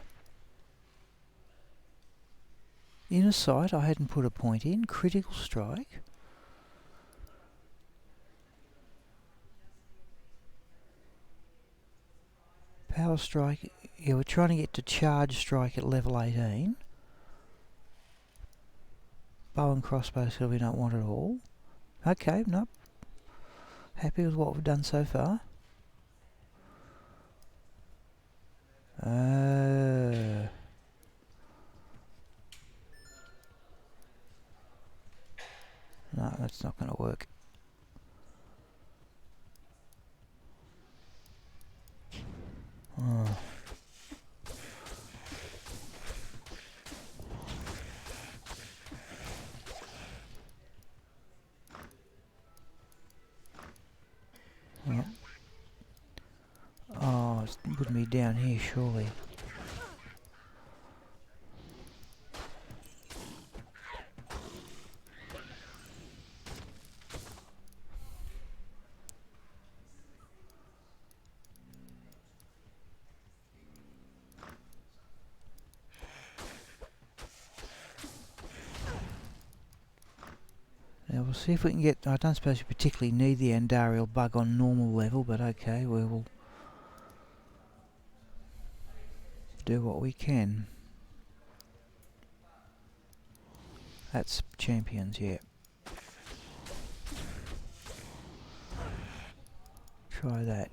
Inner sight, I hadn't put a point in. Critical strike. Power strike. Yeah, we're trying to get to charge strike at level 18. Bow and crossbow skill we don't want at all. Okay, nope. Happy with what we've done so far. No, that's not going to work. Oh. Wouldn't be down here, surely. Now we'll see if we can get... I don't suppose we particularly need the Andariel bug on normal level, but okay, we will do what we can. That's champions, yeah. Try that.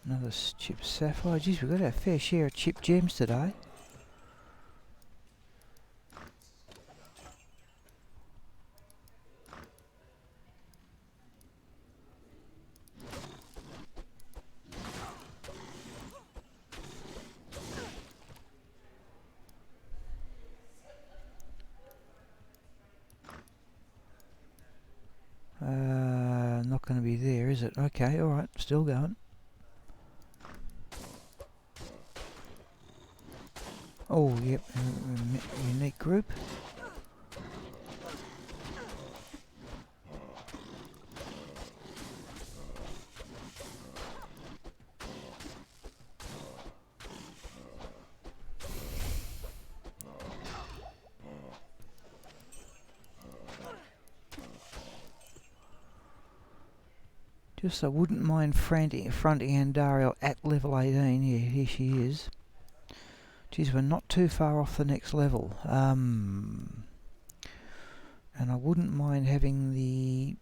Another chip sapphire. Geez, we've got our fair share of chip gems today. Not going to be there, is it? Okay, alright, still going. Oh, yep, unique group. Just I wouldn't mind fronting Andariel at level 18. Yeah, here she is. Geez, we're not too far off the next level. And I wouldn't mind having the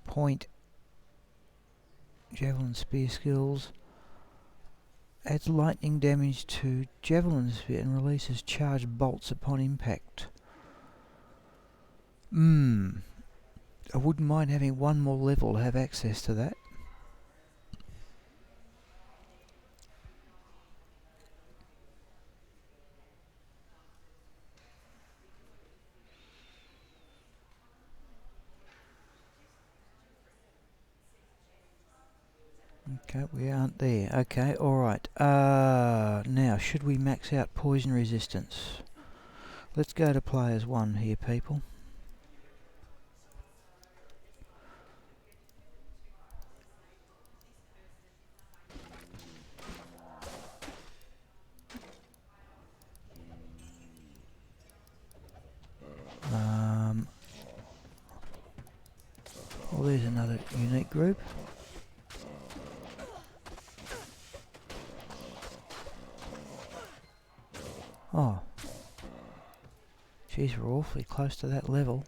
point javelin spear skills. Adds lightning damage to javelin spear and releases charged bolts upon impact. I wouldn't mind having one more level to have access to that. Okay, we aren't there. Okay, alright. Now, should we max out poison resistance? Let's go to players 1 here, people. Well, there's another unique group. Oh. Geez, we're awfully close to that level.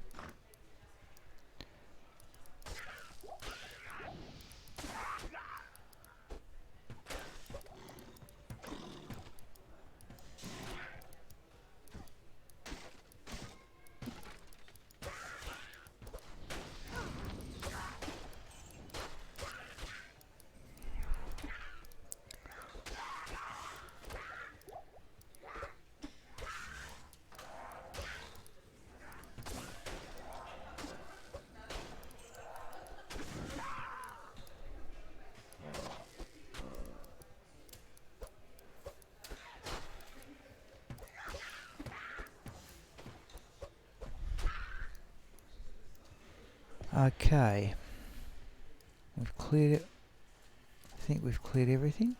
Okay. We've cleared it. I think we've cleared everything.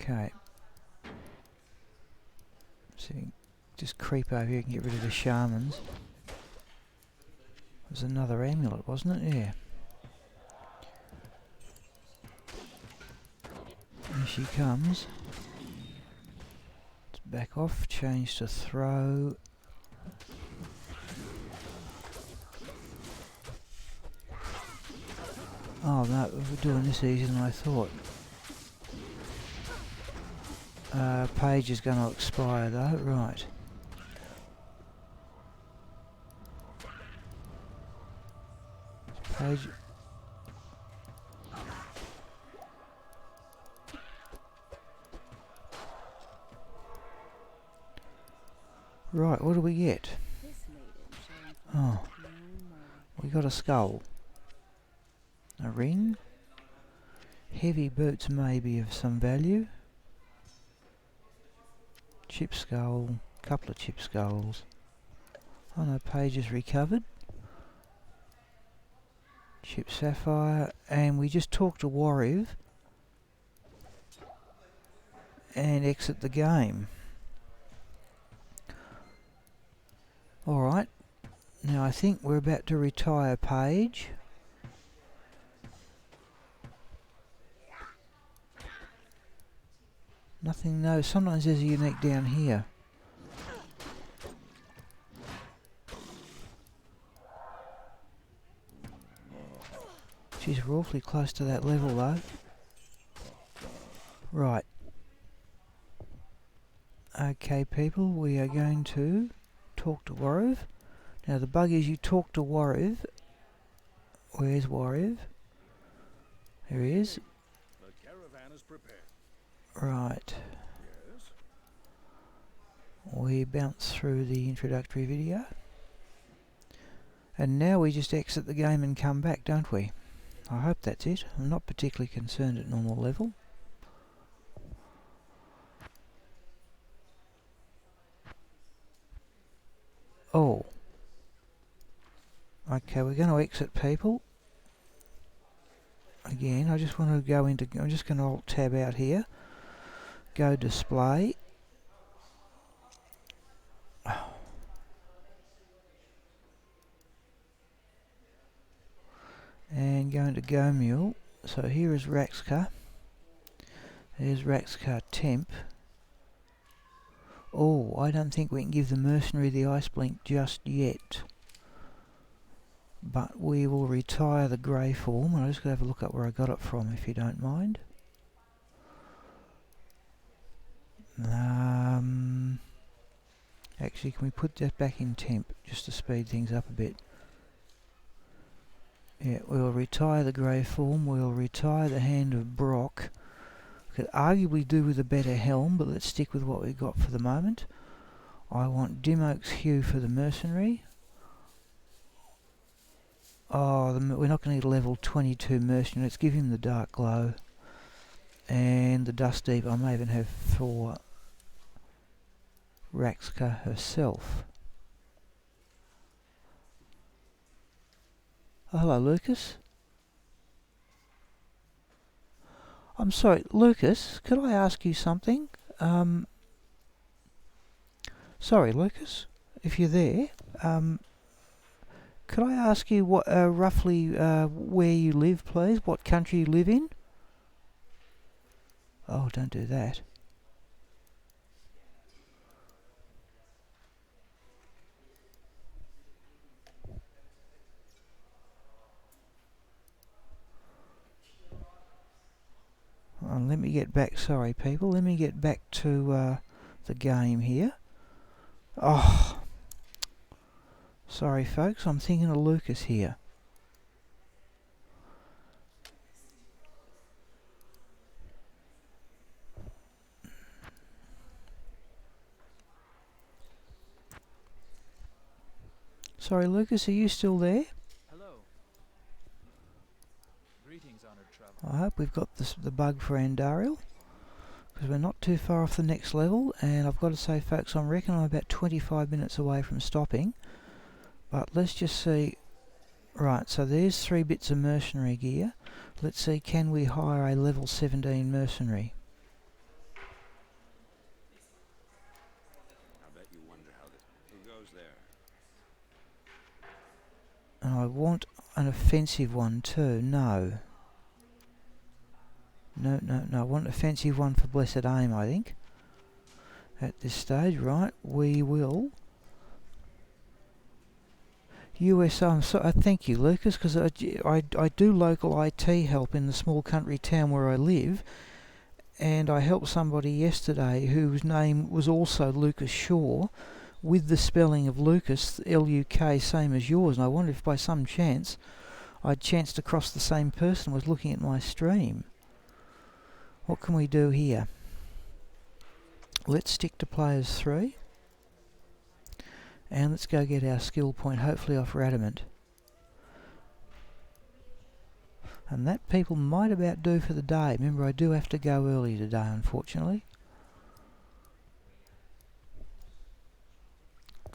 Okay. So just creep over here and get rid of the shamans. There's another amulet, wasn't it? Yeah. Here she comes. back off, change to throw. Oh no, we're doing this easier than I thought. Page is going to expire though, right. Page. Right, what do we get? Oh, we got a skull. A ring. Heavy boots may be of some value. Chip skull, couple of chip skulls. Oh no, Page is recovered. Chip sapphire, and we just talk to Wariv and exit the game. Alright, now I think we're about to retire Page. Nothing, no, sometimes there's a unique down here. Geez, we're awfully close to that level though. Right. Okay people, we are going to talk to Wariv. Now the bug is you talk to Wariv. Where's Wariv? There he is. The caravan is prepared. Right. Yes. We bounce through the introductory video. And now we just exit the game and come back, don't we? I hope that's it. I'm not particularly concerned at normal level. Oh. Okay, we're going to exit people. Again, I just want to go into... I'm just going to alt tab out here. Go display. And go into Go Mule. So here is Raxka. There's Raxka Temp. Oh, I don't think we can give the mercenary the ice blink just yet. But we will retire the grey form. I'm just going to have a look at where I got it from, if you don't mind. Actually, can we put that back in temp, just to speed things up a bit? Yeah, we'll retire the grey form. We'll retire the Hand of Brock. Could arguably do with a better helm, but let's stick with what we've got for the moment. I want Dim Oak's Hue for the mercenary. Oh, we're not going to need a level 22 mercenary. Let's give him the Dark Glow. And the Dust Deep I may even have for Raxka herself. Oh, hello, Lucas. I'm sorry, Lucas, could I ask you something? Sorry, Lucas, if you're there, could I ask you what roughly where you live, please? What country you live in? Oh, don't do that. Let me get back, sorry people, let me get back to the game here. Oh, sorry folks, I'm thinking of Lucas here. Sorry Lucas, are you still there? Hello. Greetings, honored traveler. I hope we've got the bug for Andariel, because we're not too far off the next level, and I've got to say folks, I reckon I'm about 25 minutes away from stopping, but let's just see. Right, so there's 3 bits of mercenary gear. Let's see, can we hire a level 17 mercenary? I bet you wonder how this... Who goes there? And I want an offensive one too. No. No, I want an offensive one for Blessed Aim, I think. at this stage. Right, we will. USA, thank you, Lucas, because I do local IT help in the small country town where I live, and I helped somebody yesterday whose name was also Lucas Shaw, with the spelling of Lucas, L-U-K, same as yours, and I wondered if by some chance I'd chanced across the same person was looking at my stream. What can we do here? Let's stick to players 3. And let's go get our skill point, hopefully off Radamant. And that, people, might about do for the day. Remember, I do have to go early today, unfortunately.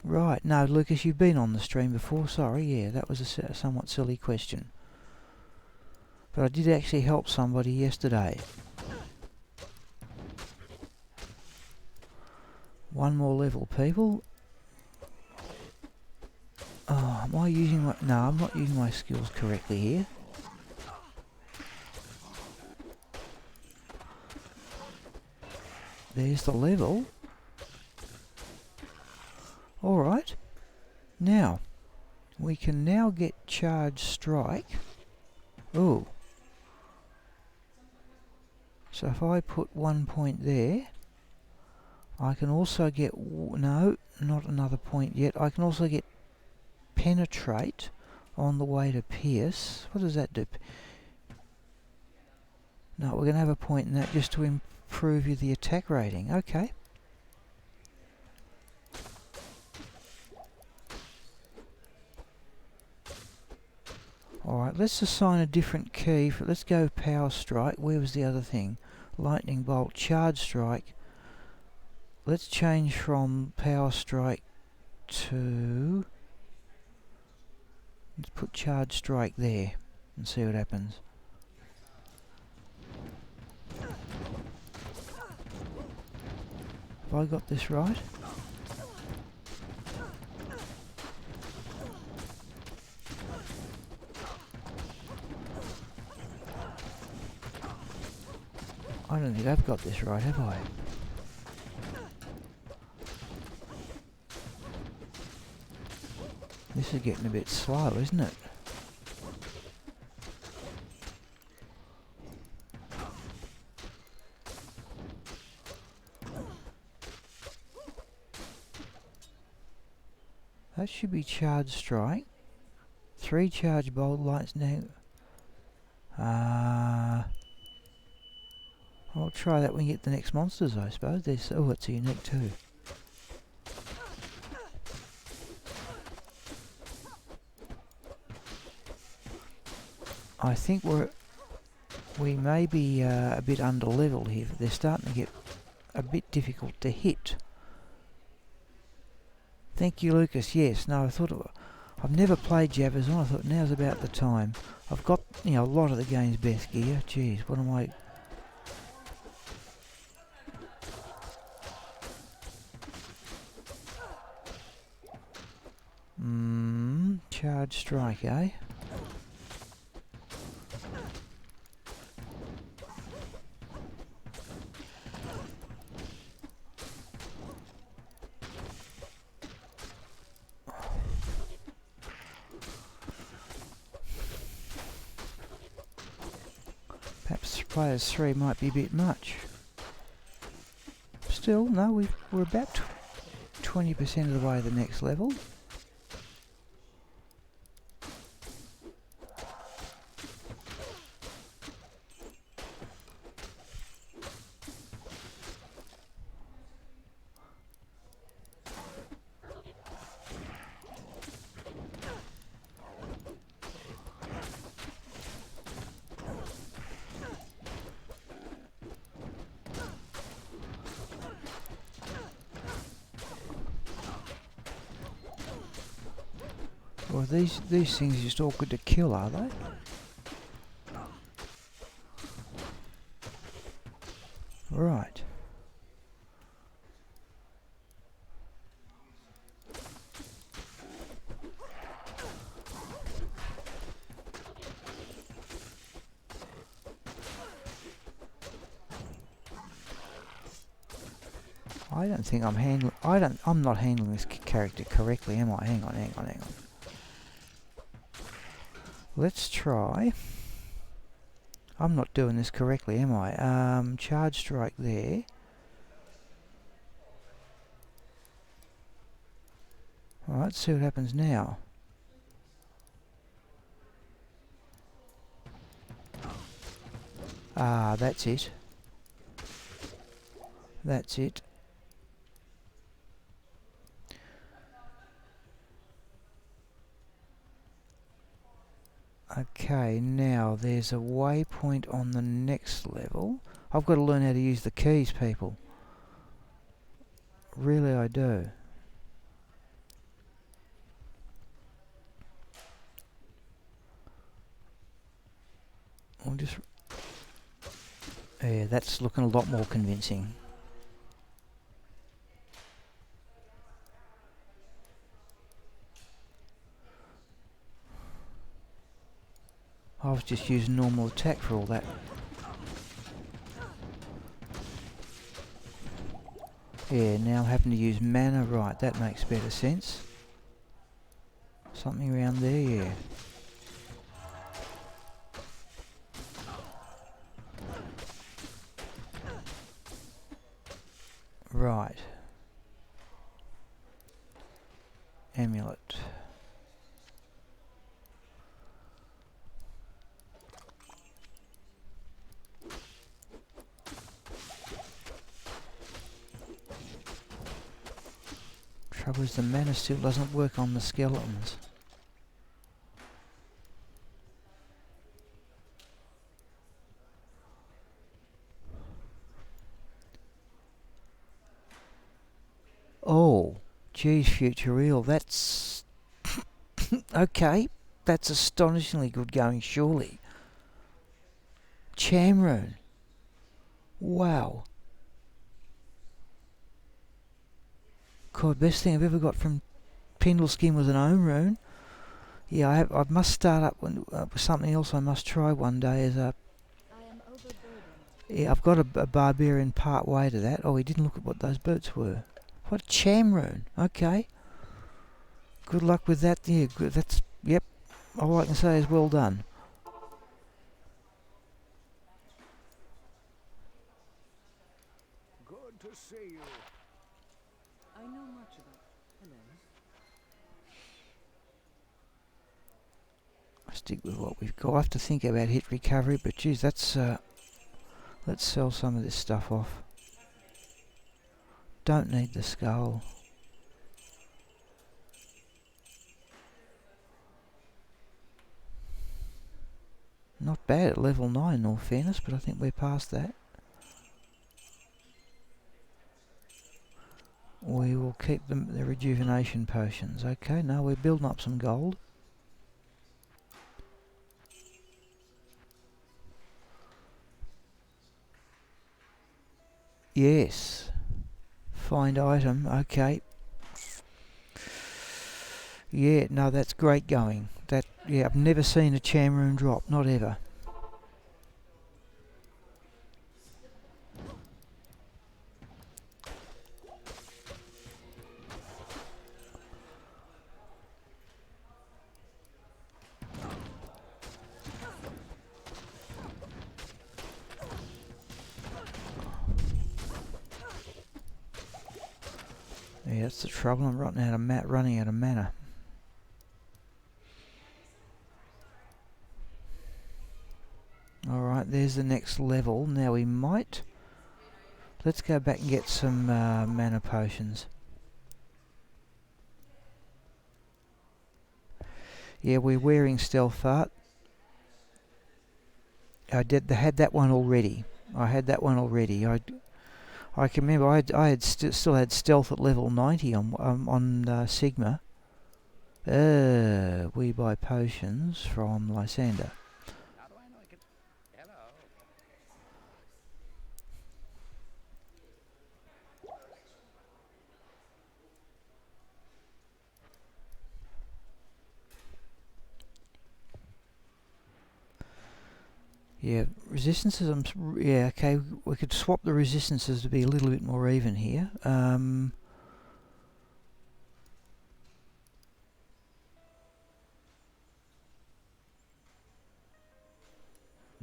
Right, no, Lucas, you've been on the stream before. Sorry, yeah, that was a somewhat silly question. But I did actually help somebody yesterday. One more level, people. Oh, am I using my... No, I'm not using my skills correctly here. There's the level. Alright. Now, we can now get charge strike. Ooh. So if I put 1 point there, I can also get... No, not another point yet. I can also get penetrate on the way to pierce. What does that do? No, we're going to have a point in that just to improve the attack rating. Okay. Alright, let's assign a different key. Let's go power strike. Where was the other thing? Lightning bolt, charge strike. Let's change from power strike to... Let's put charge strike there and see what happens. Have I got this right? I don't think I've got this right, have I? This is getting a bit slow, isn't it? That should be charge strike. 3 charge bolt lights now. I'll try that when we get the next monsters, I suppose. There's, oh, it's a unique too. I think we may be a bit under leveled here. They're starting to get a bit difficult to hit. Thank you, Lucas. Yes, no, I thought I've never played Javazon. I thought now's about the time. I've got, you know, a lot of the game's best gear. Jeez, what am I? Charge strike, eh? Perhaps players 3 might be a bit much. Still, no, we're about 20% of the way to the next level. Well, these things are just awkward to kill, are they? Right. I don't think I'm handling... I'm not handling this character correctly, am I? Hang on. Let's try... I'm not doing this correctly, am I? Charge strike there. Alright, let's see what happens now. Ah, that's it. That's it. Okay, now there's a waypoint on the next level. I've got to learn how to use the keys, people. Really, I do. I'll just... Yeah, that's looking a lot more convincing. I was just using normal attack for all that. Yeah, now I'm having to use mana. Right, that makes better sense. Something around there, yeah. Right. Amulet. Trouble is the mana still doesn't work on the skeletons. Oh, geez, Future Real, that's... okay, that's astonishingly good going, surely. Chamrune. Wow. God, best thing I've ever got from Pendleskin was an Ohm Rune. Yeah, I must start up with something else I must try one day as a... I am overburdened. Yeah, I've got a barbarian part way to that. Oh, he didn't look at what those boots were. What, Chamrune? Okay. Good luck with that. Yeah, good. That's... Yep. All I can say is well done. Good to see you. I know much about. Hello. I stick with what we've got. I have to think about hit recovery, but geez, that's... let's sell some of this stuff off. Don't need the skull. Not bad at level 9 in all fairness, but I think we're past that. We will keep the rejuvenation potions. Okay, now we're building up some gold. Yes. Find item, okay. Yeah, no, that's great going. That, yeah, I've never seen a Chamrune drop, not ever. Yeah, that's the trouble. I'm running out of mana. Alright, there's the next level. Now we might... Let's go back and get some mana potions. Yeah, we're wearing Stealth Art. I had that one already. I can remember I had still had Stealth at level 90 on Sigma. We buy potions from Lysander. How do I know I can... Hello. Yeah, resistances, yeah, okay, we could swap the resistances to be a little bit more even here.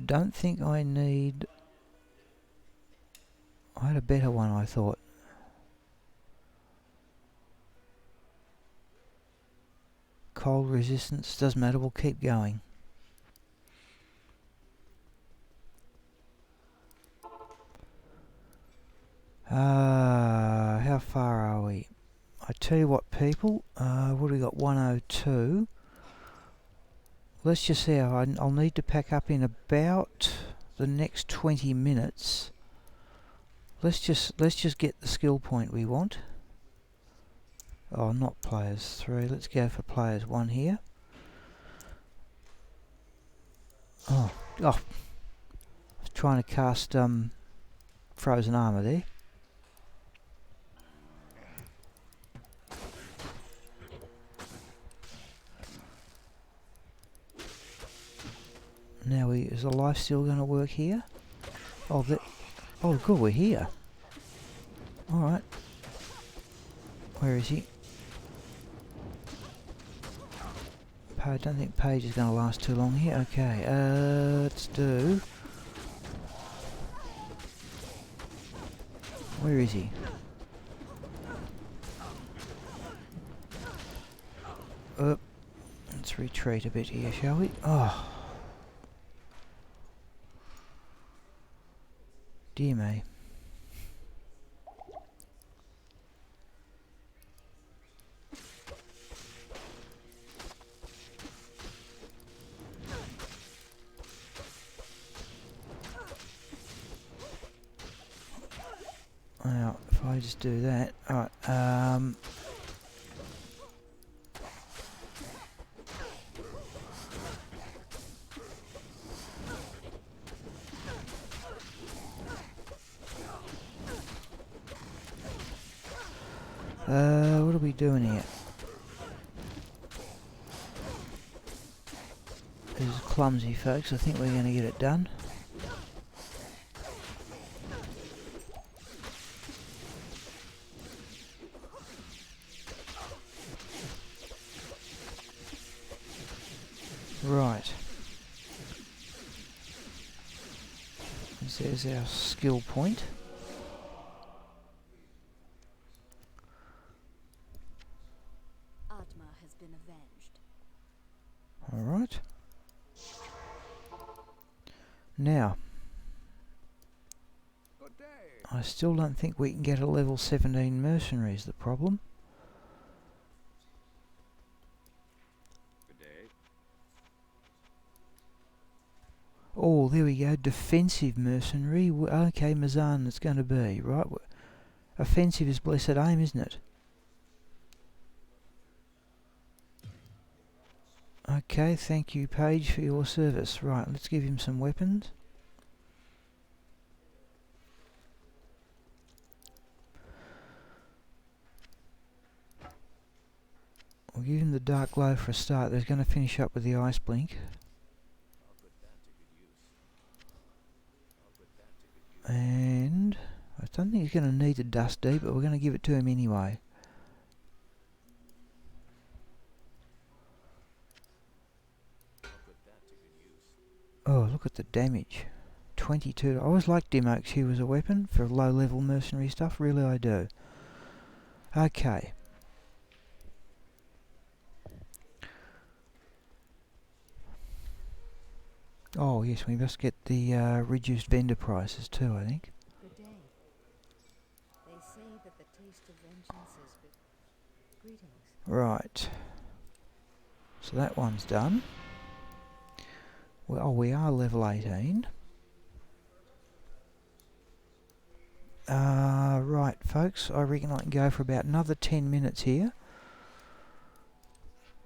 Don't think I need... I had a better one, I thought. Cold resistance, doesn't matter, we'll keep going. How far are we? I tell you what, people, what do we got? 102. Let's just see how I'll need to pack up in about the next 20 minutes. Let's just get the skill point we want. Oh, not players 3. Let's go for players 1 here. Oh, I was trying to cast frozen armor there. Now is the life still going to work here? Oh, good, we're here. All right. Where is he? I don't think Page is going to last too long here. Okay, let's do... Where is he? Let's retreat a bit here, shall we? Oh. Dear me. Now, if I just do that, alright, what are we doing here? This is clumsy, folks. I think we're going to get it done. Right. There's our skill point. Atma has been avenged. Alright. Now, Good day. I still don't think we can get a level 17 mercenary is the problem. Good day. Oh, there we go. Defensive mercenary. Okay, Mazan it's going to be, right? Offensive is blessed aim, isn't it? Okay, thank you, Page, for your service. Right, let's give him some weapons. We'll give him the Dark Glow for a start. They're going to finish up with the Ice Blink. And I don't think he's going to need the Dust Deep, but we're going to give it to him anyway. Oh, look at the damage. 22. I always liked Dimok's Hue as a weapon for low level mercenary stuff, really I do. Okay. Oh yes, we must get the reduced vendor prices too, I think. Good day. They say that the taste of vengeance is bitter. Greetings. Right. So that one's done. Well, we are level 18. Right, folks, I reckon I can go for about another 10 minutes here.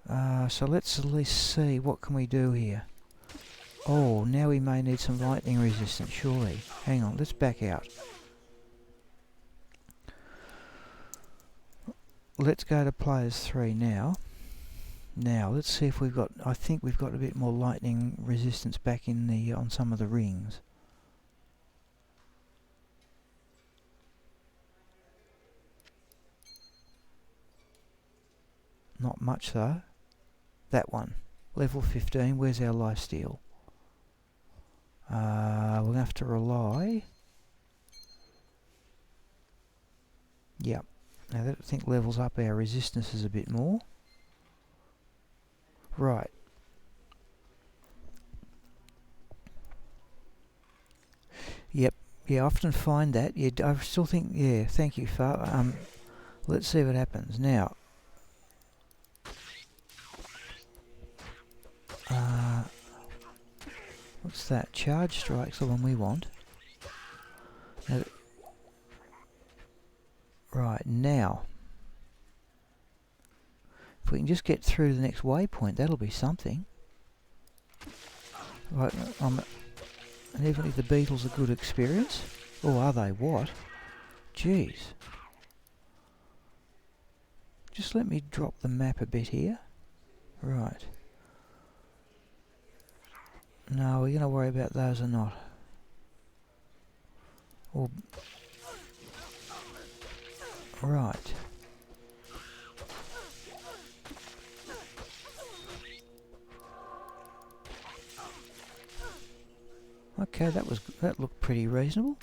So let's at least see what can we do here. Oh, now we may need some lightning resistance, surely. Hang on, let's back out. Let's go to players 3 now. Now let's see if we've got. I think we've got a bit more lightning resistance back in the on some of the rings. Not much though. That one, level 15. Where's our lifesteal? We're gonna have to rely. Yep. Now that I think levels up our resistances a bit more. Right. Yep. Yeah, I often find that. Yeah, I still think. Yeah. Thank you, Far. Let's see what happens now. What's that? Charge strike's the one we want. Now, right now, if we can just get through the next waypoint, that'll be something. Right, and even if the beetles are good experience, or are they what? Jeez. Just let me drop the map a bit here. Right. No, we're going to worry about those or not. Or right. Okay, that looked pretty reasonable.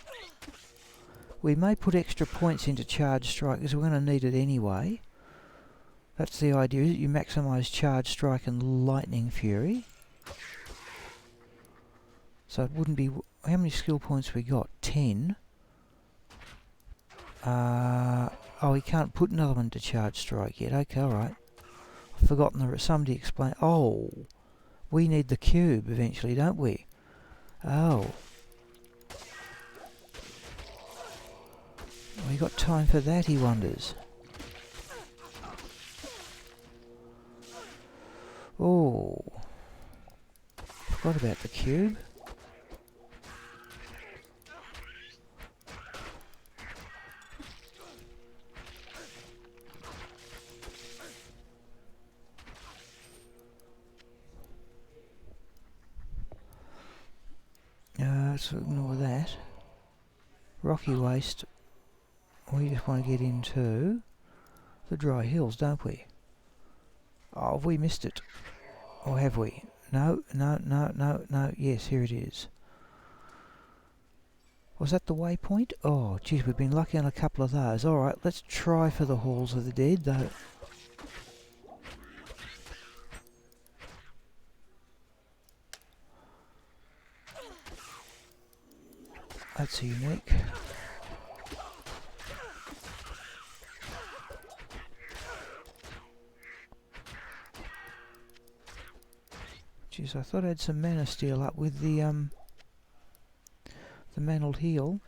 We may put extra points into charge strike because we're going to need it anyway. That's the idea. You maximise charge strike and lightning fury. So it wouldn't be. How many skill points we got? 10. Oh, we can't put another one to charge strike yet. Okay, alright. I've forgotten somebody explained. Oh, we need the cube eventually, don't we? Oh. We got time for that, he wonders. Oh. Forgot about the cube. Let's ignore that. Rocky Waste. We just want to get into the dry hills, don't we? Oh, have we missed it? Or have we? No. Yes, here it is. Was that the waypoint? Oh, geez, we've been lucky on a couple of those. Alright, let's try for the Halls of the Dead, though. That's unique. Jeez, I thought I had some mana steel up with the mantled heel.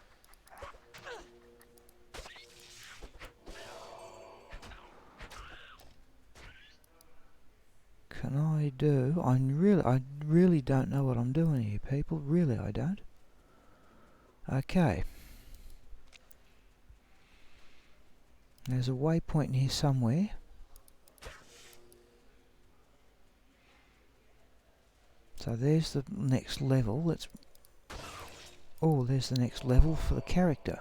Can I do? I really don't know what I'm doing here, people. Really, I don't. Okay. There's a waypoint in here somewhere. So there's the next level. Let's. Oh, there's the next level for the character.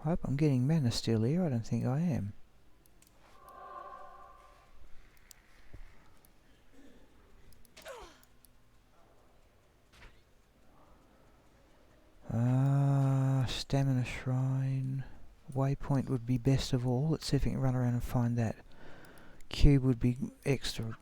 I hope I'm getting mana steel here. I don't think I am. Stamina shrine. Waypoint would be best of all. Let's see if we can run around and find that. Cube would be extra.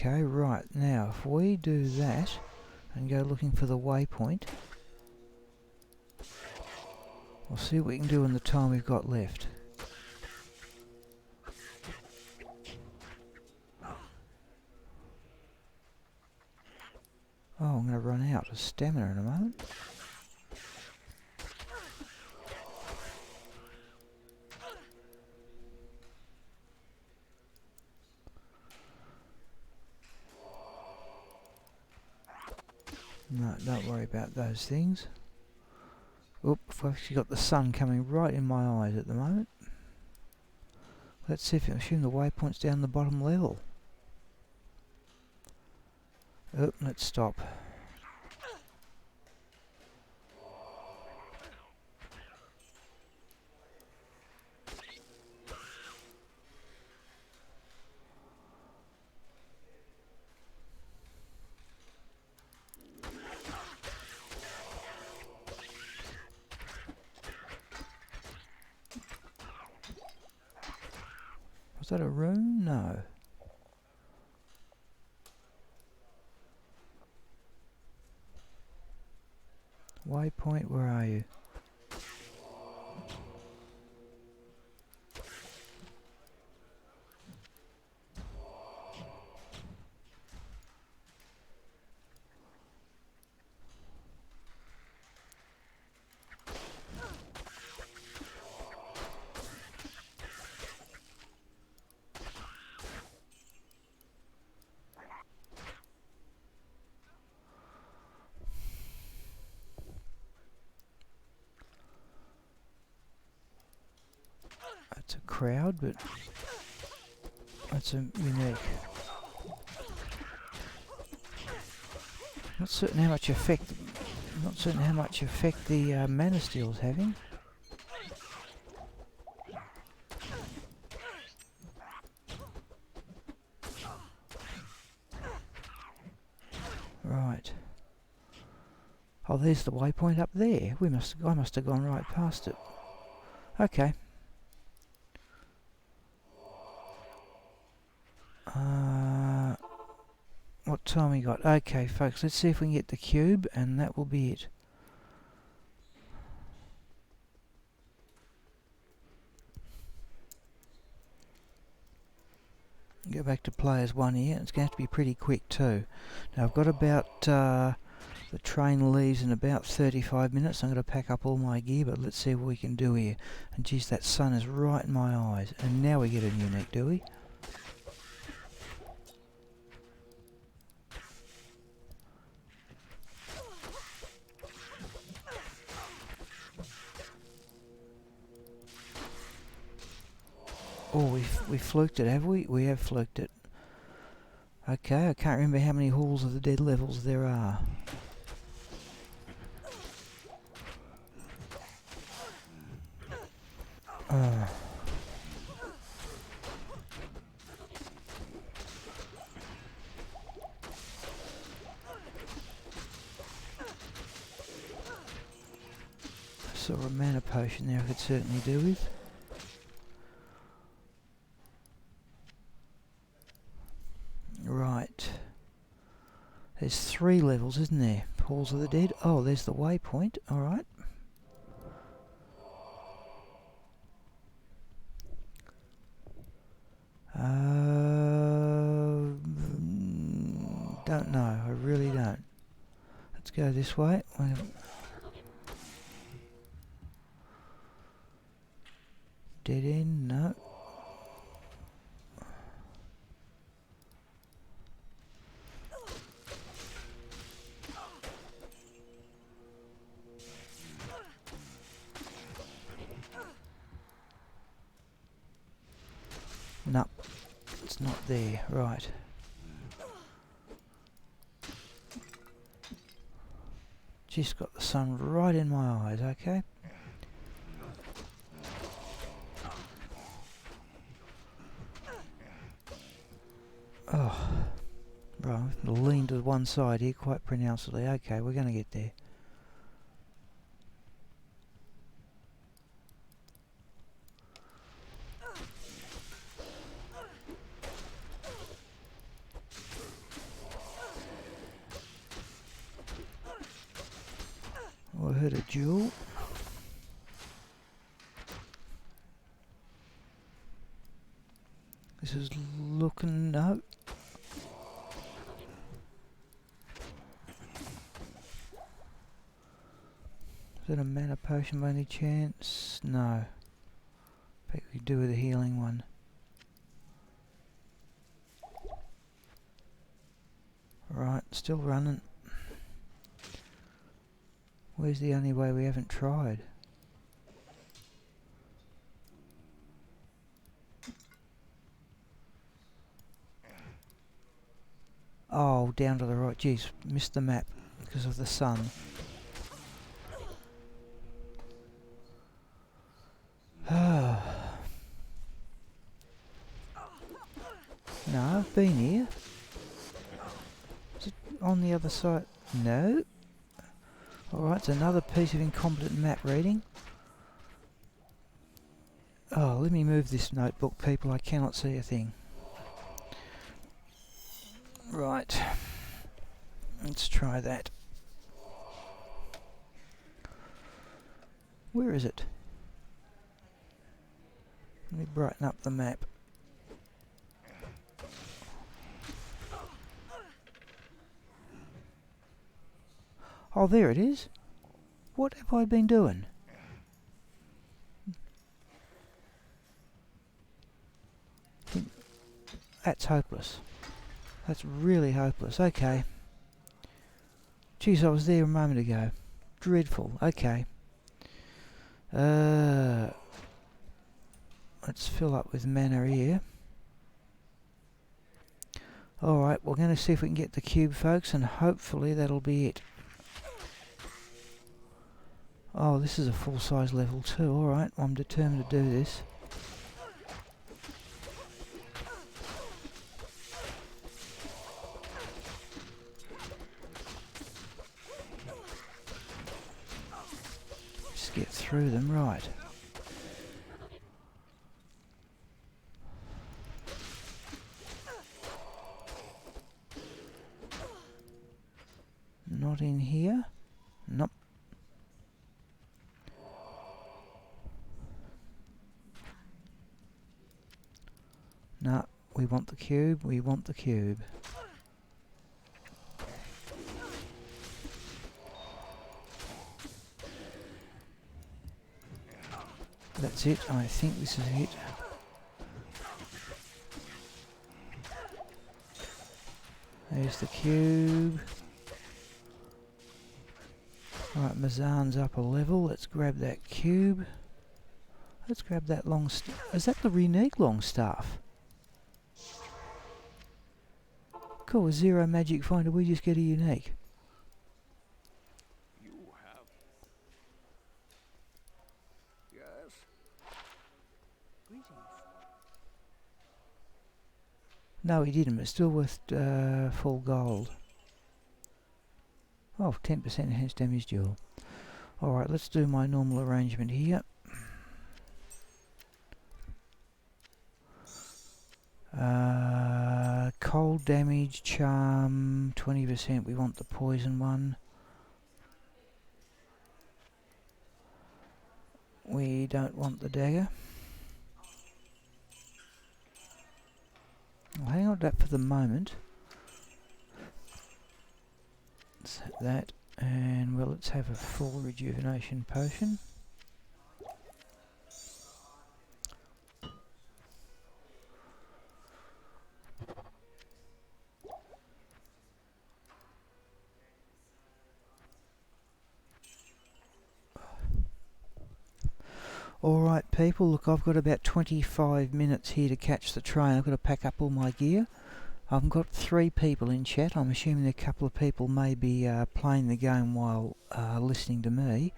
Okay, right, now if we do that and go looking for the waypoint, we'll see what we can do in the time we've got left. Oh, I'm going to run out of stamina in a moment. No, don't worry about those things. Oop, I've actually got the sun coming right in my eyes at the moment. Let's see if I assume the waypoint's down the bottom level. Oop, let's stop. Was that a rune? No. Waypoint, where are you? That's a crowd, but that's a unique. Not certain how much effect. Not certain how much effect the mana steel's having. Right. Oh, there's the waypoint up there. I must have gone right past it. Okay. What time we got? Okay, folks, let's see if we can get the cube, and that will be it. Go back to players 1 here. It's going to have to be pretty quick too. Now I've got about the train leaves in about 35 minutes. I'm going to pack up all my gear, but let's see what we can do here. And geez, that sun is right in my eyes. And now we get a unique, do we? Oh, we fluked it, have we? We have fluked it. Okay, I can't remember how many Halls of the Dead levels there are. Saw a mana potion there I could certainly do with. Right. There's 3 levels, isn't there? Halls of the Dead. Oh, there's the waypoint. Alright. Don't know. I really don't. Let's go this way. Dead end? No. No, it's not there. Right. Just got the sun right in my eyes, okay? Oh, right, I'm going to lean to one side here quite pronouncedly. Okay, we're going to get there. Oh, I heard a jewel. This is looking... no. Is that a mana potion by any chance? No. Bet we could do with a healing one. Right, still running. Where's the only way we haven't tried? Oh, down to the right. Jeez, missed the map because of the sun. No, I've been here. Is it on the other side? No. Alright, it's another piece of incompetent map reading. Oh, let me move this notebook, people. I cannot see a thing. Right. Let's try that. Where is it? Let me brighten up the map. Oh, there it is. What have I been doing? That's hopeless. That's really hopeless. Okay. Jeez, I was there a moment ago. Dreadful. Okay. Let's fill up with mana here. Alright, we're going to see if we can get the cube, folks, and hopefully that'll be it. Oh, this is a full-size level 2. Alright, I'm determined to do this. Just get through them, right. Not in here. Nope. No, we want the cube, we want the cube. That's it, I think this is it. There's the cube. Right, Mazan's up a level. Let's grab that cube. Let's grab that long staff. Is that the unique long staff? Cool, with 0 magic finder we just get a unique. You have... Yes? Greetings. No, he didn't, but it's still worth full gold. Oh, 10% enhanced damage duel. Alright, let's do my normal arrangement here. Cold damage, charm, 20%. We want the poison one. We don't want the dagger. I'll hang on to that for the moment. Set that, and well, let's have a full rejuvenation potion. Alright people, look, I've got about 25 minutes here to catch the train. I've got to pack up all my gear. I've got 3 people in chat. I'm assuming a couple of people may be playing the game while listening to me.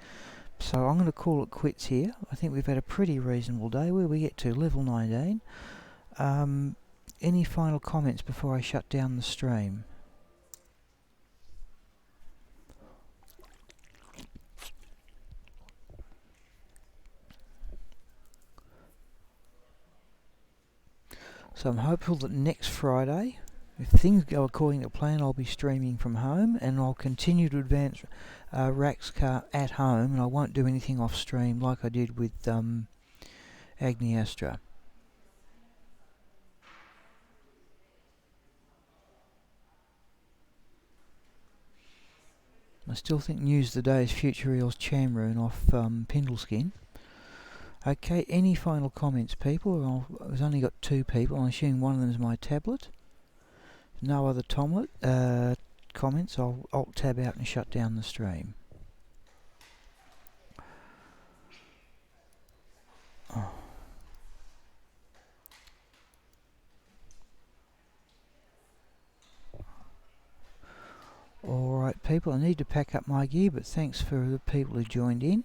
So I'm going to call it quits here. I think we've had a pretty reasonable day. Where we get to? Level 19. Any final comments before I shut down the stream? So I'm hopeful that next Friday If things go according to plan, I'll be streaming from home, and I'll continue to advance Raxka at home, and I won't do anything off stream like I did with Agni Astra. I still think news of the day is Future Eels Chamroon off Pindleskin. Okay, any final comments, people? I've only got 2 people. I'm assuming one of them is my tablet. No other comments. I'll alt-tab out and shut down the stream. Oh. Alright people, I need to pack up my gear, but thanks for the people who joined in.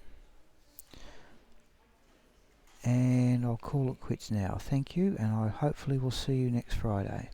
And I'll call it quits now. Thank you, and I hopefully will see you next Friday.